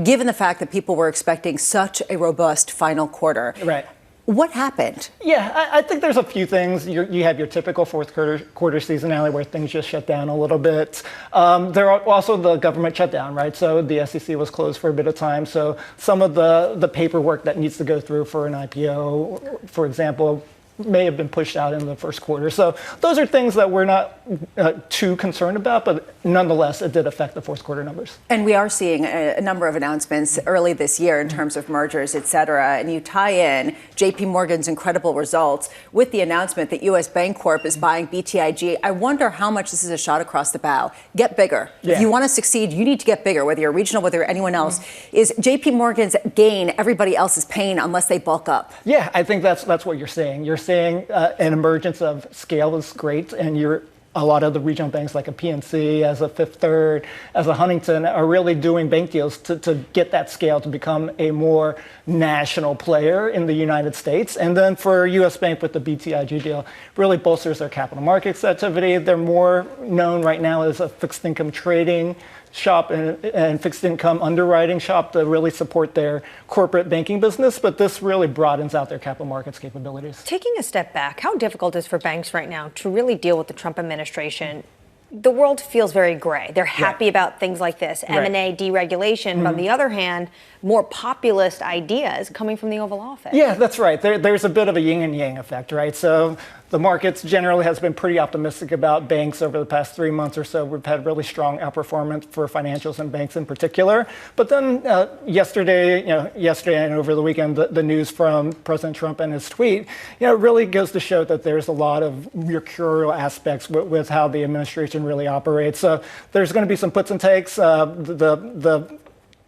given the fact that people were expecting such a robust final quarter. Right. What happened? Yeah, I think there's a few things. You have your typical fourth quarter seasonality where things just shut down a little bit. There are also the government shutdown, right? So the SEC was closed for a bit of time. So some of the paperwork that needs to go through for an IPO, for example, may have been pushed out in the first quarter. So those are things that we're not too concerned about, but nonetheless, it did affect the fourth quarter numbers. And we are seeing a number of announcements early this year in terms of mergers, et cetera. And you tie in JP Morgan's incredible results with the announcement that U.S. Bancorp is buying BTIG. I wonder how much this is a shot across the bow. Get bigger. Yeah. If you want to succeed, you need to get bigger, whether you're regional, whether you're anyone else. Is JP Morgan's gain everybody else's pain unless they bulk up? Yeah, I think that's what you're saying. You're saying an emergence of scale is great, and a lot of the regional banks like a PNC, as a Fifth Third, as a Huntington are really doing bank deals to get that scale to become a more national player in the United States. And then for U.S. Bank with the BTIG deal, really bolsters their capital markets activity. They're more known right now as a fixed income trading shop and fixed income underwriting shop to really support their corporate banking business, but this really broadens out their capital markets capabilities. Taking a step back, how difficult is it for banks right now to really deal with the Trump administration? The world feels very gray. They're happy about things like this, M&A, deregulation. But on the other hand, more populist ideas coming from the Oval Office. Yeah, that's right. There's a bit of a yin and yang effect, right? So the markets generally has been pretty optimistic about banks over the past 3 months or so. We've had really strong outperformance for financials and banks in particular. But then yesterday and over the weekend, the news from President Trump and his tweet, really goes to show that there's a lot of mercurial aspects with how the administration really operates. So there's going to be some puts and takes. The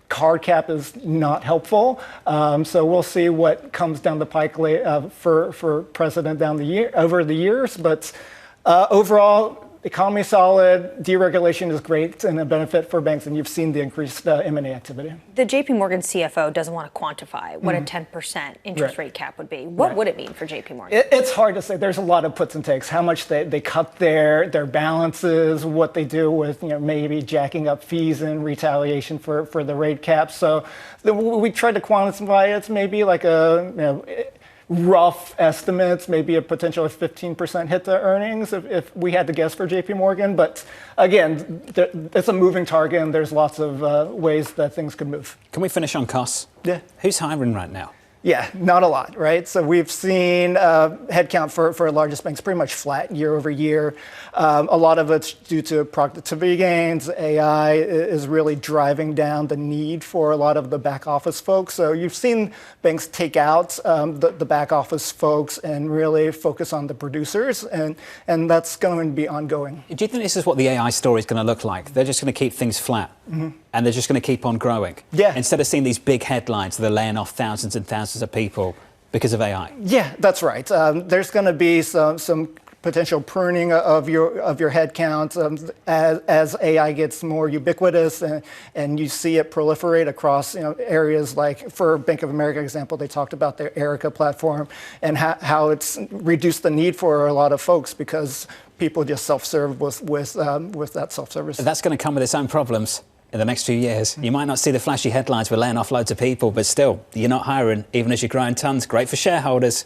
card cap is not helpful, so we'll see what comes down the pike for president over the years. But overall, economy solid, deregulation is great and a benefit for banks, and you've seen the increased M&A activity. The JP Morgan CFO doesn't want to quantify what a 10% interest rate cap would be. What would it mean for JP Morgan? It's hard to say. There's a lot of puts and takes. How much they cut their balances, what they do with maybe jacking up fees in retaliation for the rate cap. So we tried to quantify it. It's maybe like rough estimates, maybe a potential 15% hit to earnings if we had to guess for JP Morgan. But again, it's a moving target and there's lots of ways that things could move. Can we finish on costs? Yeah. Who's hiring right now? Yeah, not a lot, right? So we've seen headcount for our largest banks pretty much flat year over year. A lot of it's due to productivity gains. AI is really driving down the need for a lot of the back office folks. So you've seen banks take out the back office folks and really focus on the producers, and that's going to be ongoing. Do you think this is what the AI story is going to look like? They're just going to keep things flat, and they're just going to keep on growing? Yeah. Instead of seeing these big headlines, they're laying off thousands and thousands of people because of AI. Yeah, that's right. There's going to be some potential pruning of your headcount as AI gets more ubiquitous, and you see it proliferate across areas like, for Bank of America example, they talked about their Erica platform and how it's reduced the need for a lot of folks because people just self-serve with that self-service. That's going to come with its own problems in the next few years. You might not see the flashy headlines, we're laying off loads of people, but still, you're not hiring, even as you're growing tons. Great for shareholders.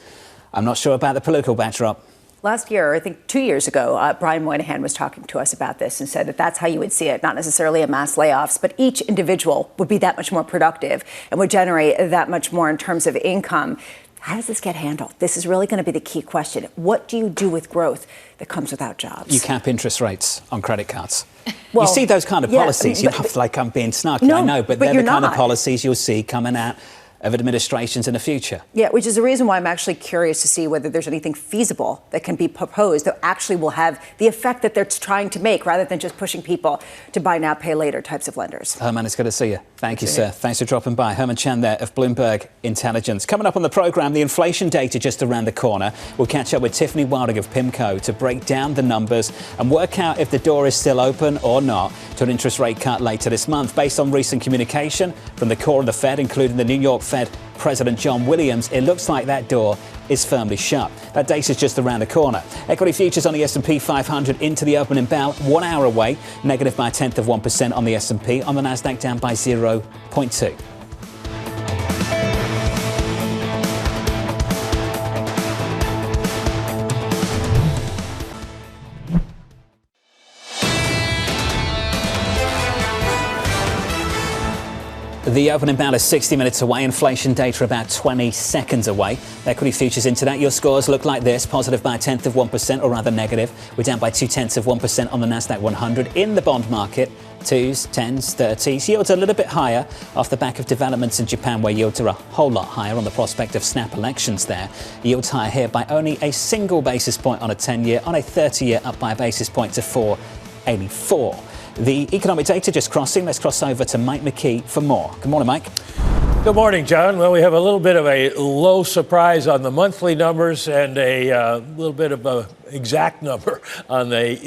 I'm not sure about the political backdrop. Last year, I think 2 years ago, Brian Moynihan was talking to us about this and said that that's how you would see it, not necessarily a mass layoffs, but each individual would be that much more productive and would generate that much more in terms of income. How does this get handled? This is really going to be the key question. What do you do with growth that comes without jobs? You cap interest rates on credit cards. Well, you see those kind of policies. Yeah, you know, like I'm being snarky, no, I know, but they're you're the kind not. of policies you'll see coming out of administrations in the future. Yeah, which is the reason why I'm actually curious to see whether there's anything feasible that can be proposed that actually will have the effect that they're trying to make, rather than just pushing people to buy now, pay later types of lenders. Herman, it's good to see you. Thank you, sir. Thanks for dropping by. Herman Chan there of Bloomberg Intelligence. Coming up on the programme, the inflation data just around the corner. We'll catch up with Tiffany Wilding of Pimco to break down the numbers and work out if the door is still open or not to an interest rate cut later this month. Based on recent communication from the core of the Fed, including the New York Fed President John Williams, it looks like that door is firmly shut. That date is just around the corner. Equity futures on the S&P 500 into the opening bell, 1 hour away, negative by 1/10% on the S&P. On the Nasdaq, down by 0.2. The opening bell is 60 minutes away. Inflation data about 20 seconds away. Equity futures into that. Your scores look like this. Positive by 1/10%, or rather negative. We're down by 0.2% on the Nasdaq 100. In the bond market, 2s, 10s, 30s. Yields are a little bit higher off the back of developments in Japan, where yields are a whole lot higher on the prospect of snap elections there. Yields higher here by only a single basis point on a 10-year. On a 30-year, up by a basis point to 4.84. The economic data just crossing. Let's cross over to Mike McKee for more. Good morning, Mike. Good morning, John. Well, we have a little bit of a low surprise on the monthly numbers and a little bit of a exact number on the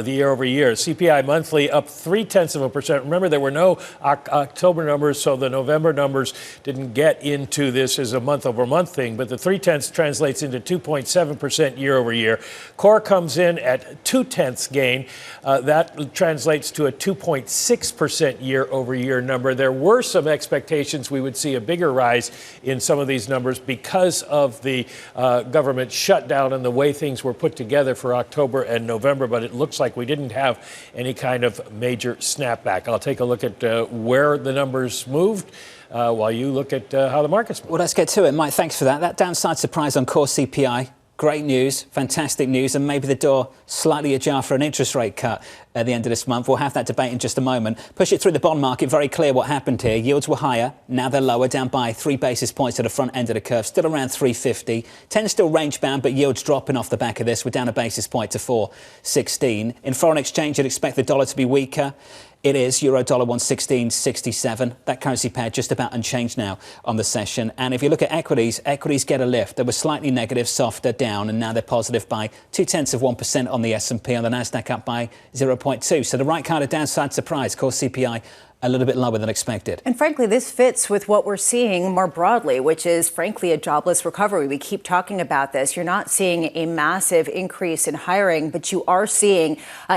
year over year. CPI monthly up 0.3%. Remember, there were no October numbers, so the November numbers didn't get into this as a month over month thing, but the 0.3 translates into 2.7% year over year. Core comes in at 0.2 gain. That translates to a 2.6% year over year number. There were some expectations we would see a bigger rise in some of these numbers because of the government shutdown and the way things were put together for October and November, but it looks like we didn't have any kind of major snapback. I'll take a look at where the numbers moved while you look at how the market's moved. Well, let's get to it. Mike, thanks for that. That downside surprise on core CPI. Great news, fantastic news, and maybe the door slightly ajar for an interest rate cut at the end of this month. We'll have that debate in just a moment. Push it through the bond market, very clear what happened here. Yields were higher, now they're lower, down by 3 basis points at the front end of the curve, still around 350. 10 still range bound, but yields dropping off the back of this. We're down a basis point to 4.16. In foreign exchange, you'd expect the dollar to be weaker. It is euro dollar 116.67. That currency pair just about unchanged now on the session. And if you look at equities, equities get a lift. They were slightly negative, softer, down, and now they're positive by 0.2% on the S&P. On the Nasdaq, up by 0.2. So the right kind of downside surprise. Core CPI a little bit lower than expected. And frankly, this fits with what we're seeing more broadly, which is, frankly, a jobless recovery. We keep talking about this. You're not seeing a massive increase in hiring, but you are seeing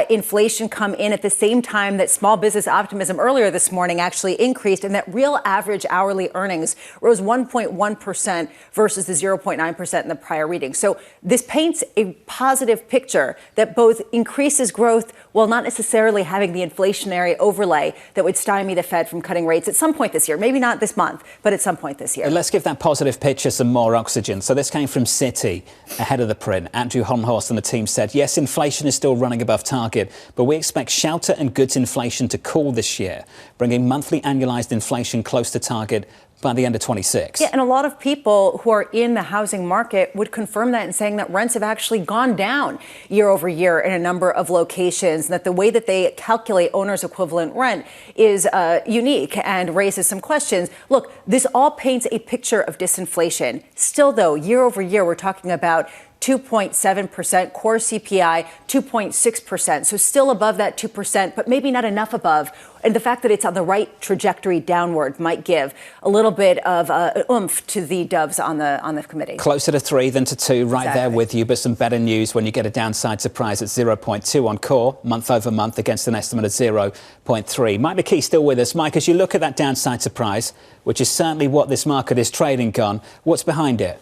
inflation come in at the same time that small business optimism earlier this morning actually increased, and that real average hourly earnings rose 1.1% versus the 0.9% in the prior reading. So this paints a positive picture that both increases growth while not necessarily having the inflationary overlay that would stop stymie the Fed from cutting rates at some point this year. Maybe not this month, but at some point this year. Let's give that positive picture some more oxygen. So this came from Citi ahead of the print. Andrew Holmhorst and the team said, yes, inflation is still running above target, but we expect shelter and goods inflation to cool this year, bringing monthly annualized inflation close to target by the end of 26. Yeah, and a lot of people who are in the housing market would confirm that and saying that rents have actually gone down year over year in a number of locations, and that the way that they calculate owner's equivalent rent is unique and raises some questions. Look, this all paints a picture of disinflation. Still, though, year over year, we're talking about 2.7%, core CPI 2.6%. So still above that 2%, but maybe not enough above. And the fact that it's on the right trajectory downward might give a little bit of oomph to the doves on the committee. Closer to 3 than to 2, right Exactly. there with you. But some better news when you get a downside surprise at 0.2 on core, month over month, against an estimate of 0.3. Mike McKee still with us. Mike, as you look at that downside surprise, which is certainly what this market is trading on, what's behind it?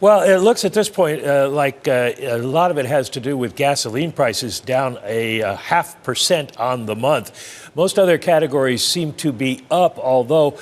Well, it looks at this point like a lot of it has to do with gasoline prices down a 0.5% on the month. Most other categories seem to be up, although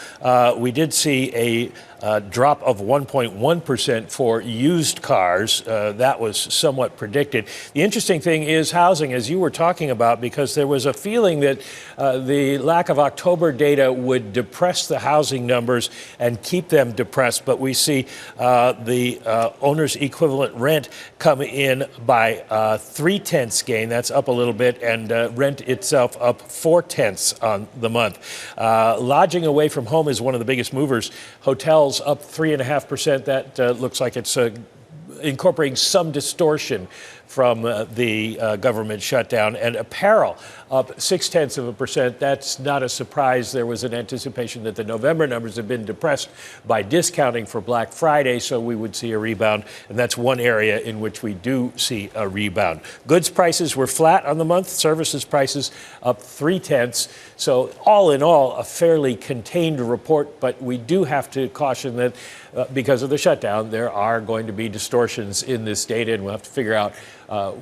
we did see a drop of 1.1% for used cars. That was somewhat predicted. The interesting thing is housing, as you were talking about, because there was a feeling that the lack of October data would depress the housing numbers and keep them depressed. But we see the owner's equivalent rent come in by 0.3 gain. That's up a little bit, and rent itself up 0.4 on the month. Lodging away from home is one of the biggest movers. Hotels up 3.5%. That looks like it's incorporating some distortion from the government shutdown. And apparel up 0.6%. That's not a surprise. There was an anticipation that the November numbers have been depressed by discounting for Black Friday, so we would see a rebound. And that's one area in which we do see a rebound. Goods prices were flat on the month. Services prices up 0.3. So all in all, a fairly contained report. But we do have to caution that because of the shutdown, there are going to be distortions in this data, and we'll have to figure out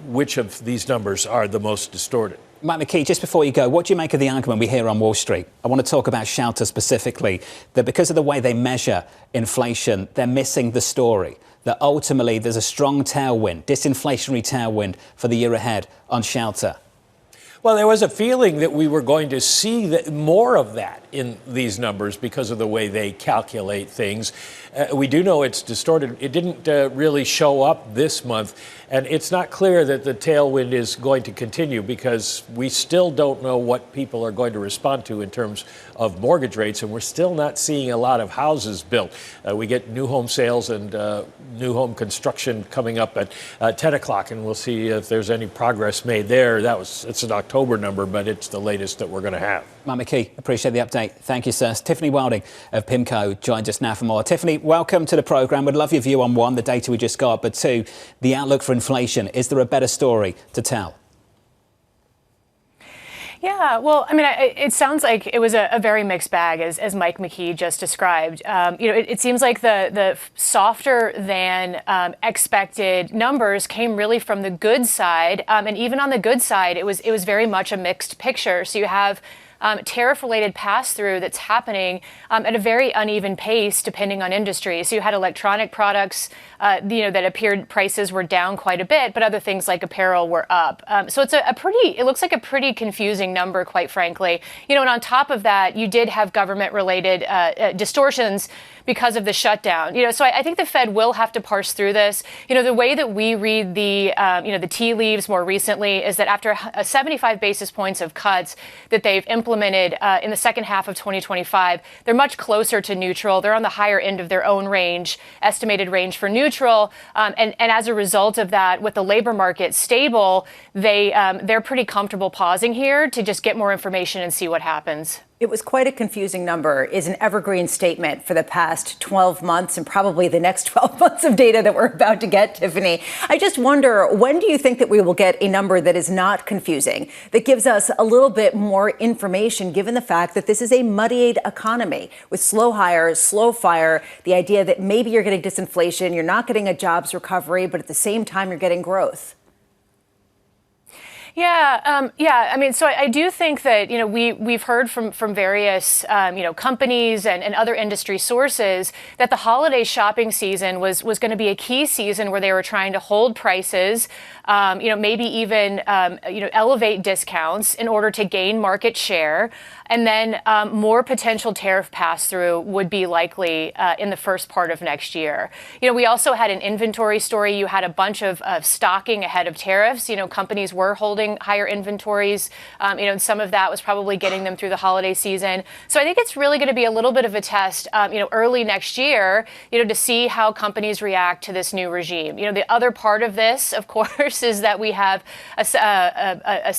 which of these numbers are the most distorted. Mike McKee, just before you go, what do you make of the argument we hear on Wall Street? I want to talk about Shelter specifically, that because of the way they measure inflation, they're missing the story, that ultimately there's a strong tailwind, disinflationary tailwind for the year ahead on Shelter. Well, there was a feeling that we were going to see more of that in these numbers because of the way they calculate things. We do know it's distorted. It didn't really show up this month, and it's not clear that the tailwind is going to continue because we still don't know what people are going to respond to in terms of mortgage rates, and we're still not seeing a lot of houses built. We get new home sales and new home construction coming up at 10 o'clock, and we'll see if there's any progress made there. It's an October number, but it's the latest that we're going to have. Mike McKee, appreciate the update. Thank you, sir. Tiffany Wilding of Pimco joins us now for more. Tiffany, welcome to the programme. We'd love your view on, 1, the data we just got, but 2, the outlook for inflation. Is there a better story to tell? Yeah, well, I mean, it sounds like it was a very mixed bag, as Mike McKee just described. It seems like the softer than expected numbers came really from the good side, and even on the good side, it was very much a mixed picture. So you have tariff-related pass-through that's happening at a very uneven pace depending on industry. So you had electronic products, that appeared prices were down quite a bit, but other things like apparel were up. So it's it looks like a pretty confusing number, quite frankly. And on top of that, you did have government-related distortions because of the shutdown. So I think the Fed will have to parse through this. The way that we read the tea leaves more recently is that after 75 basis points of cuts that they've implemented in the second half of 2025, they're much closer to neutral. They're on the higher end of their own range, estimated range for neutral. And as a result of that, with the labor market stable, they're pretty comfortable pausing here to just get more information and see what happens. It was quite a confusing number, is an evergreen statement for the past 12 months and probably the next 12 months of data that we're about to get, Tiffany. I just wonder, when do you think that we will get a number that is not confusing, that gives us a little bit more information, given the fact that this is a muddied economy with slow hire, slow fire, the idea that maybe you're getting disinflation, you're not getting a jobs recovery, but at the same time, you're getting growth? Yeah. I mean, so I do think that, we've heard from various, companies and other industry sources that the holiday shopping season was going to be a key season where they were trying to hold prices, maybe even, elevate discounts in order to gain market share. And then more potential tariff pass-through would be likely in the first part of next year. We also had an inventory story. You had a bunch of stocking ahead of tariffs. Companies were holding higher inventories, and some of that was probably getting them through the holiday season. So I think it's really going to be a little bit of a test, early next year, to see how companies react to this new regime. The other part of this, of course, is that we have a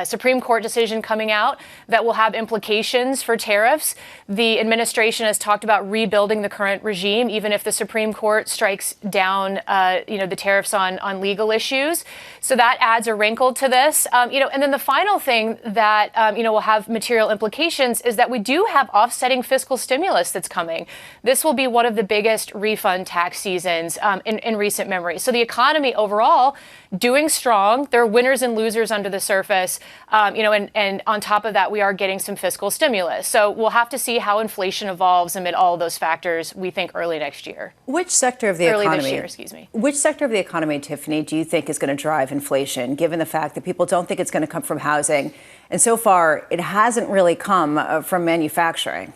Supreme Court decision coming out that will have implications for tariffs. The administration has talked about rebuilding the current regime, even if the Supreme Court strikes down, the tariffs on legal issues. So that adds a wrinkle to this. And then the final thing that, will have material implications is that we do have offsetting fiscal stimulus that's coming. This will be one of the biggest refund tax seasons in recent memory. So the economy overall doing strong. There are winners and losers under the surface, and on top of that, we are getting some fiscal stimulus. So we'll have to see how inflation evolves amid all of those factors, we think, early next year. Which sector of the economy? Early this year, excuse me. Which sector of the economy, Tiffany, do you think is going to drive inflation, given the fact that people don't think it's going to come from housing? And so far, it hasn't really come from manufacturing.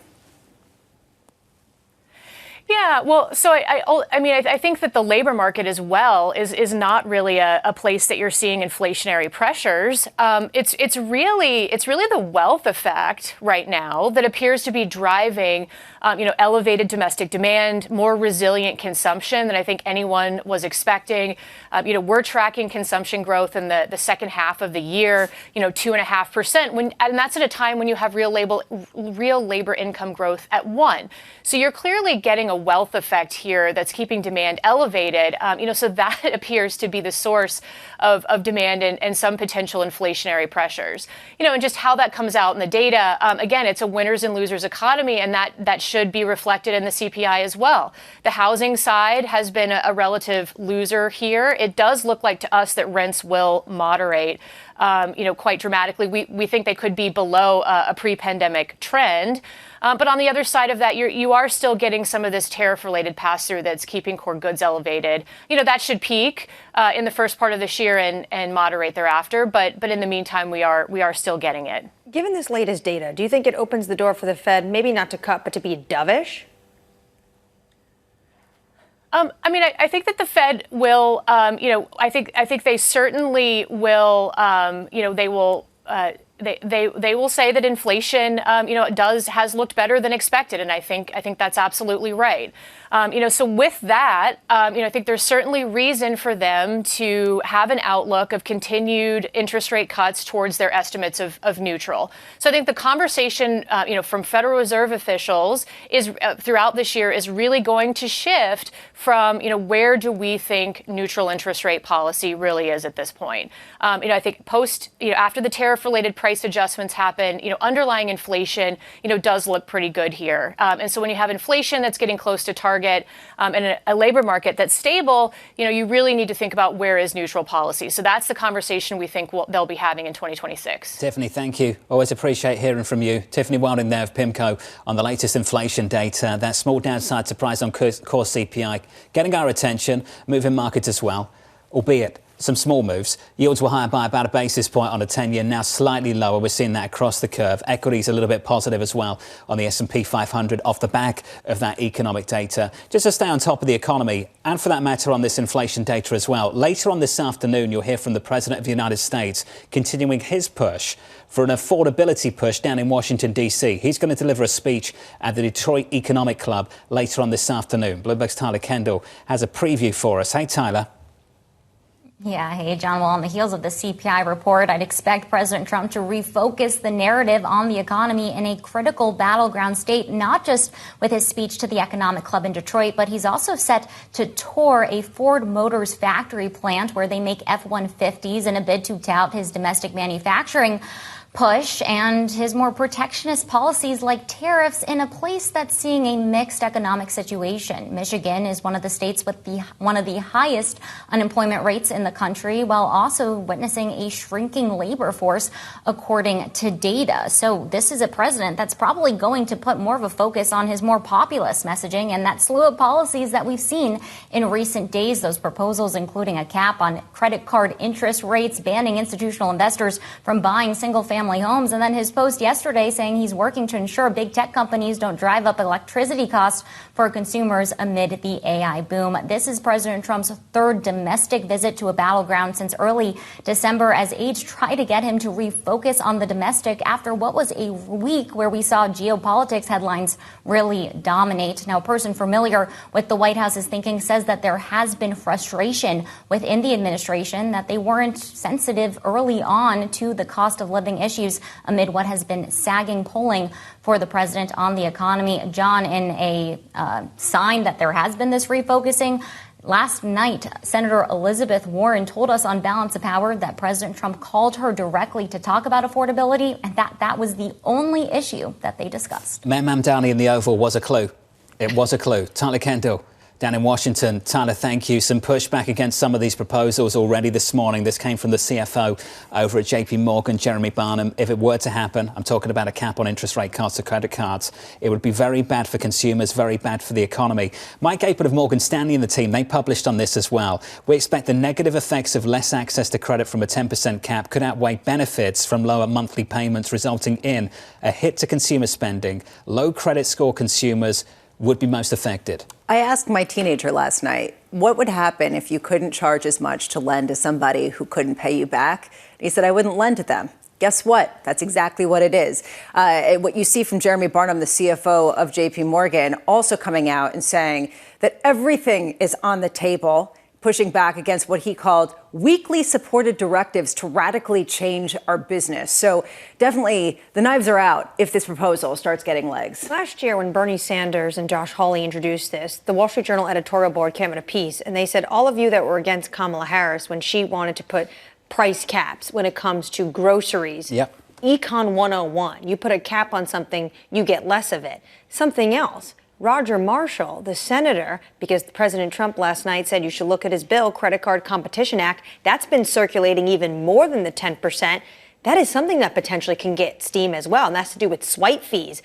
Yeah, well, so I think that the labor market as well is not really a place that you're seeing inflationary pressures. It's really the wealth effect right now that appears to be driving elevated domestic demand, more resilient consumption than I think anyone was expecting. We're tracking consumption growth in the second half of the year, 2.5%, and that's at a time when you have real labor income growth at 1%. So you're clearly getting a wealth effect here that's keeping demand elevated. So that appears to be the source of demand and some potential inflationary pressures. And just how that comes out in the data. Again, it's a winners and losers economy, and that should be reflected in the CPI as well. The housing side has been a relative loser here. It does look like to us that rents will moderate, quite dramatically. We think they could be below a pre-pandemic trend. But on the other side of that, you are still getting some of this tariff-related pass-through that's keeping core goods elevated. That should peak in the first part of this year and moderate thereafter. But in the meantime, we are still getting it. Given this latest data, do you think it opens the door for the Fed, maybe not to cut, but to be dovish? I think that the Fed will, I think they certainly will, they will. They will say that inflation, has looked better than expected, and I think that's absolutely right. So with that, I think there's certainly reason for them to have an outlook of continued interest rate cuts towards their estimates of neutral. So I think the conversation, from Federal Reserve officials is throughout this year is really going to shift from, where do we think neutral interest rate policy really is at this point? I think after the tariff-related price adjustments happen, underlying inflation, does look pretty good here. And so when you have inflation that's getting close to target and a labor market that's stable, you really need to think about where is neutral policy. So that's the conversation we think they'll be having in 2026. Tiffany, thank you. Always appreciate hearing from you. Tiffany Wilding there of Pimco on the latest inflation data. That small downside surprise on core CPI getting our attention, moving markets as well, albeit some small moves. Yields were higher by about a basis point on a 10-year, now slightly lower. We're seeing that across the curve. Equities a little bit positive as well on the S&P 500 off the back of that economic data. Just to stay on top of the economy, and for that matter on this inflation data as well. Later on this afternoon, you'll hear from the President of the United States continuing his push for an affordability push down in Washington, D.C. He's going to deliver a speech at the Detroit Economic Club later on this afternoon. Bloomberg's Tyler Kendall has a preview for us. Hey, Tyler. Yeah, hey, John. Well, on the heels of the CPI report, I'd expect President Trump to refocus the narrative on the economy in a critical battleground state, not just with his speech to the Economic Club in Detroit, but he's also set to tour a Ford Motors factory plant where they make F-150s in a bid to tout his domestic manufacturing push and his more protectionist policies like tariffs in a place that's seeing a mixed economic situation. Michigan is one of the states with one of the highest unemployment rates in the country, while also witnessing a shrinking labor force, according to data. So this is a president that's probably going to put more of a focus on his more populist messaging and that slew of policies that we've seen in recent days. Those proposals including a cap on credit card interest rates, banning institutional investors from buying single-family homes, and then his post yesterday saying he's working to ensure big tech companies don't drive up electricity costs for consumers amid the AI boom. This is President Trump's third domestic visit to a battleground since early December, as aides try to get him to refocus on the domestic after what was a week where we saw geopolitics headlines really dominate. Now, a person familiar with the White House's thinking says that there has been frustration within the administration that they weren't sensitive early on to the cost of living issues amid what has been sagging polling for the president on the economy. John, in a sign that there has been this refocusing, last night, Senator Elizabeth Warren told us on Balance of Power that President Trump called her directly to talk about affordability, and that was the only issue that they discussed. Mayor Mamdani in the Oval was a clue. It was a clue. Tyler Kendall down in Washington. Tyler, thank you. Some pushback against some of these proposals already this morning. This came from the CFO over at JP Morgan, Jeremy Barnum. If it were to happen, I'm talking about a cap on interest rate cards to credit cards. It would be very bad for consumers, very bad for the economy. Mike Apert of Morgan Stanley and the team, they published on this as well. We expect the negative effects of less access to credit from a 10% cap could outweigh benefits from lower monthly payments, resulting in a hit to consumer spending. Low credit score consumers would be most affected. I asked my teenager last night, what would happen if you couldn't charge as much to lend to somebody who couldn't pay you back? He said, I wouldn't lend to them. Guess what? That's exactly what it is. What you see from Jeremy Barnum, the CFO of JP Morgan, also coming out and saying that everything is on the table, pushing back against what he called weakly supported directives to radically change our business. So definitely the knives are out if this proposal starts getting legs. Last year, when Bernie Sanders and Josh Hawley introduced this, the Wall Street Journal editorial board came out a piece, and they said all of you that were against Kamala Harris when she wanted to put price caps when it comes to groceries. Yep. Econ 101. You put a cap on something, you get less of it. Something else. Roger Marshall, the senator, because President Trump last night said you should look at his bill, Credit Card Competition Act. That's been circulating even more than the 10%. That is something that potentially can get steam as well, and that's to do with swipe fees.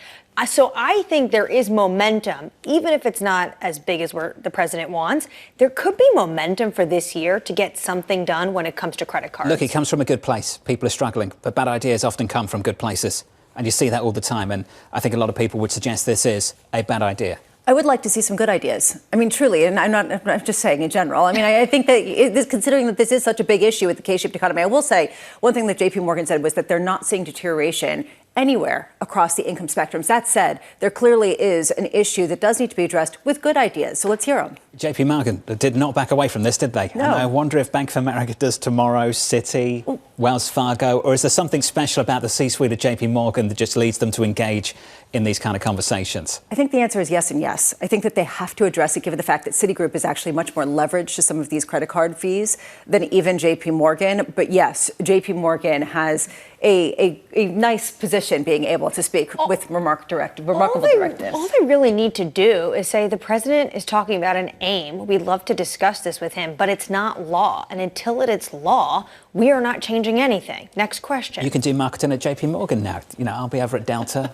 So I think there is momentum, even if it's not as big as what the president wants. There could be momentum for this year to get something done when it comes to credit cards. Look, it comes from a good place. People are struggling, but bad ideas often come from good places. And you see that all the time. And I think a lot of people would suggest this is a bad idea. I would like to see some good ideas. I mean, truly, and I'm just saying in general. I mean, I think that considering that this is such a big issue with the K-shaped economy, I will say one thing that JP Morgan said was that they're not seeing deterioration anywhere across the income spectrums. That said, there clearly is an issue that does need to be addressed with good ideas. So let's hear them. JP Morgan did not back away from this, did they? No. And I wonder if Bank of America does tomorrow, Citi, Wells Fargo, or is there something special about the C-suite of JP Morgan that just leads them to engage in these kind of conversations? I think the answer is yes and yes. I think that they have to address it, given the fact that Citigroup is actually much more leveraged to some of these credit card fees than even JP Morgan. But yes, JP Morgan has a nice position being able to speak with remarkable directives. All they really need to do is say the president is talking about an aim. We'd love to discuss this with him, but it's not law. And until it's law, we are not changing anything. Next question. You can do marketing at JP Morgan now. You know, I'll be over at Delta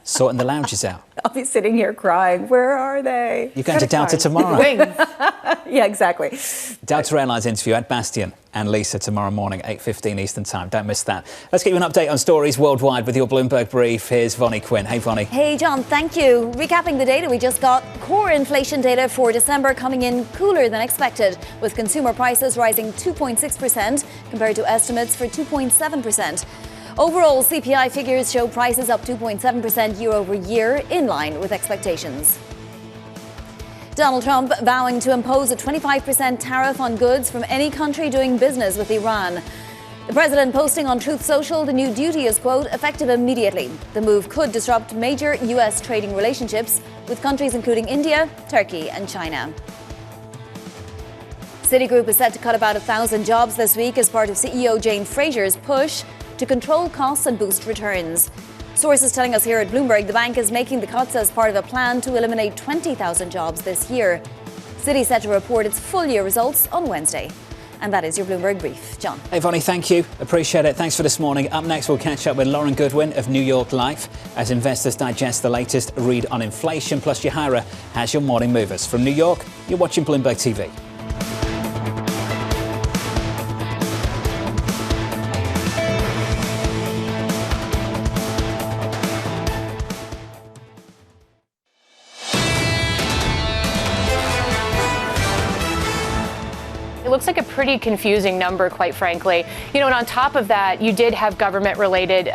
sorting the lounges out. I'll be sitting here crying. Where are they? You're going to Delta tomorrow. Yeah, exactly. Delta Airlines interview at Bastian and Lisa tomorrow morning, 8:15 Eastern Time. Don't miss that. Let's get you an update on stories worldwide with your Bloomberg Brief. Here's Vonnie Quinn. Hey, Vonnie. Hey, John, thank you. Recapping the data we just got, core inflation data for December coming in cooler than expected, with consumer prices rising 2.6% compared to estimates for 2.7%. Overall, CPI figures show prices up 2.7% year over year, in line with expectations. Donald Trump vowing to impose a 25% tariff on goods from any country doing business with Iran. The president posting on Truth Social the new duty is, quote, effective immediately. The move could disrupt major U.S. trading relationships with countries including India, Turkey and China. Citigroup is set to cut about 1,000 jobs this week as part of CEO Jane Fraser's push to control costs and boost returns. Sources telling us here at Bloomberg the bank is making the cuts as part of a plan to eliminate 20,000 jobs this year. Citi set to report its full-year results on Wednesday. And that is your Bloomberg Brief. John. Hey, Vonnie, thank you. Appreciate it. Thanks for this morning. Up next, we'll catch up with Lauren Goodwin of New York Life as investors digest the latest read on inflation. Plus, Yahira has your morning movers. From New York, you're watching Bloomberg TV. Looks like a pretty confusing number, quite frankly. And on top of that, you did have government-related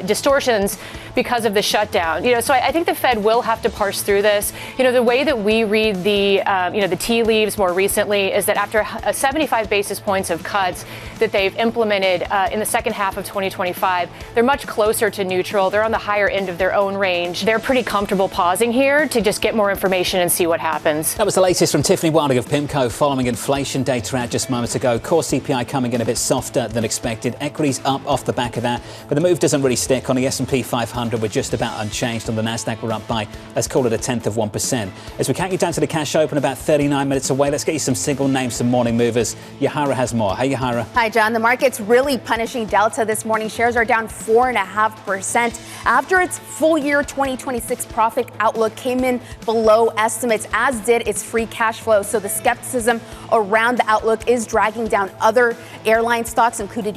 distortions because of the shutdown. So I think the Fed will have to parse through this. The way that we read the tea leaves more recently is that after 75 basis points of cuts that they've implemented in the second half of 2025, they're much closer to neutral. They're on the higher end of their own range. They're pretty comfortable pausing here to just get more information and see what happens. That was the latest from Tiffany of Pimco following inflation data out just moments ago. Core CPI coming in a bit softer than expected. Equities up off the back of that, but the move doesn't really stick. On the S&P 500, we're just about unchanged. On the Nasdaq, we're up by, let's call it 1/10%. As we count you down to the cash open, about 39 minutes away, let's get you some single names, some morning movers. Yahira has more. Hey, Yahira. Hi, John. The market's really punishing Delta this morning. Shares are down 4.5% after its full year 2026 profit outlook came in below estimates, as did its free cash flow. So the skepticism around the outlook is dragging down other airline stocks, including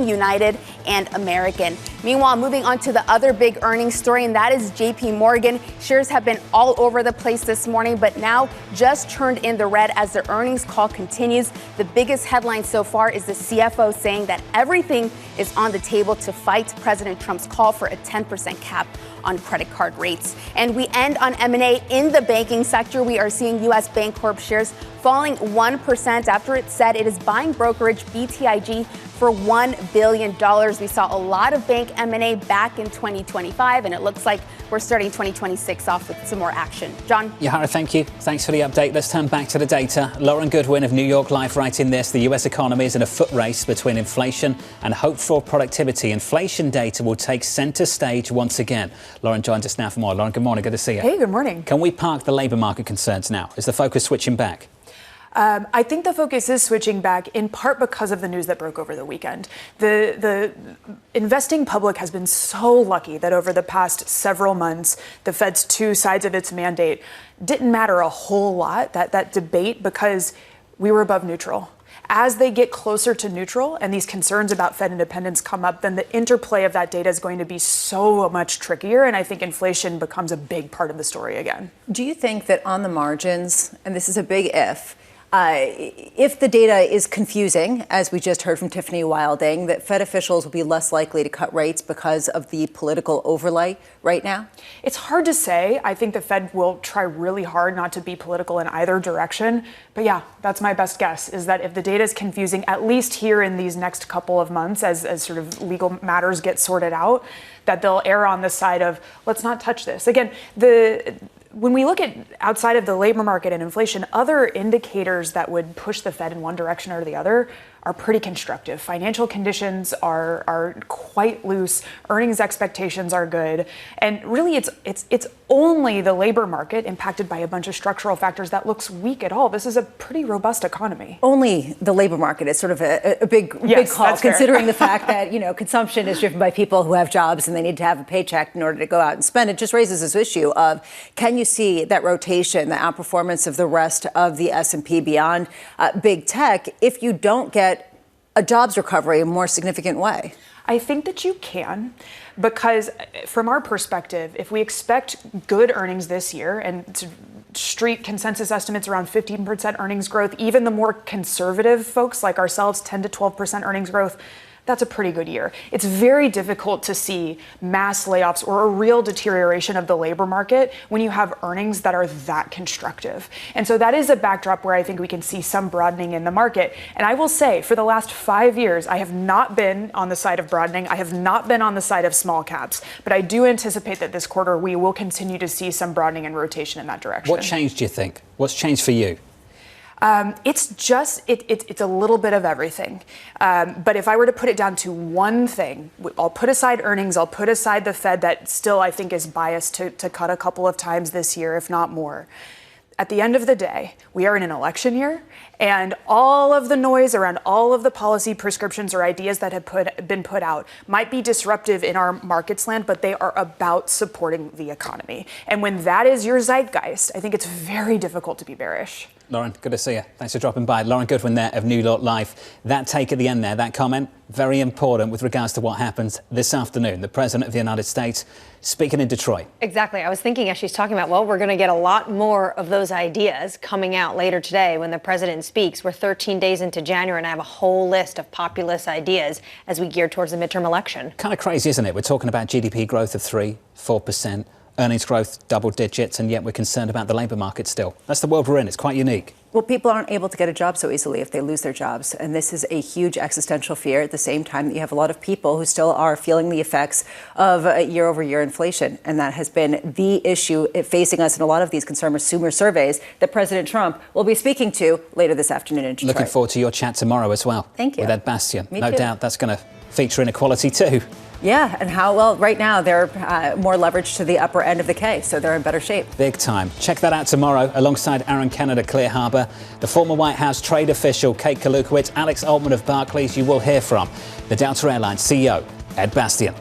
United and American. Meanwhile, moving on to the other big earnings story, and that is JP Morgan. Shares have been all over the place this morning, but now just turned in the red as the earnings call continues. The biggest headline so far is the CFO saying that everything is on the table to fight President Trump's call for a 10% cap on credit card rates. And we end on M&A in the banking sector. We are seeing U.S. Bancorp shares falling 1% after it said it is buying brokerage BTIG for $1 billion. We saw a lot of bank M&A back in 2025, and it looks like we're starting 2026 off with some more action. John? Yahira, thank you. Thanks for the update. Let's turn back to the data. Lauren Goodwin of New York Life writing this. The U.S. economy is in a foot race between inflation and hope for productivity. Inflation data will take center stage once again. Lauren joins us now for more. Lauren, good morning. Good to see you. Hey, good morning. Can we park the labour market concerns now? Is the focus switching back? I think the focus is switching back in part because of the news that broke over the weekend. The investing public has been so lucky that over the past several months, the Fed's two sides of its mandate didn't matter a whole lot, that debate, because we were above neutral. As they get closer to neutral and these concerns about Fed independence come up, then the interplay of that data is going to be so much trickier. And I think inflation becomes a big part of the story again. Do you think that on the margins, and this is a big if the data is confusing, as we just heard from Tiffany Wilding, that Fed officials will be less likely to cut rates because of the political overlay right now? It's hard to say. I think the Fed will try really hard not to be political in either direction. But yeah, that's my best guess, is that if the data is confusing, at least here in these next couple of months, as sort of legal matters get sorted out, that they'll err on the side of, let's not touch this. Again, when we look at outside of the labor market and inflation, other indicators that would push the Fed in one direction or the other are pretty constructive. Financial conditions are quite loose. Earnings expectations are good. And really, it's only the labor market impacted by a bunch of structural factors that looks weak at all. This is a pretty robust economy. Only the labor market is sort of a big call, considering the fact that, consumption is driven by people who have jobs and they need to have a paycheck in order to go out and spend. It just raises this issue of, can you see that rotation, the outperformance of the rest of the S&P beyond big tech if you don't get a jobs recovery in a more significant way? I think that you can, because from our perspective, if we expect good earnings this year, and street consensus estimates around 15% earnings growth, even the more conservative folks like ourselves, 10 to 12% earnings growth, that's a pretty good year. It's very difficult to see mass layoffs or a real deterioration of the labor market when you have earnings that are that constructive. And so that is a backdrop where I think we can see some broadening in the market. And I will say, for the last 5 years, I have not been on the side of broadening. I have not been on the side of small caps. But I do anticipate that this quarter we will continue to see some broadening and rotation in that direction. What changed, do you think? What's changed for you? It's a little bit of everything. But if I were to put it down to one thing, I'll put aside earnings, I'll put aside the Fed that still I think is biased to cut a couple of times this year, if not more. At the end of the day, we are in an election year, and all of the noise around all of the policy prescriptions or ideas that have been put out might be disruptive in our markets land, but they are about supporting the economy. And when that is your zeitgeist, I think it's very difficult to be bearish. Lauren, good to see you. Thanks for dropping by. Lauren Goodwin there of New York Life. That take at the end there, that comment, very important with regards to what happens this afternoon. The President of the United States speaking in Detroit. Exactly. I was thinking as she's talking about, well, we're going to get a lot more of those ideas coming out later today when the president speaks. We're 13 days into January and I have a whole list of populist ideas as we gear towards the midterm election. Kind of crazy, isn't it? We're talking about GDP growth of 3-4%. Earnings growth, double digits, and yet we're concerned about the labour market still. That's the world we're in. It's quite unique. Well, people aren't able to get a job so easily if they lose their jobs. And this is a huge existential fear at the same time that you have a lot of people who still are feeling the effects of year-over-year inflation. And that has been the issue facing us in a lot of these consumer surveys that President Trump will be speaking to later this afternoon in Detroit. Looking forward to your chat tomorrow as well. Thank you. With Ed Bastian. Me no too. doubt that's going to feature inequality too. Yeah, and how well right now they're more leveraged to the upper end of the K, so they're in better shape. Big time. Check that out tomorrow alongside Aaron Kennedy, Clear Harbor, the former White House trade official Kate Kalukowicz, Alex Altman of Barclays. You will hear from the Delta Airlines CEO, Ed Bastian.